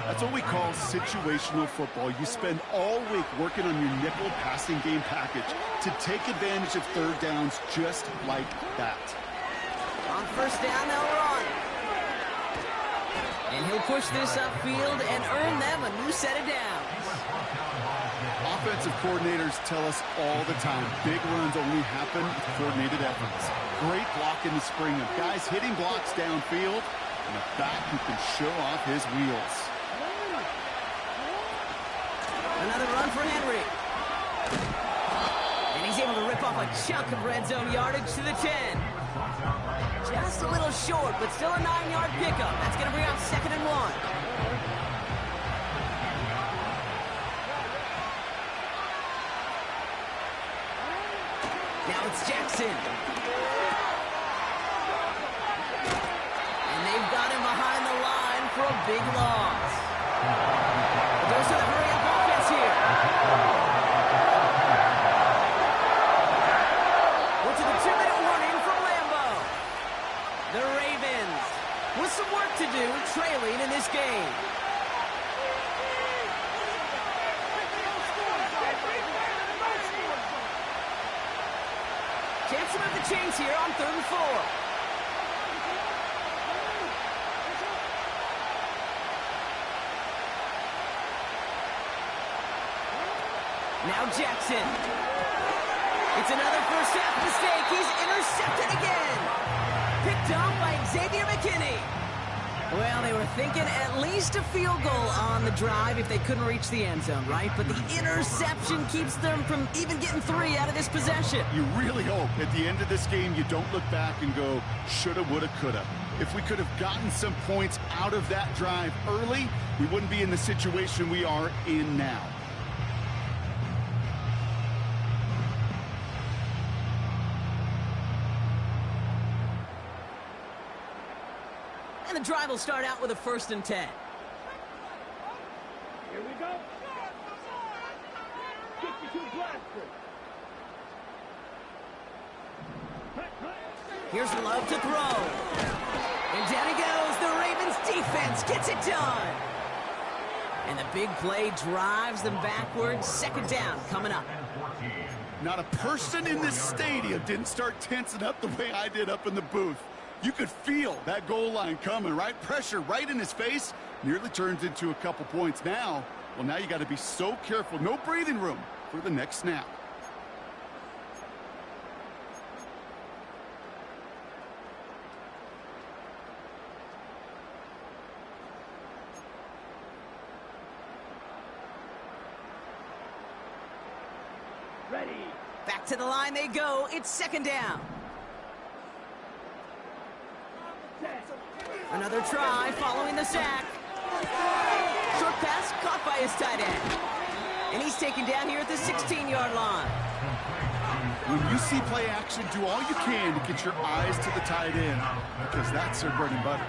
That's what we call situational football. You spend all week working on your nickel passing game package to take advantage of 3rd downs just like that.
On 1st down, they'll run. And he'll push this upfield and earn them a new set of downs.
Offensive coordinators tell us all the time, big runs only happen with coordinated efforts. Great block in the spring of guys hitting blocks downfield, and a back who can show off his wheels.
Another run for Henry. And he's able to rip off a chunk of red zone yardage to the 10. Just a little short, but still a 9-yard pickup. That's going to bring up 2nd and 1. Now it's Jackson. And they've got him behind the line for a big loss. It goes to the hurry-up offense here. We're to the 2-minute warning from Lambeau. The Ravens with some work to do, trailing in this game. Chance to move the chains here on 3rd and 4. Now Jackson. It's another first half mistake. He's intercepted again. Picked off by Xavier McKinney. Well, they were thinking at least a field goal on the drive if they couldn't reach the end zone, right? But the interception keeps them from even getting 3 out of this possession.
You really hope at the end of this game you don't look back and go, shoulda, woulda, coulda. If we could have gotten some points out of that drive early, we wouldn't be in the situation we are in now.
And the drive will start out with a 1st and 10.
Here we go. 52 blaster.
Here's Love to throw. And down he goes. The Ravens defense gets it done. And the big play drives them backwards. 2nd down coming up.
Not a person in this stadium didn't start tensing up the way I did up in the booth. You could feel that goal line coming, right? Pressure right in his face. Nearly turns into a couple points now. Well, now you got to be so careful. No breathing room for the next snap.
Ready.
Back to the line they go. It's 2nd down. Another try following the sack. Short pass caught by his tight end. And he's taken down here at the 16-yard line.
When you see play action, do all you can to get your eyes to the tight end, because that's their bread and butter.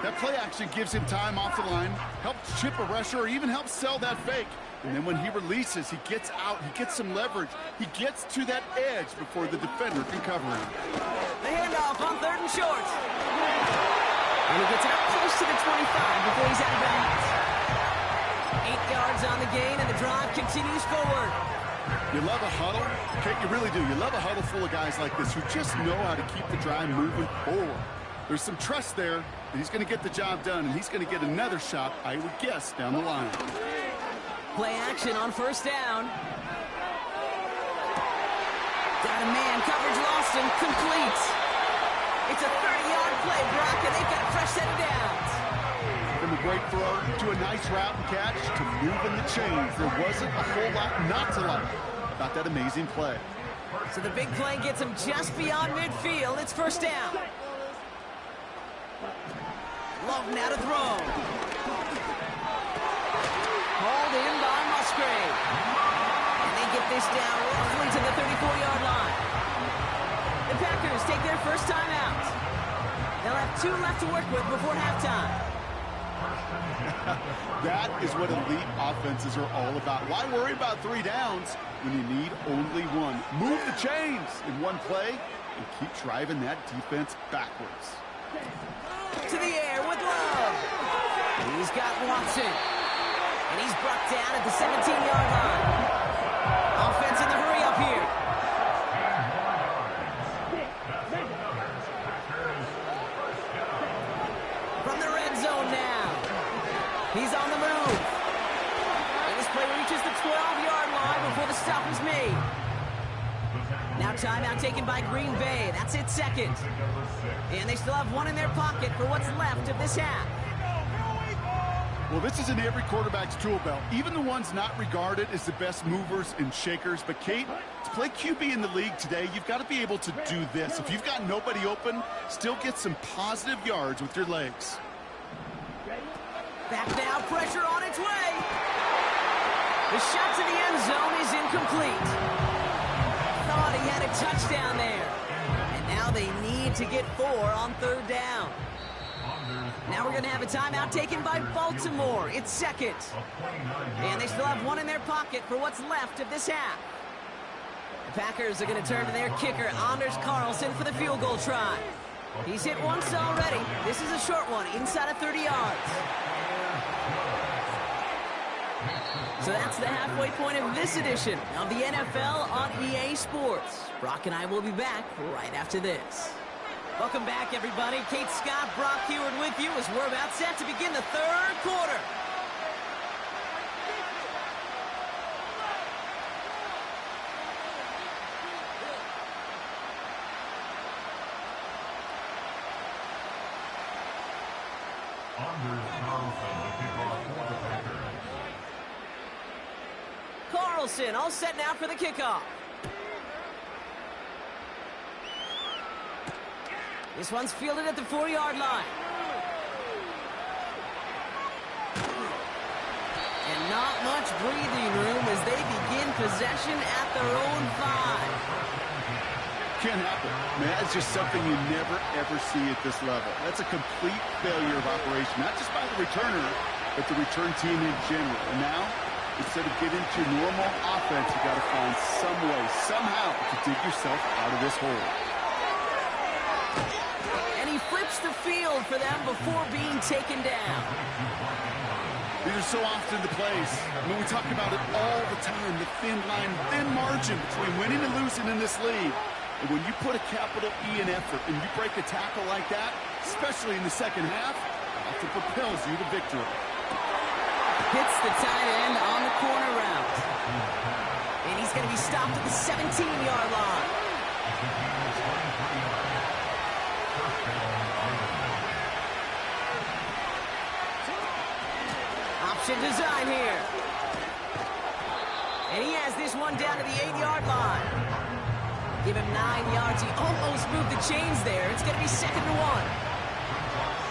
That play action gives him time off the line, helps chip a rusher, or even helps sell that fake. And then when he releases, he gets out, he gets some leverage. He gets to that edge before the defender can cover him.
The handoff on 3rd and short. And he gets it up close to the 25 before he's out of bounds. 8 yards on the gain, and the drive continues forward.
You love a huddle. Okay, you really do. You love a huddle full of guys like this who just know how to keep the drive moving forward. There's some trust there that he's going to get the job done, and he's going to get another shot, I would guess, down the line.
Play action on 1st down. Got a man, coverage lost and complete. It's a 30-yard play, Brock, and they've got a fresh set of downs.
From a great throw to a nice route and catch to moving the chains. There wasn't a whole lot not to like about that amazing play.
So the big play gets him just beyond midfield. It's 1st down. Love now to throw. Hauled in by Musgrave. And they get this down roughly to the 34-yard line. The Packers take their first time out. They'll have 2 left to work with before halftime.
That is what elite offenses are all about. Why worry about 3 downs when you need only 1? Move the chains in one play and keep driving that defense backwards.
To the air with Love. He's got Watson. And he's brought down at the 17-yard line. Offense in the hurry up here. From the red zone now. He's on the move. And this play reaches the 12-yard line before the stop is made. Now timeout taken by Green Bay. That's its 2nd. And they still have 1 in their pocket for what's left of this half.
Well, this is in every quarterback's tool belt, even the ones not regarded as the best movers and shakers. But, Kate, to play QB in the league today, you've got to be able to do this. If you've got nobody open, still get some positive yards with your legs.
Back now, pressure on its way. The shot to the end zone is incomplete. Thought he had And a touchdown there. And now they need to get 4 on 3rd down. Now we're going to have a timeout taken by Baltimore. It's second. And they still have 1 in their pocket for what's left of this half. The Packers are going to turn to their kicker, Anders Carlson, for the field goal try. He's hit once already. This is a short one, inside of 30 yards. So that's the halfway point of this edition of the NFL on EA Sports. Brock and I will be back right after this. Welcome back, everybody. Kate Scott, Brock Heward with you as we're about set to begin the 3rd quarter. Carlson all set now for the kickoff. This one's fielded at the 4-yard line. And not much breathing room as they begin possession at their own 5.
Can't happen. Man, that's just something you never, ever see at this level. That's a complete failure of operation, not just by the returner, but the return team in general. And now, instead of getting to normal offense, you got to find some way, somehow, to dig yourself out of this hole.
And he flips the field for them before being taken down.
These are so often the plays. I mean, we talk about it all the time, the thin line, thin margin between winning and losing in this league. And when you put a capital E in effort and you break a tackle like that, especially in the second half, it propels you to victory.
Hits the tight end on the corner route. And he's going to be stopped at the 17-yard line. Option design here. And he has this one down to the 8-yard line. Give him 9 yards. He almost moved the chains there. It's going to be 2nd and 1.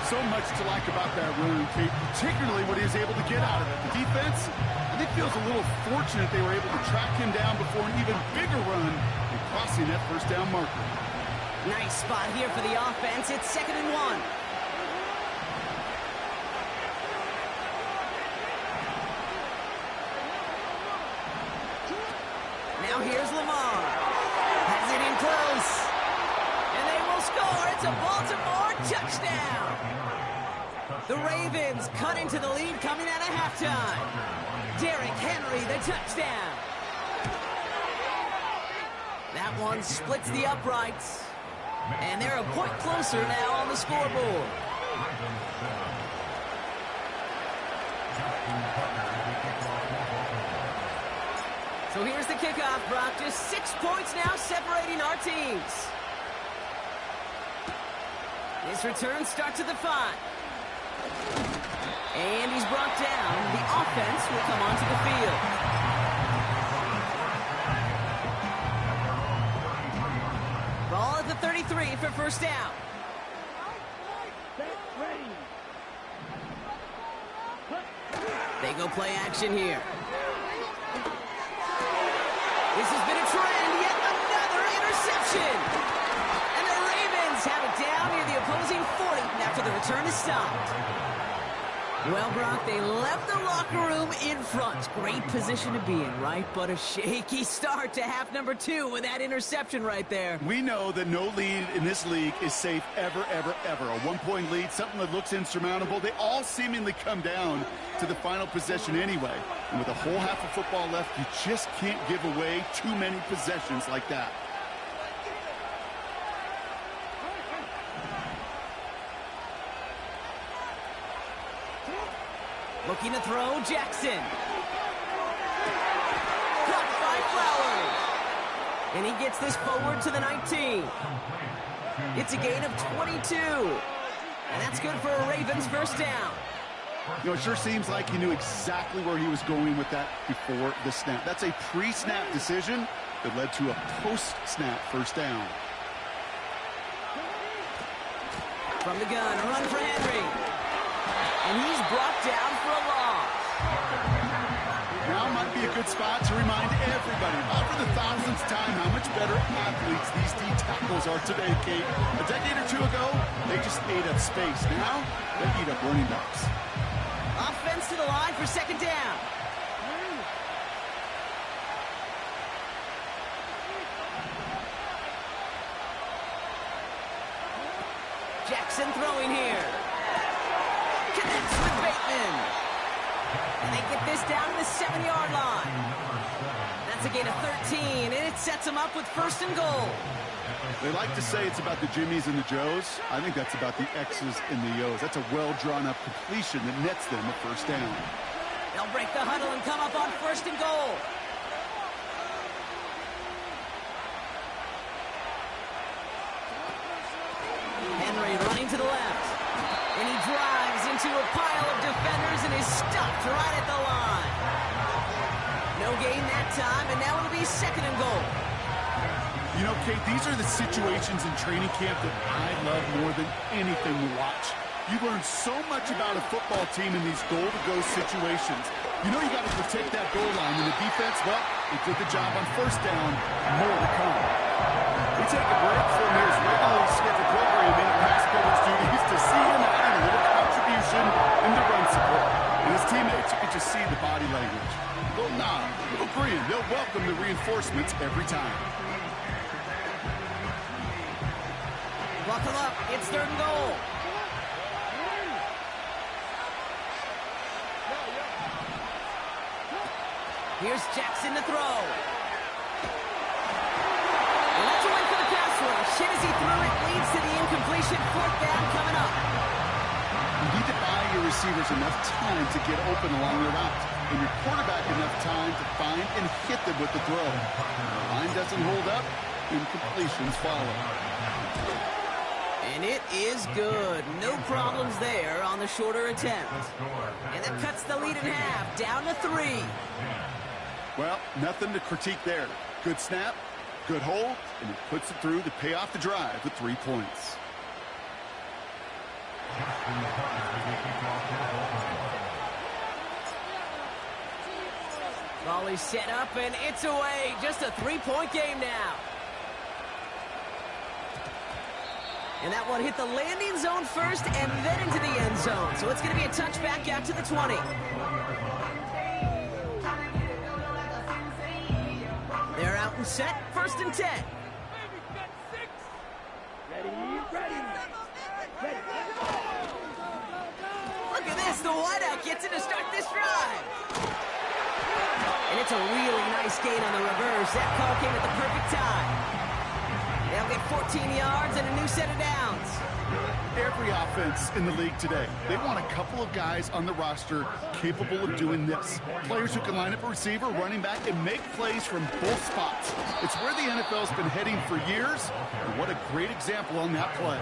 So much to like about that run, Kate, particularly what he was able to get out of it. The defense, I think, feels a little fortunate they were able to track him down before an even bigger run and crossing that 1st down marker.
Nice spot here for the offense. It's 2nd and 1. Now here's Lamar. Has it in close. And they will score. It's a Baltimore touchdown. The Ravens cut into the lead coming out of halftime. Derrick Henry, the touchdown. That one splits the uprights. And they're a point closer now on the scoreboard. So here's the kickoff, Brock. Just 6 points now separating our teams. This return starts at the 5. And he's brought down. The offense will come onto the field. Ball at the 33 for 1st down. They go play action here. This has been a trend, yet another interception. And the Ravens have it down near the opposing 40 after the return is stopped. Well, Brock, they left the locker room in front. Great position to be in, right? But a shaky start to half number 2 with that interception right there.
We know that no lead in this league is safe ever, ever, ever. A 1-point lead, something that looks insurmountable. They all seemingly come down to the final possession anyway. And with a whole half of football left, you just can't give away too many possessions like that.
Looking to throw, Jackson. Caught by Flowers. And he gets this forward to the 19. It's a gain of 22. And that's good for a Ravens 1st down.
You know, it sure seems like he knew exactly where he was going with that before the snap. That's a pre-snap decision that led to a post-snap 1st down.
From the gun, a run for Henry. And he's brought down for a loss.
Now might be a good spot to remind everybody, not for the thousandth time, how much better athletes these D tackles are today, Kate. A decade or two ago, they just ate up space. Now, they eat up running backs.
Offense to the line for second down. Jackson throwing here. Connects with Bateman. And they get this down to the 7-yard line. That's a gain of 13, and it sets them up with first and goal.
They like to say it's about the Jimmies and the Joes. I think that's about the X's and the O's. That's a well-drawn-up completion that nets them a first down.
They'll break the huddle and come up on first and goal. Henry running to the left. And he drives into a pile of defenders and is stopped right at the line. No gain that time, and now it'll be second and goal.
You know, Kate, these are the situations in training camp that I love more than anything to watch. You learn so much about a football team in these goal-to-go situations. You know you got to protect that goal line, and the defense, well, they did the job on first down. More to come. We take a break from his regularly scheduled programming and pass coverage duties to see him add a little contribution in the run support. And his teammates, you can just see the body language. A little nod, a little grin. They'll welcome the reinforcements every time.
Buckle up. It's third and goal. Here's Jackson to throw. And that's a win for the pass rush. Hit as he threw it, leads to the incompletion. Fourth down coming up.
You need to buy your receivers enough time to get open along their route, and your quarterback enough time to find and hit them with the throw. The line doesn't hold up, incompletions follow.
And it is good. No problems there on the shorter attempt. And that cuts the lead in half, down to 3.
Well, nothing to critique there. Good snap, good hold, and it puts it through to pay off the drive with 3 points.
Ball is set up, and it's away. Just a 3-point game now. And that one hit the landing zone first and then into the end zone. So it's going to be a touchback out to the 20. They're out and set. First and 10. Look at this. The wideout gets it to start this drive. And it's a really nice gain on the reverse. That call came at the perfect time. They'll get 14 yards and a new set of downs.
Every offense in the league today, they want a couple of guys on the roster capable of doing this. Players who can line up a receiver, running back, and make plays from both spots. It's where the NFL's been heading for years, and what a great example on that play.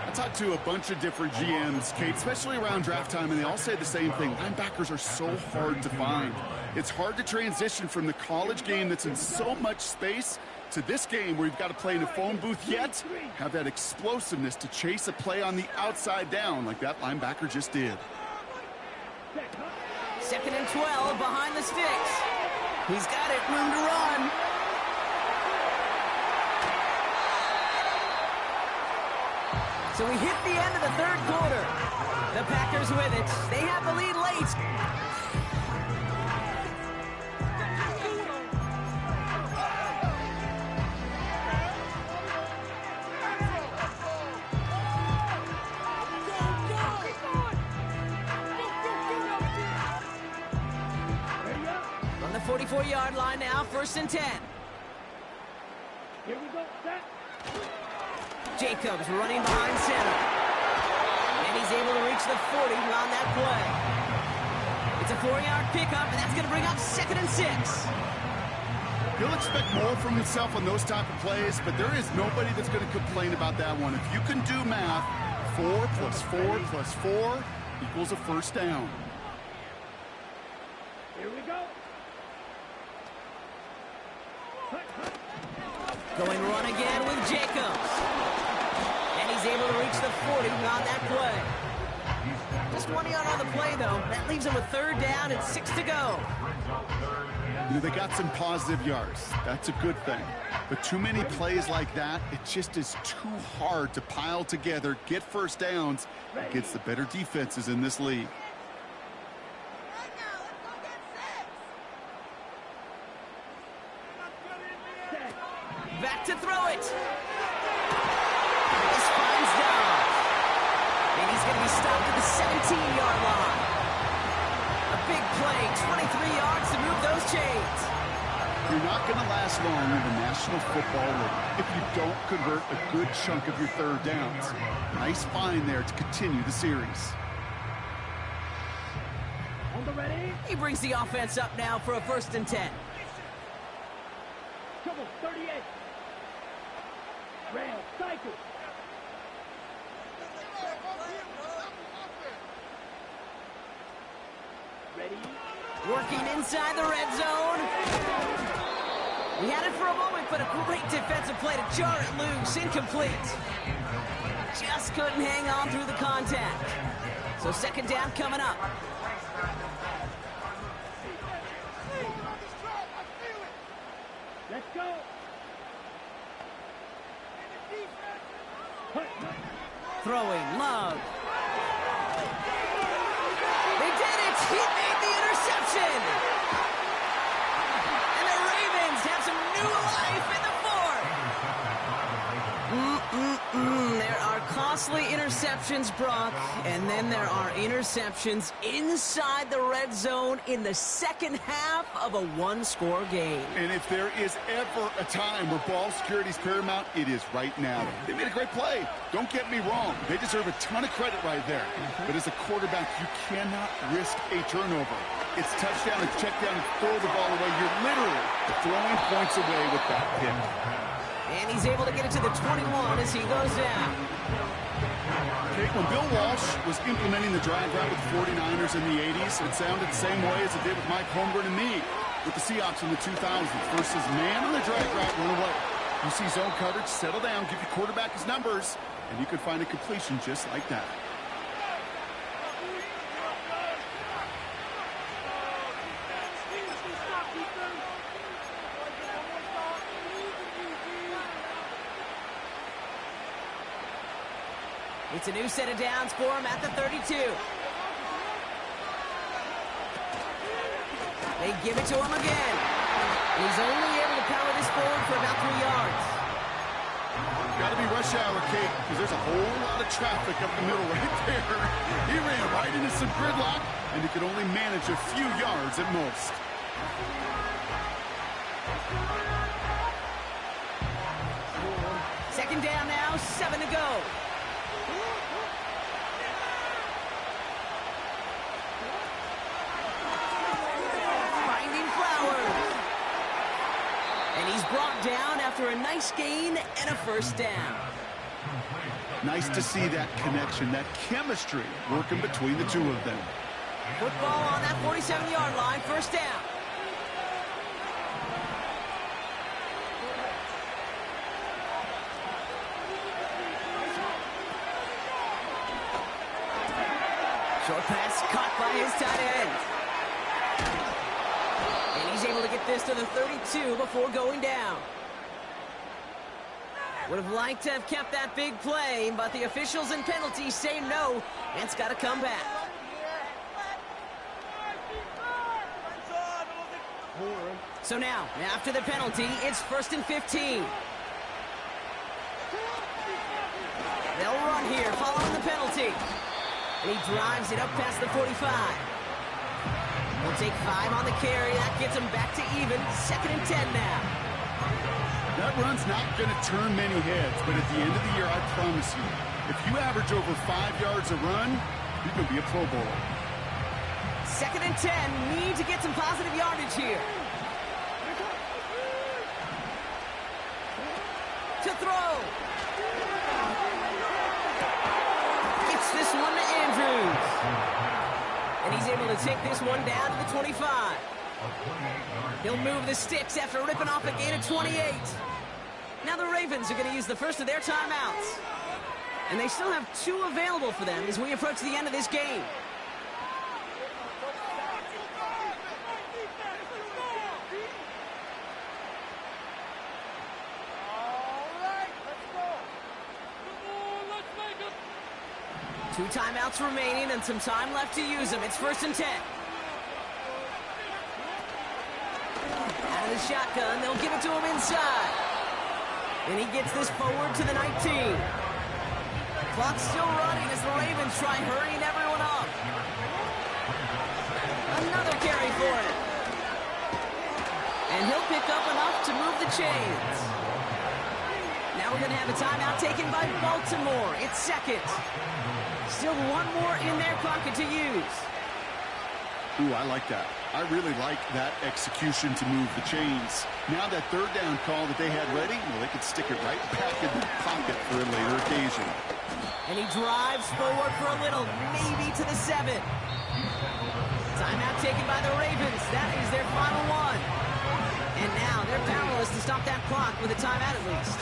I talked to a bunch of different GMs, Kate, especially around draft time, and they all say the same thing. Linebackers are so hard to find. It's hard to transition from the college game that's in so much space to this game where you've got to play in a phone booth, yet have that explosiveness to chase a play on the outside down like that linebacker just did.
Second and 12 behind the sticks. He's got it, room to run. So we hit the end of the third quarter. The Packers with it. They have the lead late. On the 44-yard line now, first and 10.
Here we go, set.
Jacobs running behind center. And he's able to reach the 40 on that play. It's a 4-yard pickup, and that's going to bring up second and 6.
He'll expect more from himself on those type of plays, but there is nobody that's going to complain about that one. If you can do math, 4 plus 4 plus 4 equals a first down.
Here we go.
Going run again with Jacobs. And he's able to reach the 40 on that play. Just 1 yard on the play, though. That leaves them with 3rd down and 6 to go.
You know, they got some positive yards. That's a good thing. But too many plays like that, it just is too hard to pile together, get first downs against the better defenses in this league.
Back to throw it. This finds Dodd. And he's going to be stopped at the 17-yard line. A big play, 23 yards to move those chains.
You're not going to last long in the National Football League if you don't convert a good chunk of your 3rd downs. Nice find there to continue the series.
He brings the offense up now for a 1st and 10.
Trouble, 38. Rail, cycle. Ready?
Working inside the red zone. We had it for a moment, but a great defensive play to jar it loose. Incomplete. Just couldn't hang on through the contact. So 2nd down coming up.
Let's go.
Throwing, Love. They did it! He made the interception! And the Ravens have some new life in the 4th. There are costly interceptions, Brock, and then there are interceptions inside the red zone in the 2nd half of a 1-score game.
And if there is ever a time where ball security is paramount, it is right now. They made a great play. Don't get me wrong. They deserve a ton of credit right there. But as a quarterback, you cannot risk a turnover. It's touchdown and check down and throw the ball away. You're literally throwing points away with that pick.
And he's able to get it to the 21 as he goes down.
Okay, when Bill Walsh was implementing the drag route with the 49ers in the 80s, it sounded the same way as it did with Mike Holmgren and me with the Seahawks in the 2000s. Versus man on the drag route, run away. You see zone coverage, settle down, give your quarterback his numbers, and you could find a completion just like that.
It's a new set of downs for him at the 32. They give it to him again. And he's only able to power this forward for about 3 yards.
Got to be rush hour, Kate, because there's a whole lot of traffic up the middle right there. He ran right into some gridlock, and he could only manage a few yards at most.
Second down now, 7 to go. Brought down after a nice gain and a 1st down.
Nice to see that connection, that chemistry working between the two of them.
Football on that 47-yard line, 1st down. Short pass caught by his tight end. He's able to get this to the 32 before going down. Would have liked to have kept that big play, but the officials and penalties say no, and it's got to come back. So now, after the penalty, it's 1st and 15. They'll run here following the penalty. And he drives it up past the 45. He'll take 5 on the carry. That gets him back to even. 2nd and 10 now.
That run's not going to turn many heads, but at the end of the year, I promise you, if you average over 5 yards a run, you could be a Pro Bowler.
2nd and 10. Need to get some positive yardage here. To throw. Gets this one to Andrews. And he's able to take this one down to the 25. He'll move the sticks after ripping off a gain of 28. Now the Ravens are going to use the first of their timeouts. And they still have 2 available for them as we approach the end of this game. 2 timeouts remaining and some time left to use them. It's 1st and 10. Out of the shotgun, they'll give it to him inside. And he gets this forward to the 19. Clock's still running as the Ravens try hurrying everyone up. Another carry for him. And he'll pick up enough to move the chains. Now we're going to have a timeout taken by Baltimore. It's 2nd. Still one more in their pocket to use.
Ooh, I like that. I really like that execution to move the chains. Now that 3rd down call that they had ready, well, they could stick it right back in the pocket for a later occasion.
And he drives forward for a little, maybe to the 7. Timeout taken by the Ravens. That is their final one. And now they're powerless to stop that clock with a timeout at least.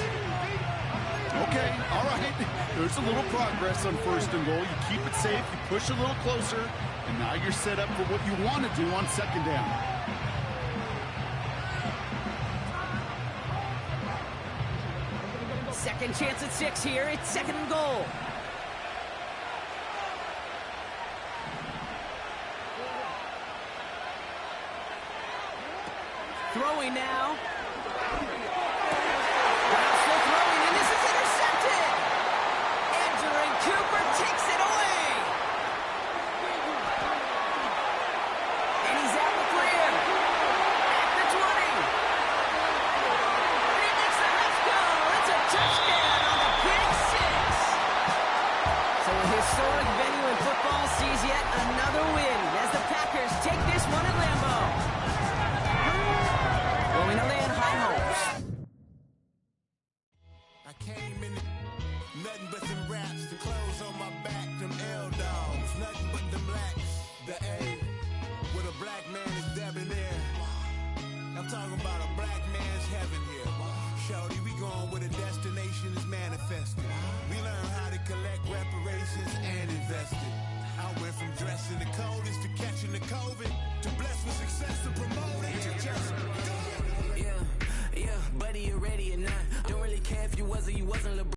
Okay, all right. There's a little progress on 1st and goal. You keep it safe, you push a little closer, and now you're set up for what you want to do on 2nd down.
Second chance at 6 here. It's 2nd and goal. Throwing now. Still throwing, and this is intercepted. Andrew Cooper takes it away. And he's out the clear. At the 20. And he makes the left go. It's a touchdown on the pick 6. So a historic venue in football sees yet another win as the Packers take this one at Lambeau. Well, we know they had high hopes.
I came in nothing but them raps, the clothes on my back, them L-dogs, nothing but them blacks, the A, with a black man is debonair. I'm talking about a black man's heaven here.